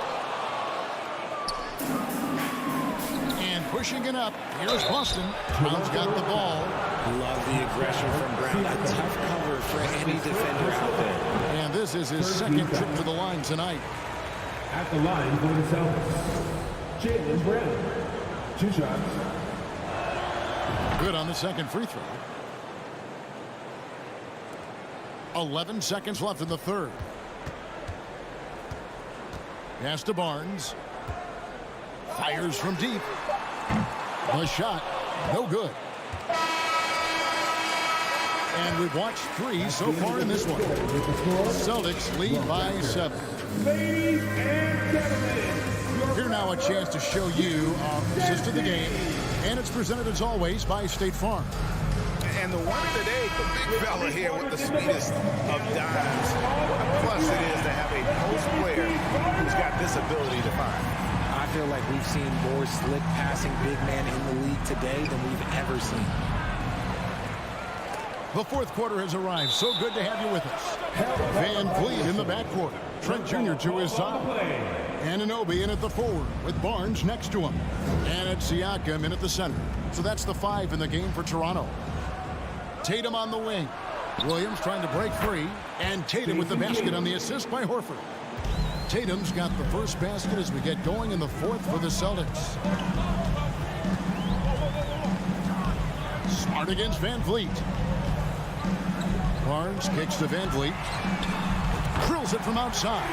And pushing it up. Here's Boston. Brown's got the ball. Love the aggression from Brown. A tough cover for any defender out there. And this is his second trip to the line tonight. At the line for the Celtics, Jaylen Brown. 2 shots. Good on the second free throw. 11 seconds left in the third. Pass to Barnes. Fires from deep. The shot, no good. And we've watched 3 so far in this one. Celtics lead by 7. Ladies and gentlemen. Here now a chance to show you our assist of the game. And it's presented as always by State Farm. And the one of the day, the big fella here with the sweetest of dimes. What a plus it is to have a post player who's got this ability to find. I feel like we've seen more slick passing big man in the league today than we've ever seen. The fourth quarter has arrived. So good to have you with us. Van Vliet in the backcourt. Trent Jr. to his side. Anunoby in at the forward with Barnes next to him. And it's Siakam in at the center. So that's the 5 in the game for Toronto. Tatum on the wing. Williams trying to break free. And Tatum with the basket on the assist by Horford. Tatum's got the first basket as we get going in the fourth for the Celtics. Smart against Van Vliet. Barnes kicks to Van Vliet. Drills it from outside.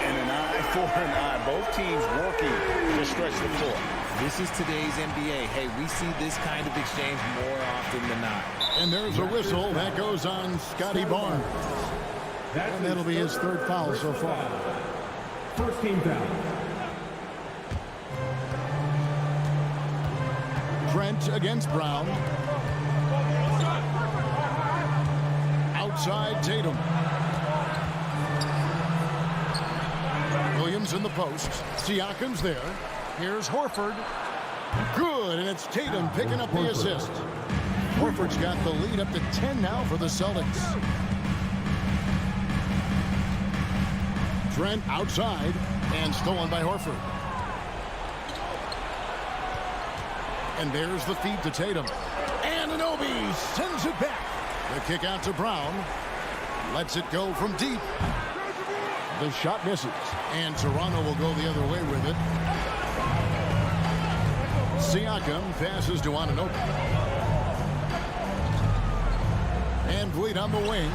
And an eye for an eye. Both teams working to stretch the floor. This is today's NBA. Hey, we see this kind of exchange more often than not. And there's a whistle that goes on Scotty Barnes. And that'll be his third foul so far. First team foul. Trent against Brown. Outside Tatum. Williams in the post. Siakam's there. Here's Horford. Good, and it's Tatum picking up the assist. Horford's got the lead up to 10 now for the Celtics. Trent outside and stolen by Horford. And there's the feed to Tatum. And Anunoby sends it back. The kick out to Brown. Lets it go from deep. The shot misses. And Toronto will go the other way with it. Siakam passes to Anunoby. And Vliet on the wing.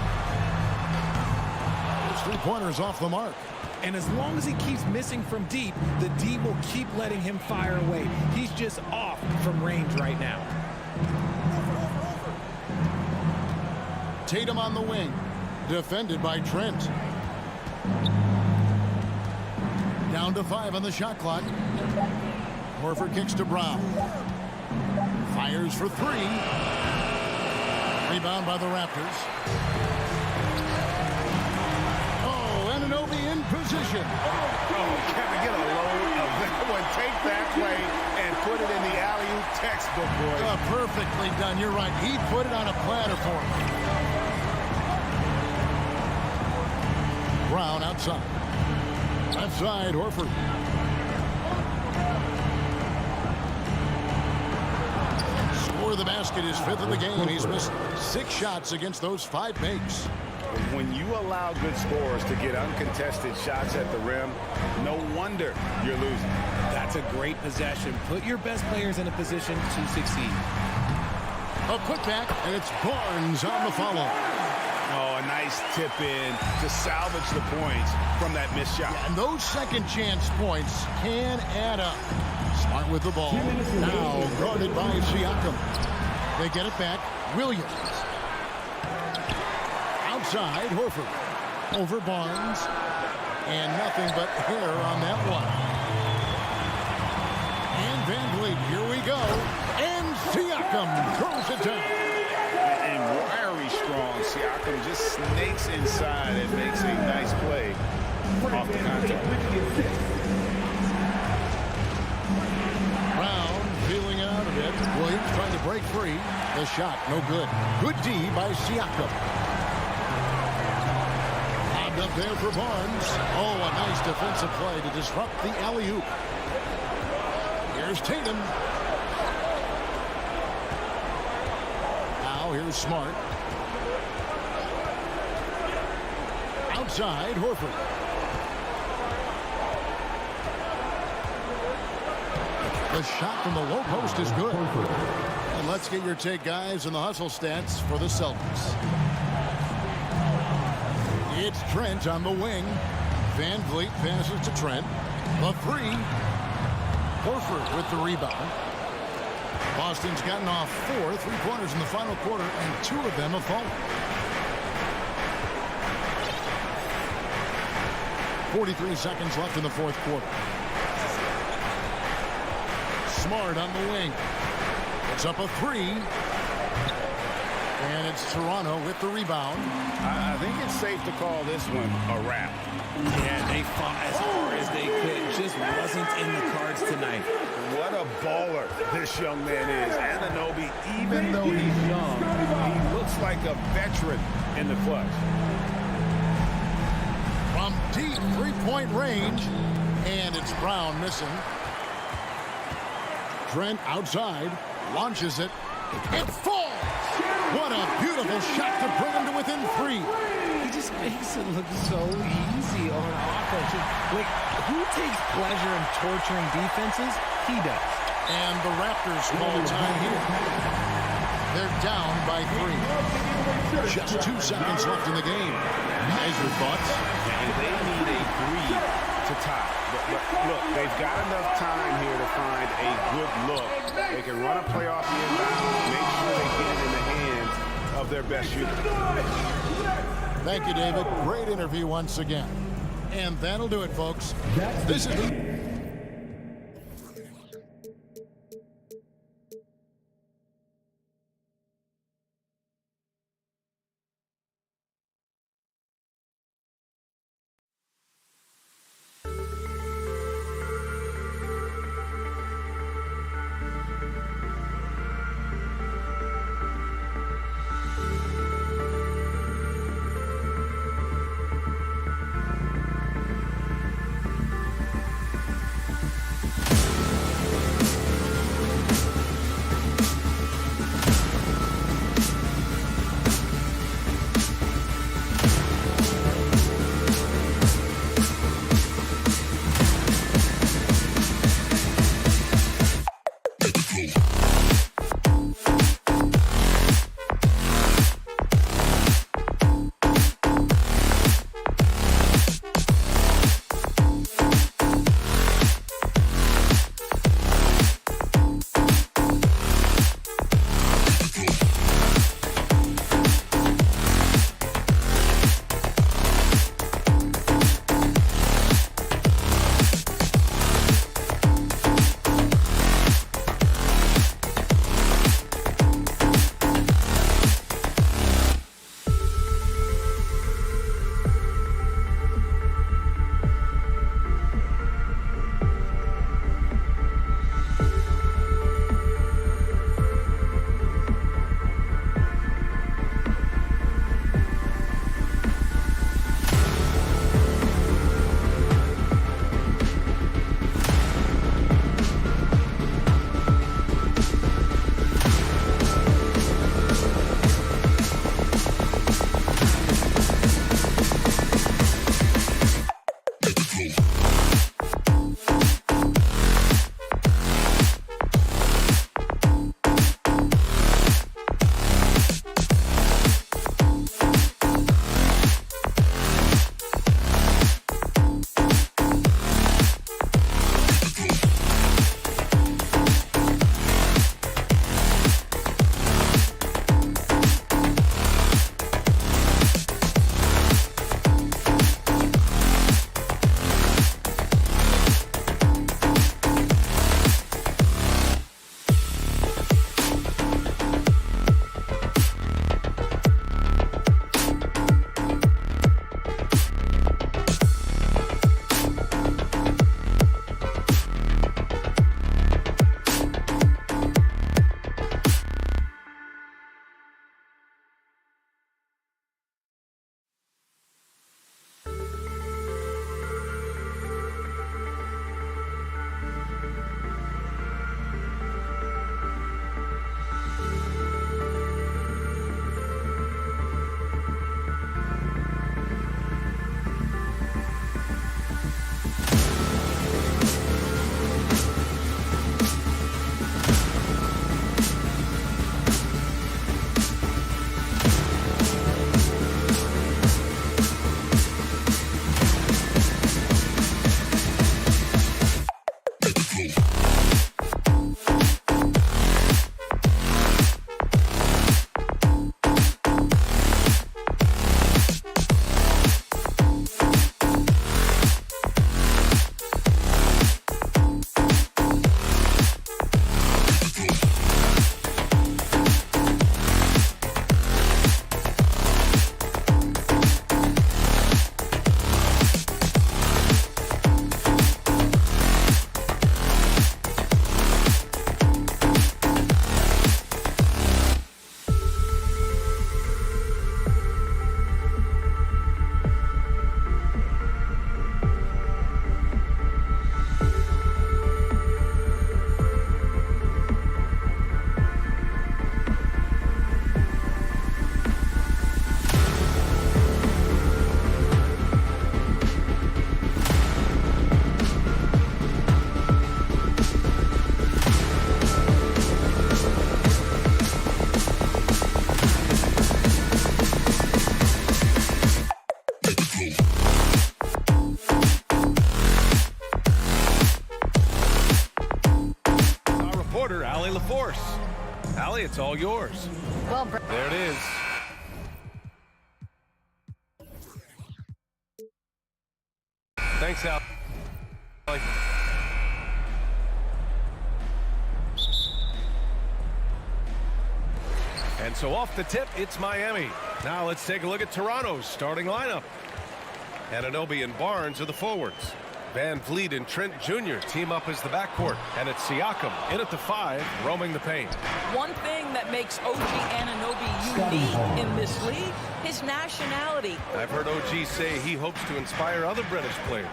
It's 3-pointers off the mark. And as long as he keeps missing from deep, the D will keep letting him fire away. He's just off from range right now. Tatum on the wing. Defended by Trent. Down to 5 on the shot clock. Horford kicks to Brown. Fires for 3. Rebound by the Raptors. Oh, Anunoby in position. Oh, can we get a load of that one? Take that play and put it in the alley-oop textbook, boy. Perfectly done. You're right. He put it on a platter for him. Brown outside. Left side, Horford. Score the basket, his 5th of the game. He's missed 6 shots against those 5 makes. When you allow good scorers to get uncontested shots at the rim, no wonder you're losing. That's a great possession. Put your best players in a position to succeed. A putback, and it's Barnes on the follow. Oh, a nice tip in to salvage the points from that missed shot. Yeah, and those second chance points can add up. Smart with the ball. Now guarded by Siakam. They get it back. Williams. Outside, Horford. Over Barnes. And nothing but hair on that one. And Van Vliet, here we go. And Siakam throws it down. And wiry strong. Siakam just snakes inside and makes a nice play off the contact. Brown feeling it out a bit. Williams trying to break free. The shot, no good. Good D by Siakam. Lobbed up there for Barnes. Oh, a nice defensive play to disrupt the alley-oop. Here's Tatum. Now here's Smart. Outside, Horford. The shot from the low post is good. And let's get your take, guys, on the hustle stats for the Celtics. It's Trent on the wing. Van Vliet passes to Trent. The 3. Horford with the rebound. Boston's gotten off 4 3-pointers in the final quarter, and 2 of them have fallen. 43 seconds left in the 4th quarter. Smart on the wing. It's up a 3. And it's Toronto with the rebound. I think it's safe to call this one a wrap. Yeah, they fought as hard as they could. Just wasn't in the cards tonight. What a baller this young man is. Anunoby, even though he's young, he looks like a veteran in the clutch. From deep 3-point range. And it's Brown missing. Trent outside. Launches it. It falls. What a beautiful shot to bring him to within 3. He just makes it look so easy on offense. Like, who takes pleasure in torturing defenses? He does. And the Raptors call the time here. They're down by 3. Just 2 seconds left in the game. Guys are Thoughts? And they need a breathe to tie. But look, they've got enough time here to find a good look. They can run a play off the inbound, make sure they get it in the hands of their best shooter. Thank you, David. Great interview once again. And that'll do it, folks. This is... Allie, it's all yours. Well, There it is. Thanks, Allie. And so off the tip, it's Miami. Now let's take a look at Toronto's starting lineup. Anunoby and Barnes are the forwards. Van Vliet and Trent Jr. team up as the backcourt. And it's Siakam in at the 5, roaming the paint. One thing that makes OG Anunoby unique in this league, his nationality. I've heard OG say he hopes to inspire other British players.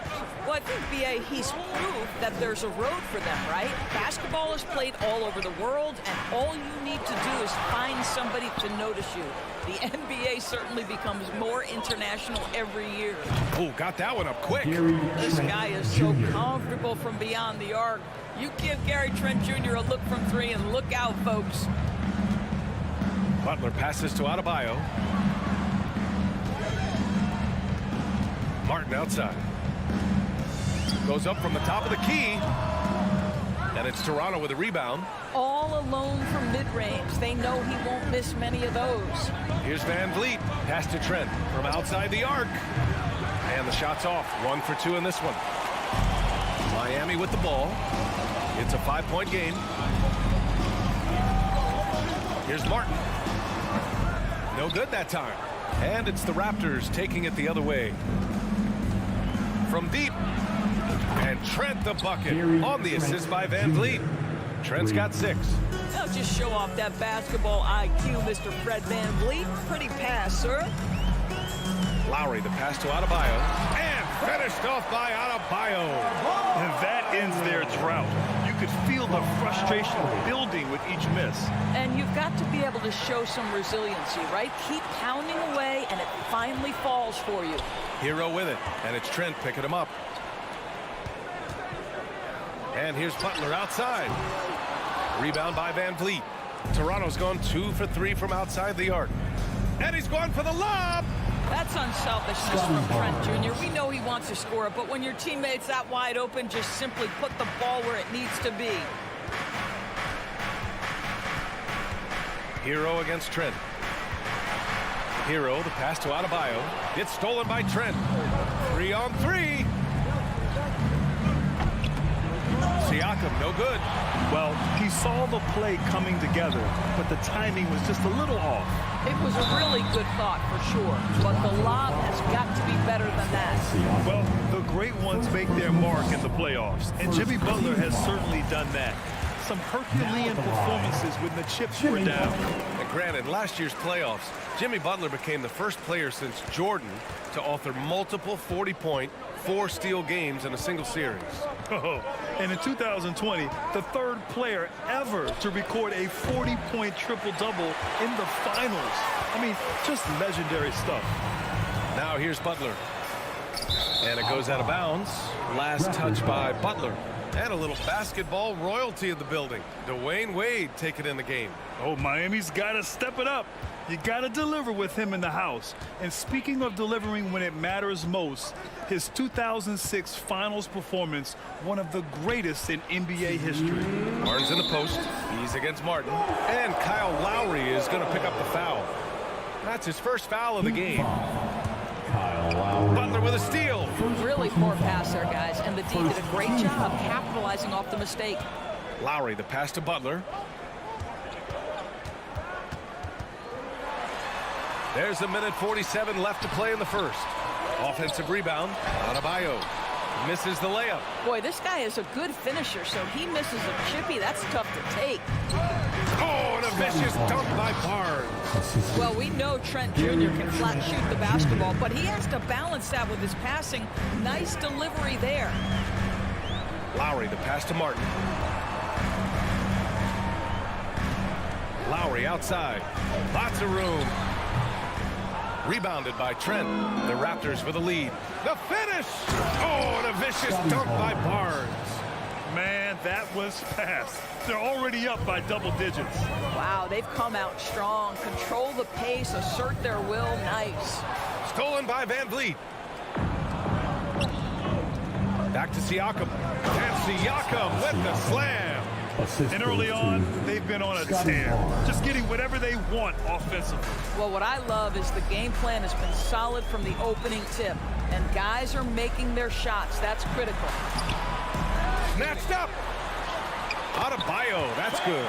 Well, I think, B.A., he's proved that there's a road for them, right? Basketball is played all over the world, and all you need to do is find somebody to notice you. The NBA certainly becomes more international every year. Oh, got that one up quick. This guy is so comfortable from beyond the arc. You give Gary Trent Jr. a look from 3, and look out, folks. Butler passes to Adebayo. Martin outside. Goes up from the top of the key. And it's Toronto with a rebound. All alone from mid-range. They know he won't miss many of those. Here's Van Vliet. Pass to Trent from outside the arc. And the shot's off. 1 for 2 in this one. Miami with the ball. It's a 5-point game. Here's Martin. No good that time. And it's the Raptors taking it the other way. From deep. And Trent the bucket on the assist by Van Vliet. Trent's got 6. Now just show off that basketball IQ, Mr. Fred Van Vliet. Pretty pass, sir. Lowry, the pass to Adebayo. And finished off by Adebayo. And that ends their drought. You could feel the frustration building with each miss. And you've got to be able to show some resiliency, right? Keep pounding away, and it finally falls for you. Hero with it, and it's Trent picking him up. And here's Butler outside. Rebound by Van Vliet. Toronto's gone 2 for 3 from outside the arc. And he's going for the lob. That's unselfishness from Trent Jr. We know he wants to score, but when your teammate's that wide open, just simply put the ball where it needs to be. Hero against Trent. Hero, the pass to Adebayo. It's stolen by Trent. 3 on 3. Siakam, no good. Well, he saw the play coming together, but the timing was just a little off. It was a really good thought for sure, but the lob has got to be better than that. Well, the great ones make their mark in the playoffs, and Jimmy Butler has certainly done that. Some Herculean performances when the chips were down. And granted, last year's playoffs, Jimmy Butler became the first player since Jordan to author multiple 40-point, 4-steal games in a single series. Oh, and in 2020, the 3rd player ever to record a 40-point triple-double in the finals. I mean, just legendary stuff. Now here's Butler. And it goes out of bounds. Last touch by Butler. And a little basketball royalty in the building. Dwayne Wade taking in the game. Oh, Miami's got to step it up. You got to deliver with him in the house. And speaking of delivering when it matters most, his 2006 finals performance, one of the greatest in NBA history. Barnes in the post. He's against Martin. And Kyle Lowry is going to pick up the foul. That's his first foul of the game. Butler with a steal. Really poor pass there, guys, and the D did a great job capitalizing off the mistake. Lowry, the pass to Butler. There's a minute 47 left to play in the first. Offensive rebound. Adebayo misses the layup. Boy, this guy is a good finisher, so he misses a chippy. That's tough to take. Oh, and a vicious dunk by Barnes. Well, we know Trent Jr. can flat shoot the basketball, but he has to balance that with his passing. Nice delivery there. Lowry, the pass to Martin. Lowry outside. Lots of room. Rebounded by Trent. The Raptors with a lead. The finish! Oh, and a vicious dunk by Barnes. Man, that was fast. They're already up by double digits. Wow, they've come out strong. Control the pace, assert their will. Nice. Stolen by Van Vliet. Back to Siakam. And Siakam with the slam. And early on, they've been on a tear, just getting whatever they want offensively. Well, what I love is the game plan has been solid from the opening tip, and guys are making their shots. That's critical. Snatched up. Adebayo, that's good.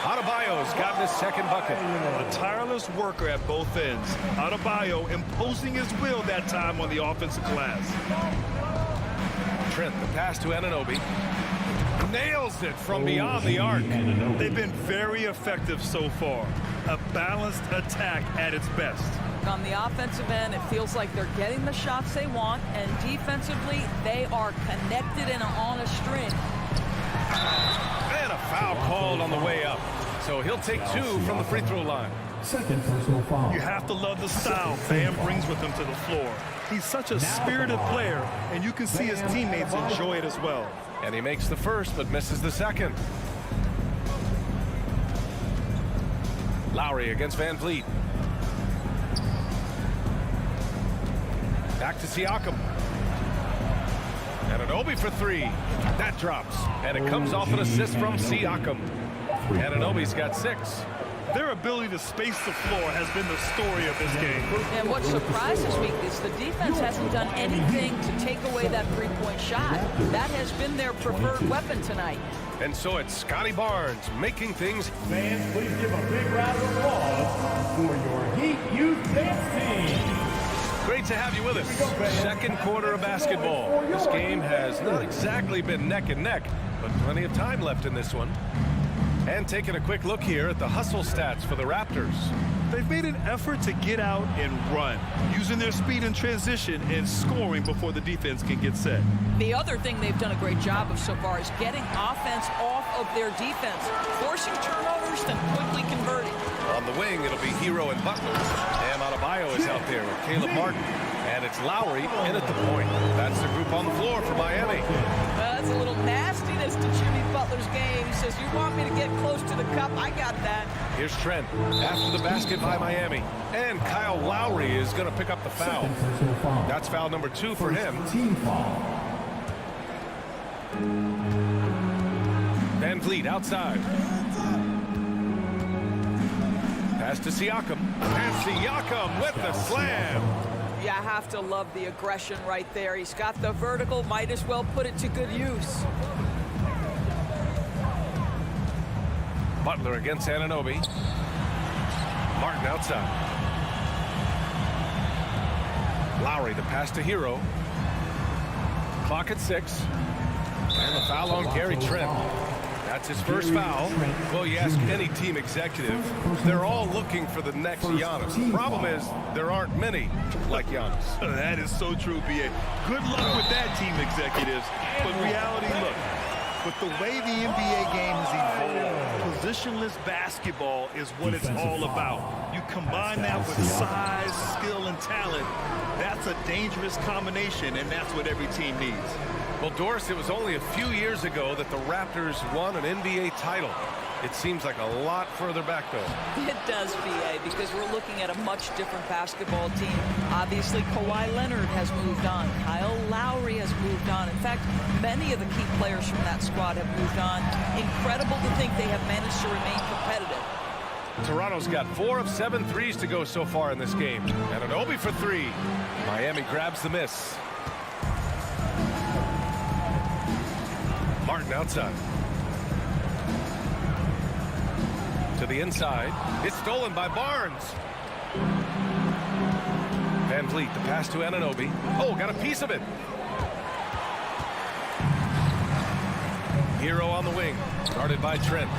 Adebayo's gotten his second bucket. A tireless worker at both ends. Adebayo imposing his will that time on the offensive glass. Trent, the pass to Anunoby. Nails it from beyond the arc. They've been very effective so far. A balanced attack at its best. On the offensive end, it feels like they're getting the shots they want, and defensively, they are connected and on a string. And a foul called on the way up. So he'll take 2 from the free throw line. Second personal foul. You have to love the style Bam brings with him to the floor. He's such a spirited player, and you can see his teammates enjoy it as well. And he makes the first, but misses the second. Lowry against Van Vliet. Back to Siakam. Anunoby for 3. That drops. And it comes off an assist from Siakam. Anunoby's got 6. Their ability to space the floor has been the story of this game. And what surprised this week is the defense hasn't done anything to take away that three-point shot. That has been their preferred weapon tonight. And so it's Scotty Barnes making things. Fans, please give a big round of applause for your Heat Youth Dance Team. Great to have you with us. Second quarter of basketball. This game has not exactly been neck and neck, but plenty of time left in this one. And taking a quick look here at the hustle stats for the Raptors. They've made an effort to get out and run, using their speed in transition and scoring before the defense can get set. The other thing they've done a great job of so far is getting offense off of their defense, forcing turnovers, then quickly converting. On the wing, it'll be Hero and Butler. Bam Adebayo is out there with Caleb Martin. And it's Lowry in at the point. That's the group on the floor for Miami. That's a little nastiness to Jimmy Butler's game. He says, you want me to get close to the cup? I got that. Here's Trent after the basket by Miami. And Kyle Lowry is going to pick up the foul. That's foul number 2 for him. Team foul. Van Vliet outside. Pass to Siakam. And Siakam with the slam. You have to love the aggression right there. He's got the vertical, might as well put it to good use. Butler against Anunoby. Martin outside. Lowry, the pass to Hero. Clock at 6. And the foul on Gary Trent. That's his first foul. Well, you ask any team executive, they're all looking for the next Giannis. The problem is there aren't many like Giannis. That is so true, B.A. Good luck with that, team executives. But reality, look, with the way the NBA game has evolved, positionless basketball is what it's all about. You combine that with size, skill, and talent, that's a dangerous combination, and that's what every team needs. Well, Doris, it was only a few years ago that the Raptors won an NBA title. It seems like a lot further back, though. It does, B.A., because we're looking at a much different basketball team. Obviously, Kawhi Leonard has moved on. Kyle Lowry has moved on. In fact, many of the key players from that squad have moved on. Incredible to think they have managed to remain competitive. Toronto's got 4 of 7 threes to go so far in this game. And Anunoby for 3. Miami grabs the miss. Martin outside. To the inside. It's stolen by Barnes. Van Vliet, the pass to Anunoby. Oh, got a piece of it. Hero on the wing. Guarded by Trent.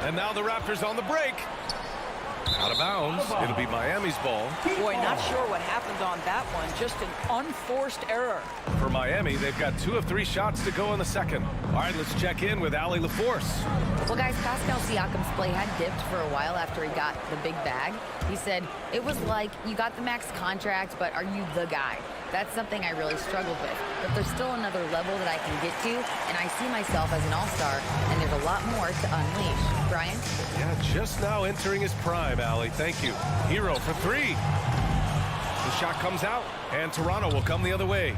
And now the Raptors on the break. Out of bounds. It'll be Miami's ball. Boy, not sure what happened on that one. Just an unforced error. For Miami, they've got 2 of 3 shots to go in the second. All right, let's check in with Allie LaForce. Well, guys, Pascal Siakam's play had dipped for a while after he got the big bag. He said, it was like, you got the max contract, but are you the guy? That's something I really struggled with. But there's still another level that I can get to, and I see myself as an all-star, and there's a lot more to unleash. Brian? Yeah, just now entering his prime, Allie. Thank you. Hero for 3. The shot comes out, and Toronto will come the other way.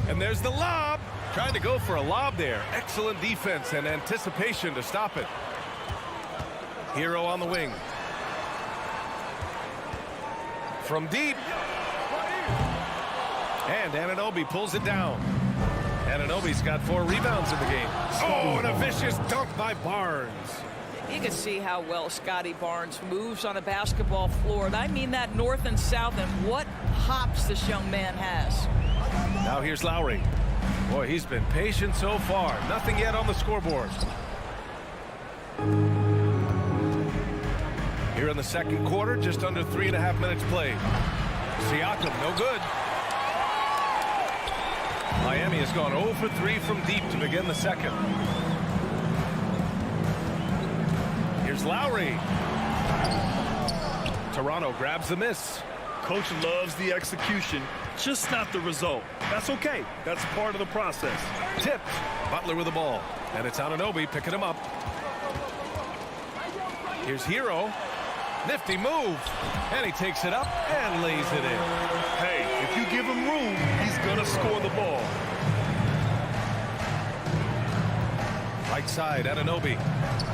And there's the lob. Trying to go for a lob there. Excellent defense and anticipation to stop it. Hero on the wing. From deep. And Anunoby pulls it down. Anunoby's got 4 rebounds in the game. Oh, and a vicious dunk by Barnes. You can see how well Scotty Barnes moves on a basketball floor. And I mean that north and south, and what hops this young man has. Now here's Lowry. Boy, he's been patient so far. Nothing yet on the scoreboard. Here in the second quarter, just under 3.5 minutes played. Siakam, no good. Miami has gone 0 for 3 from deep to begin the second. Here's Lowry. Toronto grabs the miss. Coach loves the execution, just not the result. That's okay. That's part of the process. Tipped. Butler with the ball. And it's Anunoby picking him up. Here's Hero. Nifty move. And he takes it up and lays it in. Hey, if you give him room, he's going to score the ball. Right side, Anunoby.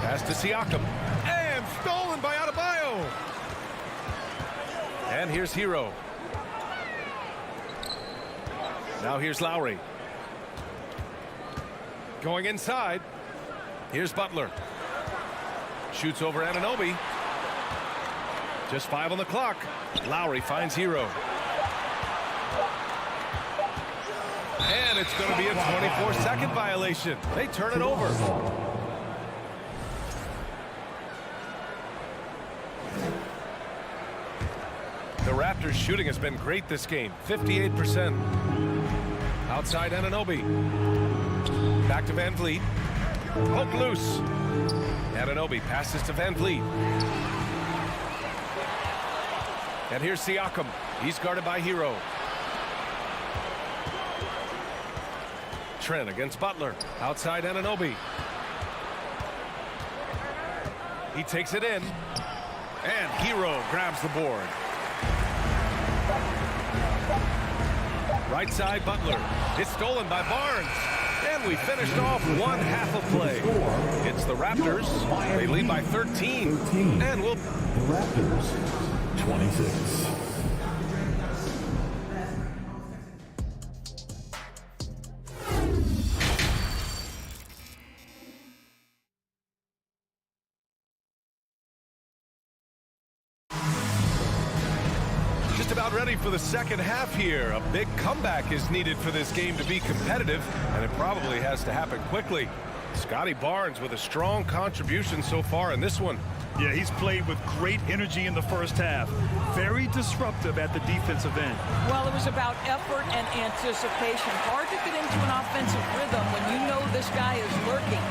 Pass to Siakam. And stolen by Adebayo. And here's Hero. Now here's Lowry. Going inside. Here's Butler. Shoots over Anunoby. Just 5 on the clock. Lowry finds Hero. And it's going to be a 24-second violation. They turn it over. The Raptors shooting has been great this game. 58%. Outside Anunoby. Back to Van Vliet. Poke loose. Anunoby passes to Van Vliet. And here's Siakam. He's guarded by Hero. Trent against Butler. Outside Anunoby. He takes it in. And Hero grabs the board. Right side Butler. It's stolen by Barnes. And we finished off one half of play. It's the Raptors. They lead by 13. And we'll... The Raptors. 26. Just about ready for the second half here. A big comeback is needed for this game to be competitive, and it probably has to happen quickly. Scotty Barnes with a strong contribution so far in this one. Yeah, he's played with great energy in the first half. Very disruptive at the defensive end. Well, it was about effort and anticipation. Hard to get into an offensive rhythm when you know this guy is lurking.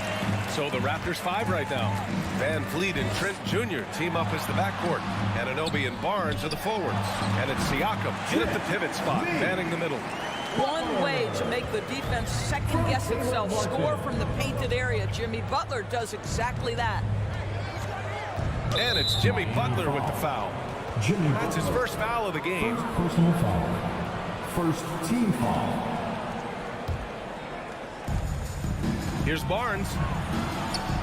So the Raptors 5 right now. Van Vliet and Trent Jr. team up as the backcourt. Anunoby and Barnes are the forwards. And it's Siakam in at the pivot spot, manning the middle. One way to make the defense second-guess itself, score from the painted area. Jimmy Butler does exactly that. And it's Jimmy Butler with the foul. That's his first foul of the game. First personal foul. First team foul. Here's Barnes.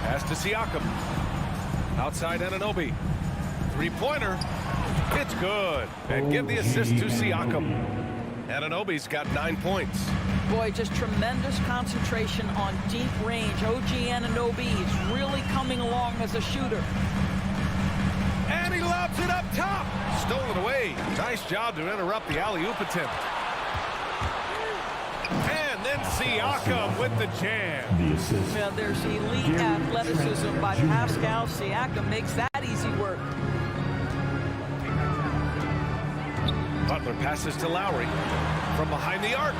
Pass to Siakam. Outside Anunoby. Three-pointer. It's good. And give the assist to Siakam. Anunoby's got 9 points. Boy, just tremendous concentration on deep range. OG Anunoby is really coming along as a shooter. And he lobs it up top. Stolen away. Nice job to interrupt the alley-oop attempt. And then Siakam with the jam. Yeah, there's elite athleticism by Pascal Siakam. Makes that easy work. Butler passes to Lowry from behind the arc.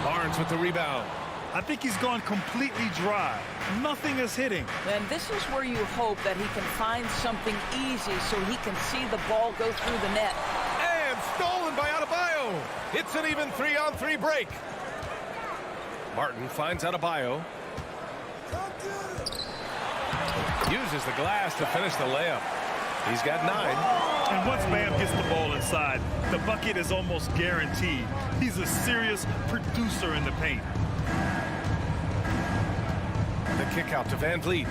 Barnes with the rebound. I think he's gone completely dry. Nothing is hitting. And this is where you hope that he can find something easy so he can see the ball go through the net. And stolen by Adebayo. It's an even 3-on-3 break. Martin finds Adebayo. Uses the glass to finish the layup. He's got 9. And once Bam gets the ball inside, the bucket is almost guaranteed. He's a serious producer in the paint. The kick out to Van Vliet.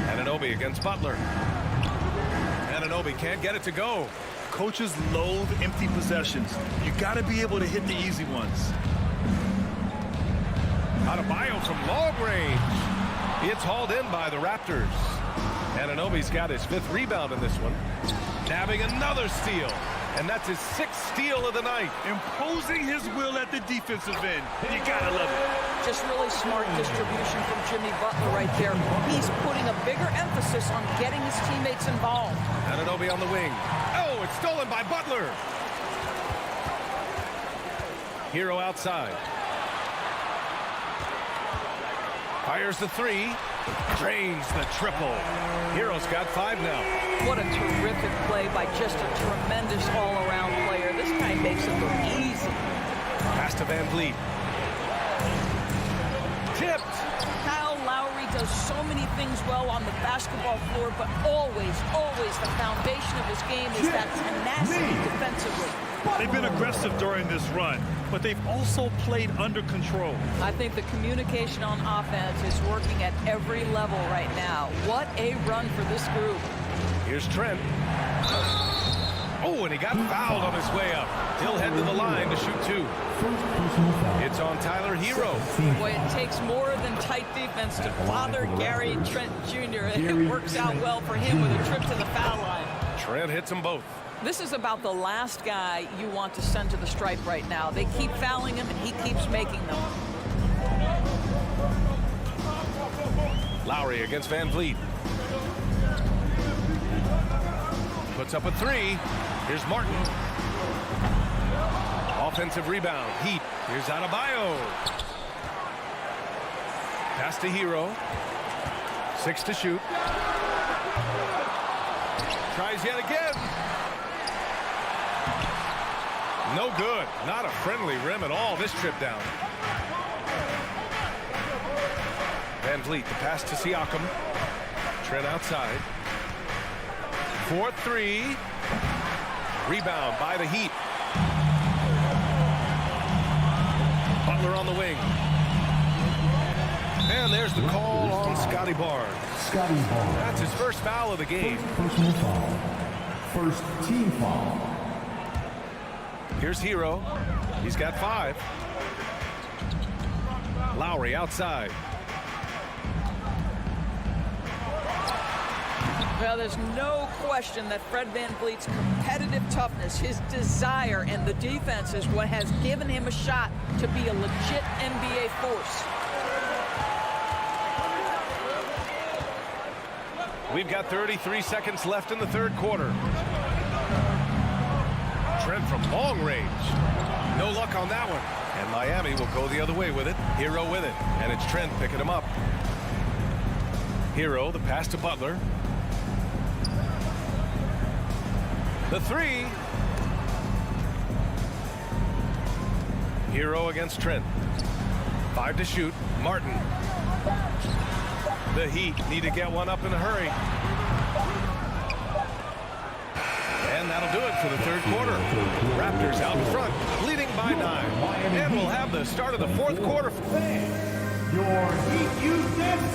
Anunoby against Butler. Anunoby can't get it to go. Coaches loathe empty possessions. You got to be able to hit the easy ones. Adebayo from long range. It's hauled in by the Raptors. Anunoby's got his 5th rebound in this one. Nabbing another steal. And that's his 6th steal of the night. Imposing his will at the defensive end. You got to love it. Just really smart distribution from Jimmy Butler right there. He's putting a bigger emphasis on getting his teammates involved. Anunoby on the wing. Oh, it's stolen by Butler. Hero outside. Fires the 3. Drains the triple. Hero's got 5 now. What a terrific play by just a tremendous all-around player. This guy makes it look easy. Pass to Van Vliet. Tipped. Kyle Lowry does so many things well on the basketball floor, but always the foundation of his game is that tenacity defensively. They've been aggressive during this run, but they've also played under control. I think the communication on offense is working at every level right now. What a run for this group. Here's Trent. Oh, and he got fouled on his way up. He'll head to the line to shoot 2. It's on Tyler Hero. Boy, it takes more than tight defense to bother Gary Trent Jr. It works out well for him with a trip to the foul line. Trent hits them both. This is about the last guy you want to send to the stripe right now. They keep fouling him, and he keeps making them. Lowry against Van Vliet. Puts up a 3. Here's Martin. Offensive rebound. Heat. Here's Adebayo. Pass to Hero. 6 to shoot. Tries yet again. No good. Not a friendly rim at all this trip down. Van Vliet, the pass to Siakam. Trent outside. 4-3. Rebound by the Heat. Butler on the wing. And there's the call on Scotty Barnes. That's his first foul of the game. Personal foul. First team foul. Here's Hero. He's got 5. Lowry outside. Well, there's no question that Fred VanVleet's competitive toughness, his desire, and the defense is what has given him a shot to be a legit NBA force. We've got 33 seconds left in the 3rd quarter. Trent from long range. No luck on that one. And Miami will go the other way with it. Hero with it. And it's Trent picking him up. Hero, the pass to Butler. The 3. Hero against Trent. 5 to shoot. Martin. The Heat need to get one up in a hurry. And that'll do it for the 3rd quarter. Raptors out in front, leading by 9. And we'll have the start of the 4th quarter.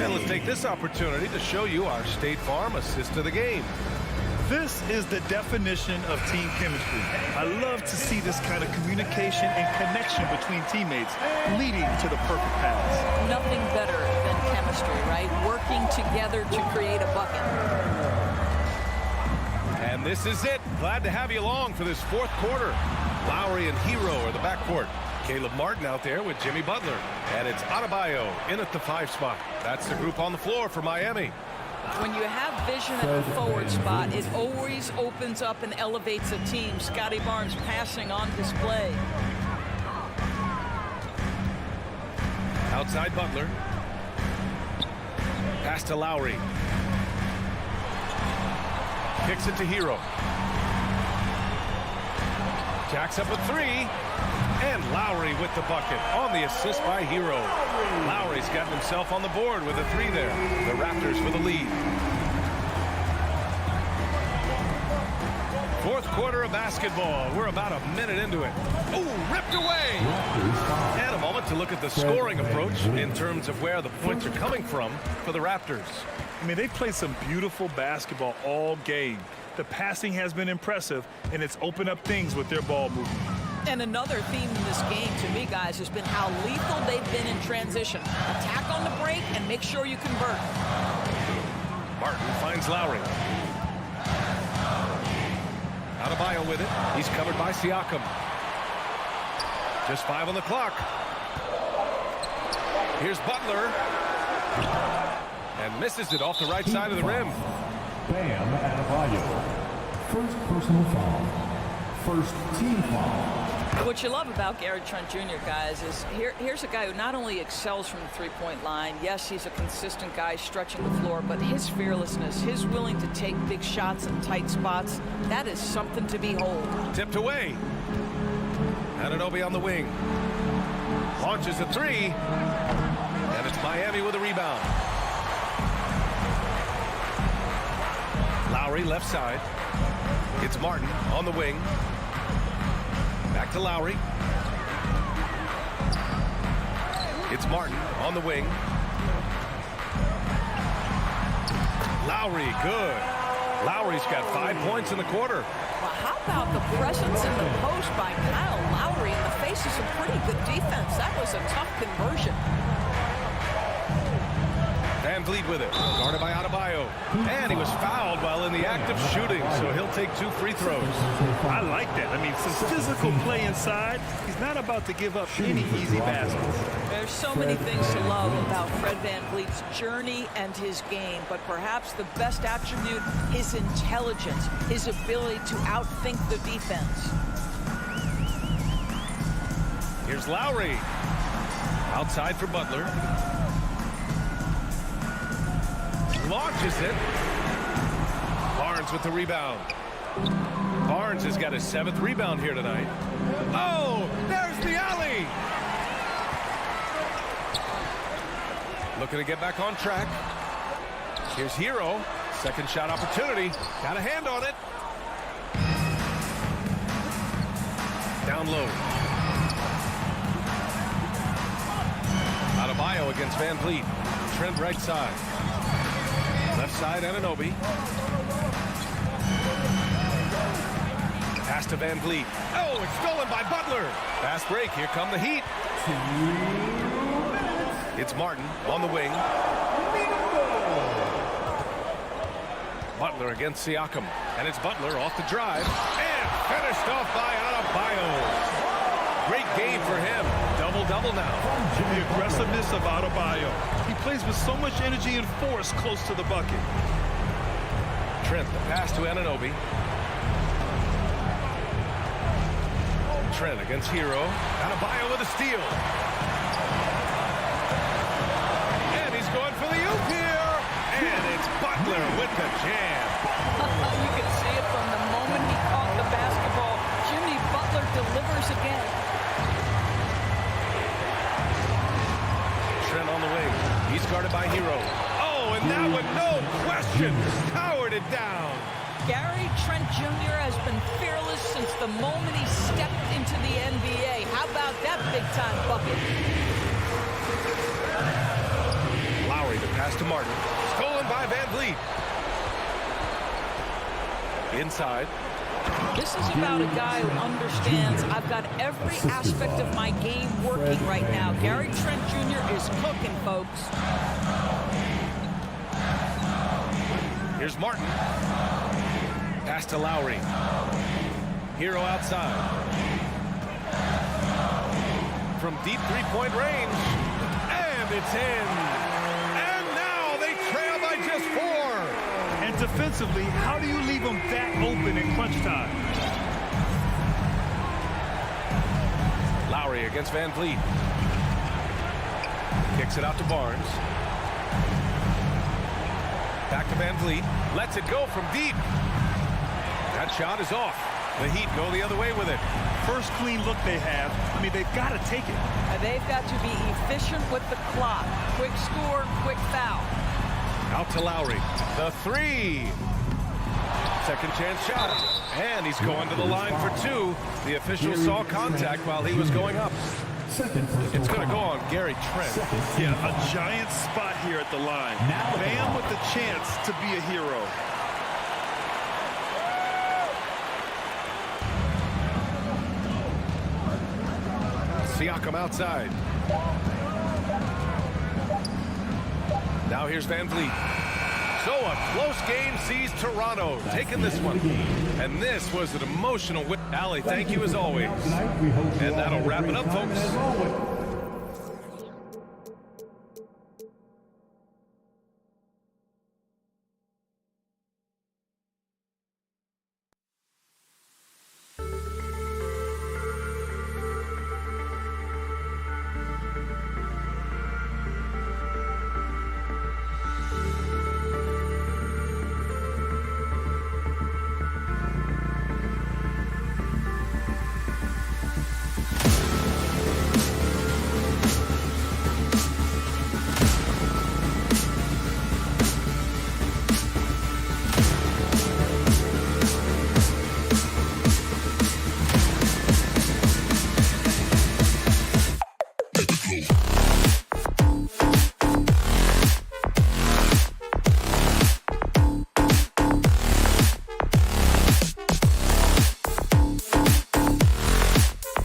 And let's take this opportunity to show you our State Farm assist of the game. This is the definition of team chemistry. I love to see this kind of communication and connection between teammates leading to the perfect pass. Nothing better than chemistry, right? Working together to create a bucket. And this is it. Glad to have you along for this 4th quarter. Lowry and Hero are the backcourt. Caleb Martin out there with Jimmy Butler. And it's Adebayo in at the 5 spot. That's the group on the floor for Miami. When you have vision at the forward spot, it always opens up and elevates a team. Scotty Barnes passing on display. Outside Butler. Pass to Lowry. Kicks it to Hero. Jacks up a 3. And Lowry with the bucket on the assist by Hero. Lowry's gotten himself on the board with a 3 there. The Raptors with the lead. Fourth quarter of basketball. We're about a minute into it. Ooh, ripped away. And a moment to look at the scoring approach in terms of where the points are coming from for the Raptors. I mean, they've played some beautiful basketball all game. The passing has been impressive, and it's opened up things with their ball movement. And another theme in this game, to me, guys, has been how lethal they've been in transition. Attack on the break and make sure you convert. Martin finds Lowry. Adebayo with it. He's covered by Siakam. Just 5 on the clock. Here's Butler. And misses it off the right side of the rim. Bam Adebayo. First personal foul. First team foul. What you love about Gary Trent Jr., guys, is here's a guy who not only excels from the three-point line. Yes, he's a consistent guy stretching the floor, but his fearlessness, his willing to take big shots in tight spots, that is something to behold. Tipped away. Anunoby on the wing. Launches a three. And it's Miami with a rebound. Lowry left side. It's Martin on the wing. Back to Lowry. It's Martin on the wing. Lowry, good. Lowry's got 5 points in the quarter. Well, how about the presence in the post by Kyle Lowry in the face of some pretty good defense? That was a tough conversion. Van Vliet with it. Guarded by Adebayo. And he was fouled while in the act of shooting, so he'll take 2 free throws. I like that. I mean, some physical play inside. He's not about to give up any easy baskets. There's so many things to love about Fred Van Vliet's journey and his game, but perhaps the best attribute is intelligence, his ability to outthink the defense. Here's Lowry. Outside for Butler. Launches it. Barnes with the rebound. Barnes has got his 7th rebound here tonight. Oh, there's the alley. Looking to get back on track. Here's Hero. Second shot opportunity. Got a hand on it. Down low. Adebayo against Van Vliet. Trent right side. Left side, Anunoby. Pass to Van Vliet. Oh, it's stolen by Butler. Fast break. Here come the Heat. It's Martin on the wing. Butler against Siakam. And it's Butler off the drive. And finished off by Adebayo. Great game for him. Double-double now. The aggressiveness of Adebayo. He plays with so much energy and force close to the bucket. Trent, the pass to Anunoby. Trent against Hero. Adebayo with a steal. And he's going for the oop here. And it's Butler with the jam. You can see it from the moment he caught the basketball. Jimmy Butler delivers again. Trent on the wing. He's guarded by Hero. Oh, and that one, no question, powered it down. Gary Trent Jr. has been fearless since the moment he stepped into the NBA. How about that big-time bucket? Lowry, the pass to Martin. Stolen by Van Vliet. Inside. This is about a guy who understands I've got every aspect of my game working right now. Gary Trent Jr. is cooking, folks. Here's Martin. Pass to Lowry. Hero outside. From deep three-point range. And it's in. And now they trail by just 4. And defensively, how do you leave them that open in crunch time? Lowry against Van Vliet. Kicks it out to Barnes. Back to Van Vliet. Lets it go from deep. That shot is off. The Heat go the other way with it. First clean look they have. I mean, they've got to take it. They've got to be efficient with the clock. Quick score, quick foul. Out to Lowry. The 3. Second chance shot. And he's going to the line for two. The official saw contact while he was going up. It's going to go on Gary Trent. Yeah, a giant spot here at the line. Bam with the chance to be a hero. Siakam outside. Now here's Van Vliet. So a close game sees Toronto taking this one. And this was an emotional win. Allie, thank you as always. And that'll wrap it up, folks.